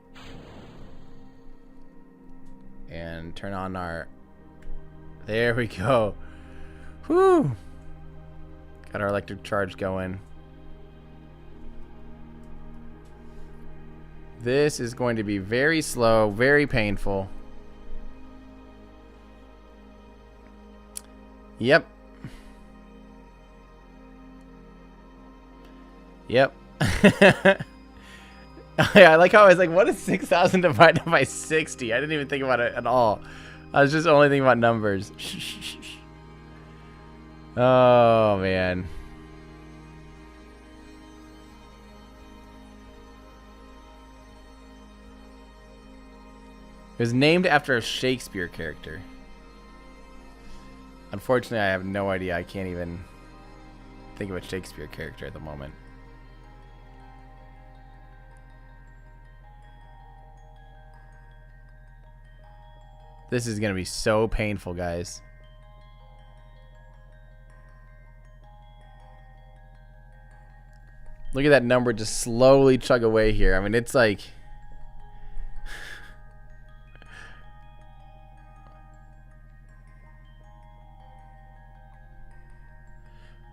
And turn on our... There we go. Whew. Got our electric charge going. This is going to be very slow, very painful. Yep. Yep. I like how I was like, what is 6,000 divided by 60? I didn't even think about it at all. I was just only thinking about numbers. Oh, man. It was named after a Shakespeare character. Unfortunately, I have no idea. I can't even think of a Shakespeare character at the moment. This is going to be so painful, guys. Look at that number just slowly chug away here. I mean, it's like...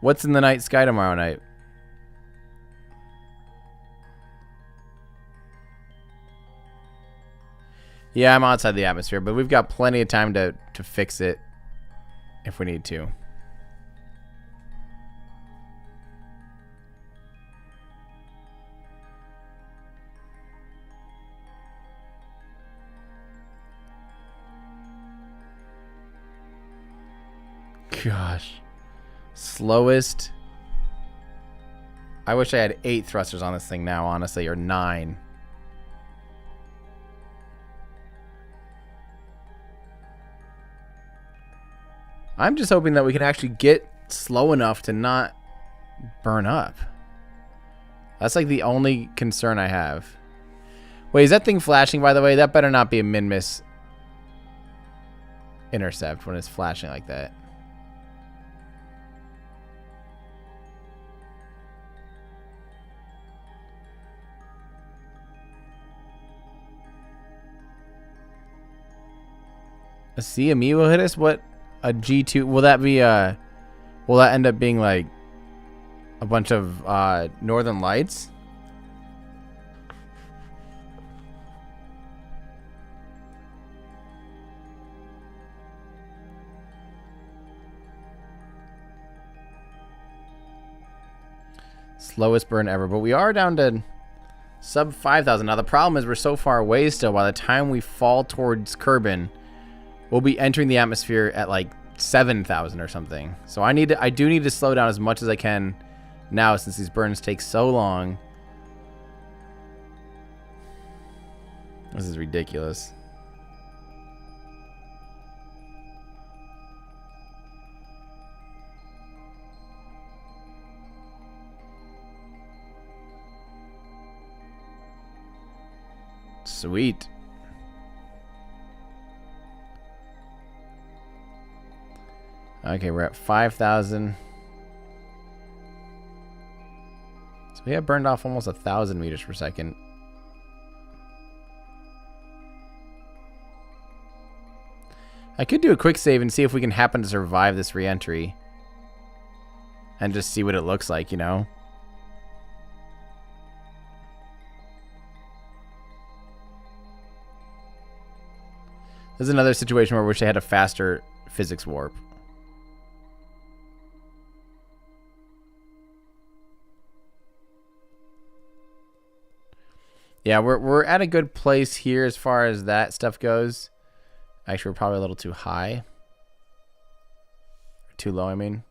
What's in the night sky tomorrow night? Yeah, I'm outside the atmosphere, but we've got plenty of time to fix it if we need to. Gosh. Slowest. I wish I had 8 thrusters on this thing now, honestly, or 9. I'm just hoping that we can actually get slow enough to not burn up. That's like the only concern I have. Wait, is that thing flashing, by the way? That better not be a min-miss intercept when it's flashing like that. A CME will hit us? What? A G2? Will that be will that end up being like a bunch of northern lights? Slowest burn ever, but we are down to sub 5,000. Now the problem is we're so far away still. By the time we fall towards Kerbal, we'll be entering the atmosphere at like 7,000 or something. So I do need to slow down as much as I can now since these burns take so long. This is ridiculous. Sweet. Okay, we're at 5,000. So we have burned off almost 1,000 meters per second. I could do a quick save and see if we can happen to survive this re-entry. And just see what it looks like, you know? This is another situation where I wish I had a faster physics warp. Yeah, we're at a good place here as far as that stuff goes. Actually, we're probably a little too high. Too low, I mean.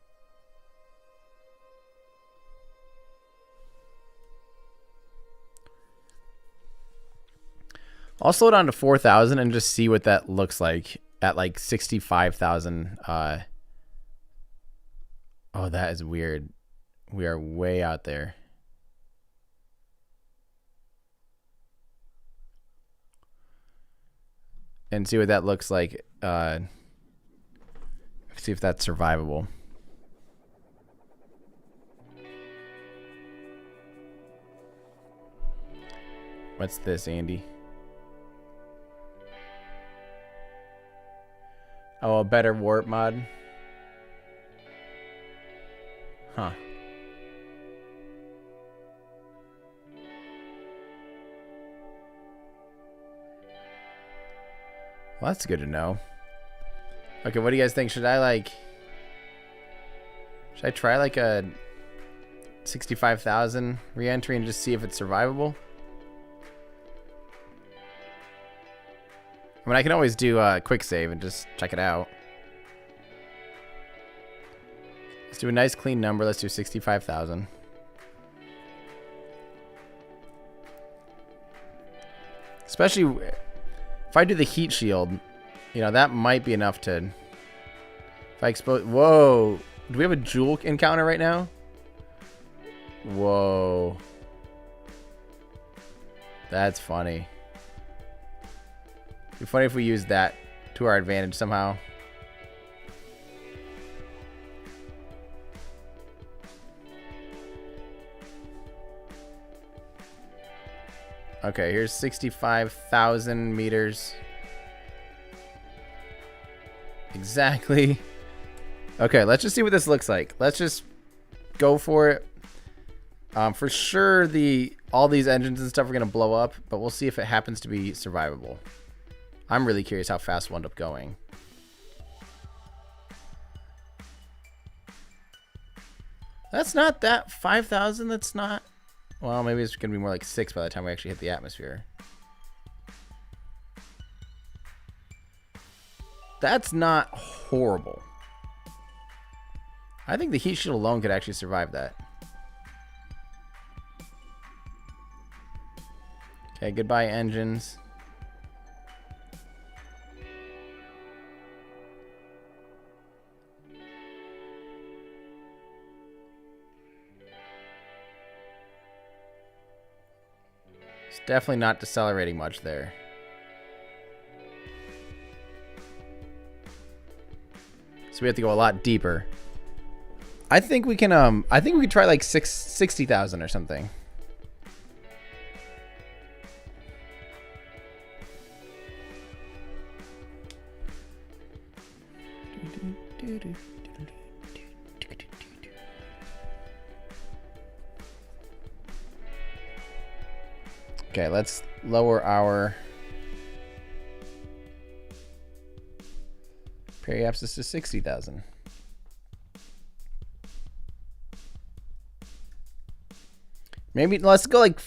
I'll slow down to 4,000 and just see what that looks like at like 65,000. Oh, that is weird. We are way out there. And see what that looks like. See if that's survivable. What's this, Andy? Oh, a better warp mod? Huh. Well, that's good to know. Okay, what do you guys think? Should I try like a 65,000 re-entry and just see if it's survivable? I mean, I can always do a quick save and just check it out. Let's do a nice clean number. Let's do 65,000. Especially if I do the heat shield, you know, that might be enough to... If I expose... Whoa! Do we have a jewel encounter right now? Whoa. That's funny. It'd be funny if we used that to our advantage somehow. Okay, here's 65,000 meters. Exactly. Okay, let's just see what this looks like. Let's just go for it. For sure, all these engines and stuff are going to blow up, but we'll see if it happens to be survivable. I'm really curious how fast we'll end up going. That's not that 5,000. That's not... Well, maybe it's going to be more like 6 by the time we actually hit the atmosphere. That's not horrible. I think the heat shield alone could actually survive that. Okay, goodbye engines. It's definitely not decelerating much there. So we have to go a lot deeper. I think we can I think we could try like 60,000 or something. Okay, let's lower our periapsis to 60,000. Maybe let's go like,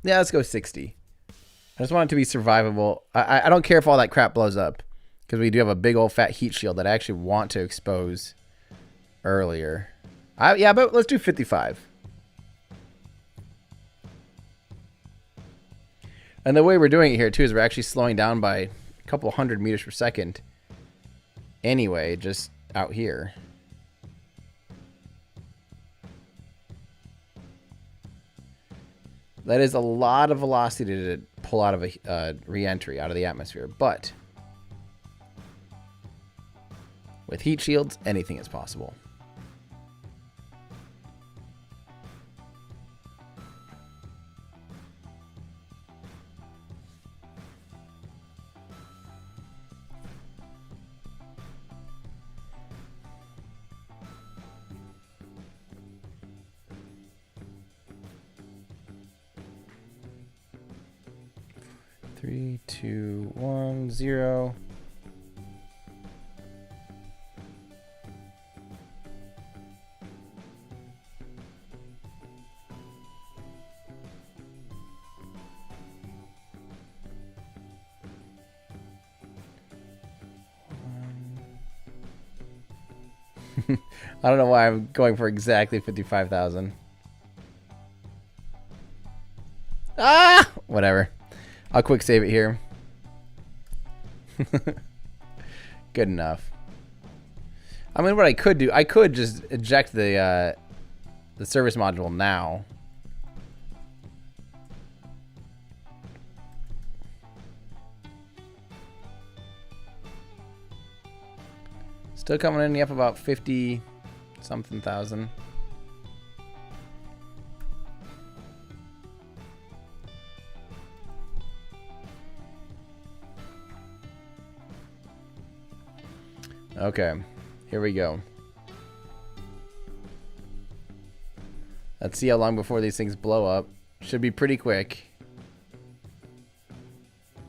yeah, let's go 60. I just want it to be survivable. I don't care if all that crap blows up, because we do have a big old fat heat shield that I actually want to expose earlier. Yeah, but let's do 55. And the way we're doing it here too is we're actually slowing down by a couple hundred meters per second. Anyway, just out here. That is a lot of velocity to pull out of a re-entry out of the atmosphere, but with heat shields, anything is possible. Three, two, 1, 0. I don't know why I'm going for exactly 55,000. Ah! Whatever. I'll quick save it here. Good enough. I mean, what I could do, I could just eject the service module now. Still coming in up about 50 something thousand. Okay, here we go. Let's see how long before these things blow up. Should be pretty quick.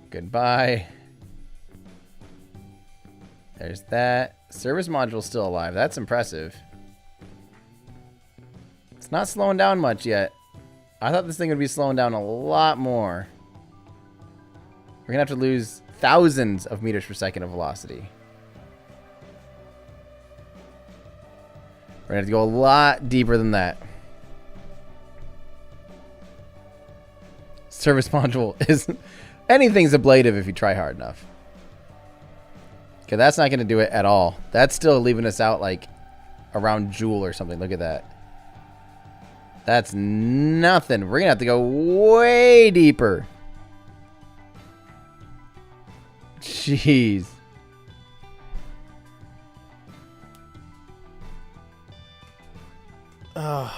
Goodbye. There's that. Service module's still alive. That's impressive. It's not slowing down much yet. I thought this thing would be slowing down a lot more. We're gonna have to lose thousands of meters per second of velocity. We're gonna have to go a lot deeper than that. Service module is... anything's ablative if you try hard enough. Okay, that's not going to do it at all. That's still leaving us out like around Joule or something. Look at that. That's nothing. We're going to have to go way deeper. Jeez. Oh,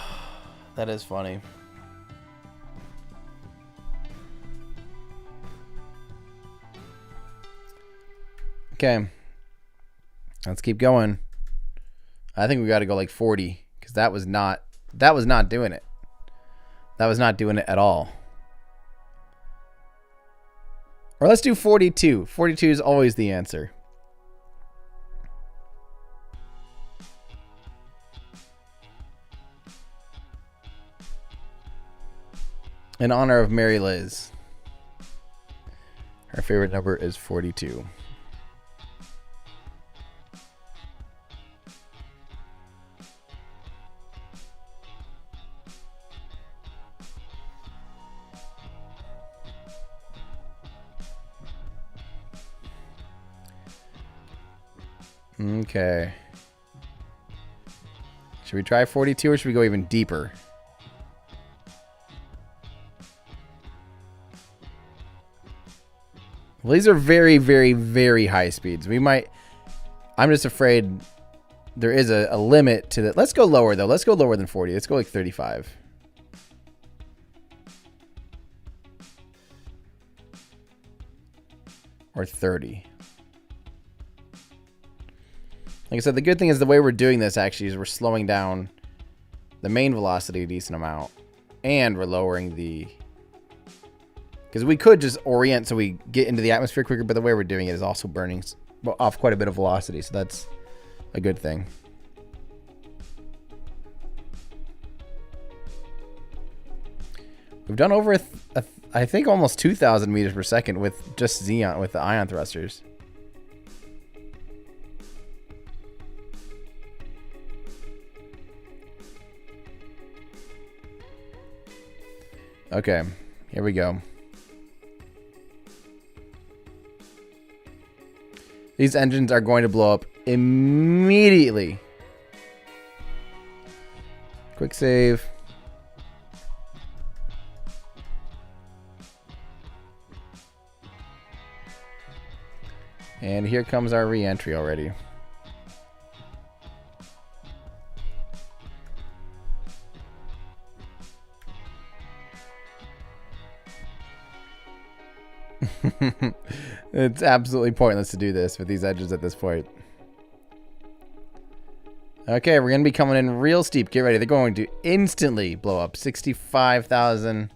that is funny. Okay. Let's keep going. I think we got to go like 40 because that was not doing it. That was not doing it at all. Or let's do 42. 42 is always the answer. In honor of Mary Liz. Her favorite number is 42. Okay. Should we try 42 or should we go even deeper? Well, these are very, very, very high speeds. We might... I'm just afraid there is a limit to that. Let's go lower, though. Let's go lower than 40. Let's go like 35. Or 30. Like I said, the good thing is the way we're doing this actually is we're slowing down the main velocity a decent amount. And we're lowering the... Because we could just orient so we get into the atmosphere quicker, but the way we're doing it is also burning off quite a bit of velocity. So that's a good thing. We've done over, I think, almost 2,000 meters per second with just Xeon, with the ion thrusters. Okay, here we go. These engines are going to blow up immediately. Quick save. And here comes our re-entry already. It's absolutely pointless to do this with these edges at this point. Okay, we're going to be coming in real steep. Get ready. They're going to instantly blow up. 65,000.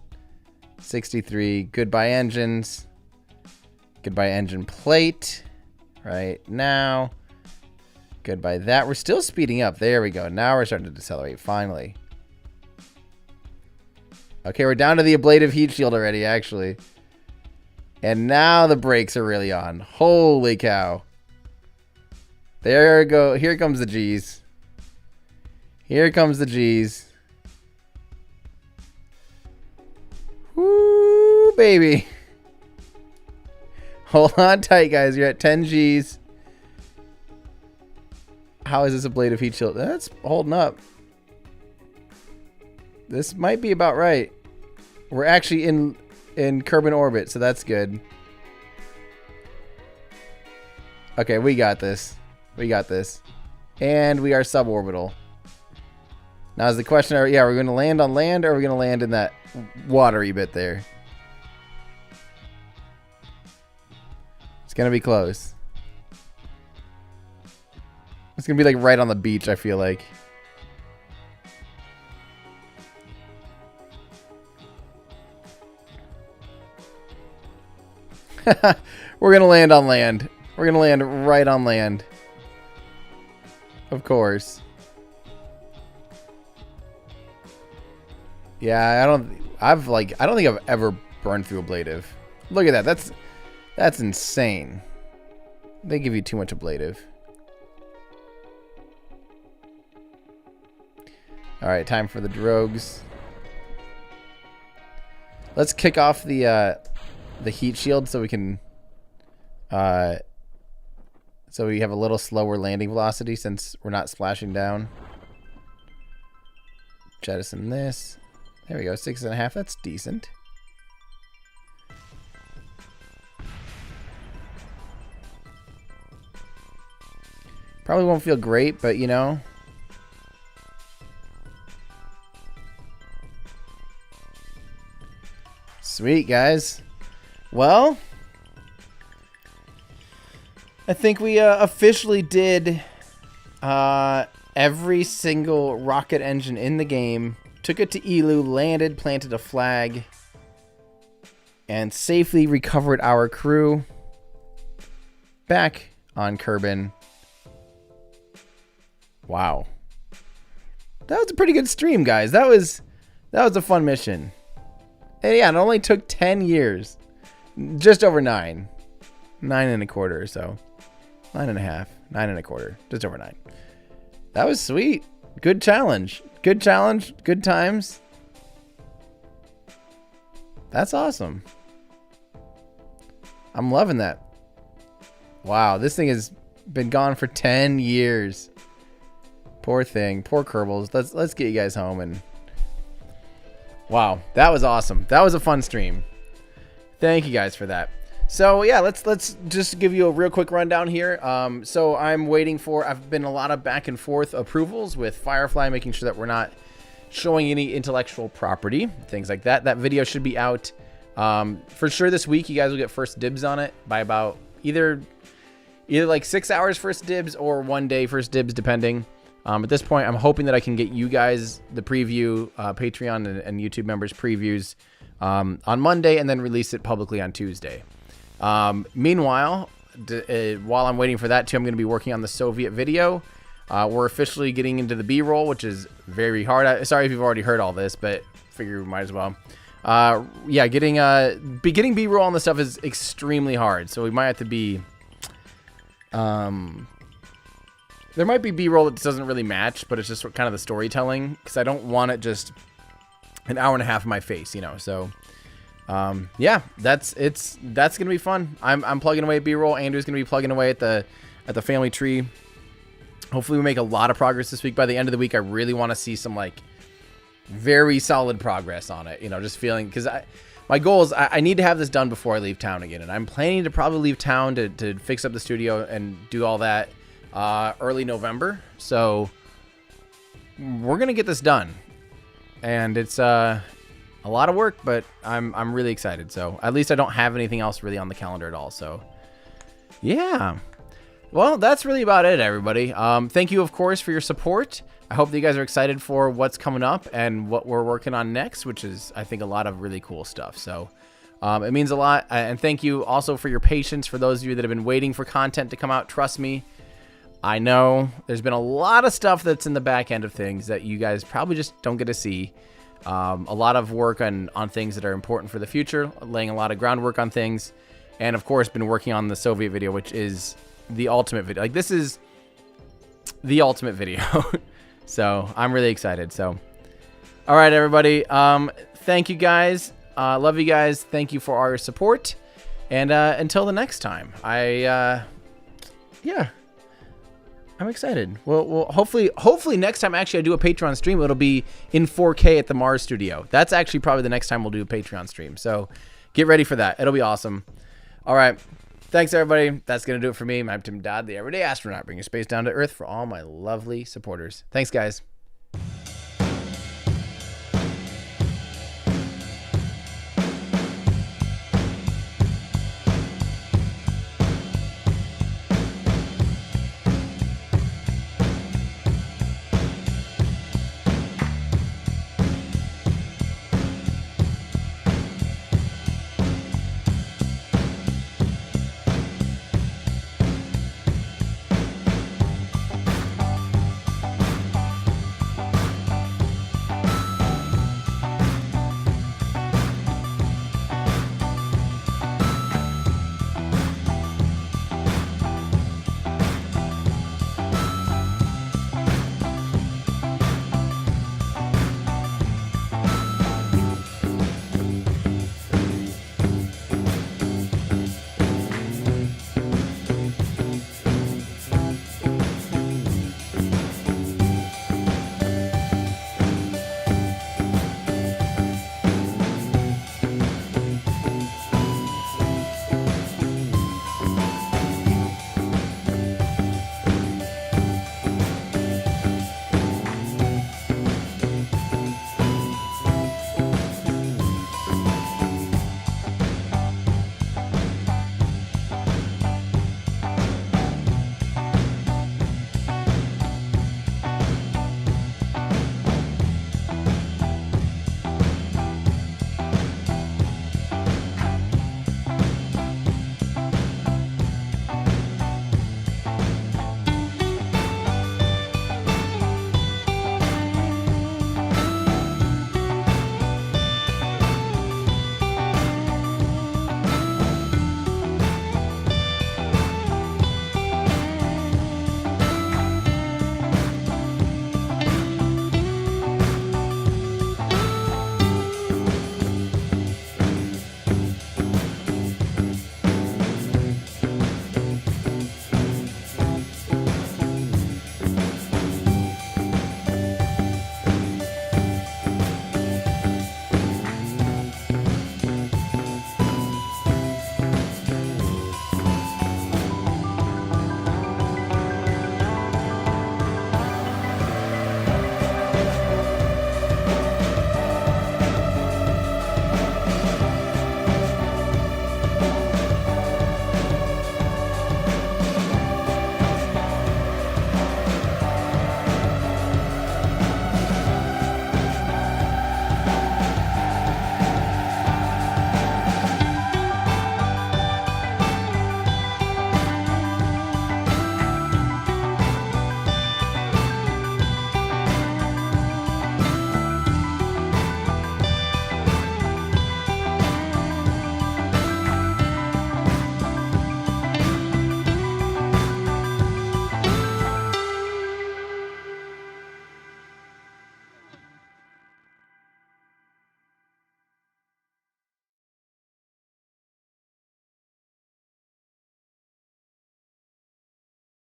63. Goodbye engines. Goodbye engine plate. Right now. Goodbye that. We're still speeding up. There we go. Now we're starting to decelerate. Finally. Okay, we're down to the ablative heat shield already, actually. And now the brakes are really on. Holy cow. There we go. Here comes the G's. Here comes the G's. Woo, baby. Hold on tight, guys. You're at 10 G's. How is this a blade of heat shield? That's holding up. This might be about right. We're actually in Kerbal orbit, so that's good. Okay, we got this. We got this. And we are suborbital. Now is the question, yeah, we're going to land on land, or are we going to land in that watery bit there? It's going to be close. It's going to be like right on the beach, I feel like. We're going to land on land. We're going to land right on land. Of course. Yeah, I don't think I've ever burned through ablative. Look at that. That's insane. They give you too much ablative. All right, time for the drogues. Let's kick off the heat shield so we can so we have a little slower landing velocity since we're not splashing down. Jettison this. There we go, 6.5. That's decent. Probably won't feel great, but you know. Sweet, guys. Well, I think we officially did every single rocket engine in the game. Took it to Elu, landed, planted a flag, and safely recovered our crew back on Kerbal. Wow. That was a pretty good stream, guys. That was a fun mission. And yeah, it only took 10 years. Just over 9. 9.25 or so. 9.5. 9.25. Just over 9. That was sweet. Good challenge. Good challenge. Good times. That's awesome. I'm loving that. Wow, this thing has been gone for 10 years. Poor thing. Poor Kerbals. Let's get you guys home and... Wow, that was awesome. That was a fun stream. Thank you guys for that. So yeah, let's just give you a real quick rundown here. So I'm waiting for, I've been a lot of back and forth approvals with Firefly, making sure that we're not showing any intellectual property, things like that. That video should be out for sure this week. You guys will get first dibs on it by about either like 6 hours first dibs or 1 day first dibs, depending. At this point, I'm hoping that I can get you guys the preview, Patreon and YouTube members previews on Monday, and then release it publicly on Tuesday. Meanwhile, while I'm waiting for that too, I'm going to be working on the Soviet video. We're officially getting into the B-roll, which is very hard. Sorry if you've already heard all this, but figure we might as well. Yeah, getting B-roll on this stuff is extremely hard, so we might have to be... there might be B-roll that doesn't really match, but it's just kind of the storytelling, because I don't want it just an hour and a half of my face, you know. So, yeah, that's gonna be fun. I'm plugging away at B-roll. Andrew's gonna be plugging away at the family tree. Hopefully, we make a lot of progress this week. By the end of the week, I really want to see some like very solid progress on it. You know, just feeling, because my goal is I need to have this done before I leave town again, and I'm planning to probably leave town to fix up the studio and do all that. Early November, so we're gonna get this done, and it's a lot of work, but I'm really excited. So at least I don't have anything else really on the calendar at all. So yeah, well, that's really about it, everybody. Thank you, of course, for your support. I hope that you guys are excited for what's coming up and what we're working on next, which is, I think, a lot of really cool stuff. So it means a lot, and thank you also for your patience. For those of you that have been waiting for content to come out, trust me, I know there's been a lot of stuff that's in the back end of things that you guys probably just don't get to see. A lot of work on things that are important for the future, laying a lot of groundwork on things. And of course, been working on the Soviet video, which is the ultimate video. Like, this is the ultimate video. So I'm really excited. So, all right, everybody. Thank you guys. Love you guys. Thank you for all your support. And until the next time, I'm excited. Well, hopefully next time actually I do a Patreon stream, it'll be in 4K at the Mars studio. That's actually probably the next time we'll do a Patreon stream. So get ready for that. It'll be awesome. All right. Thanks, everybody. That's going to do it for me. I'm Tim Dodd, the Everyday Astronaut, bringing space down to Earth for all my lovely supporters. Thanks, guys.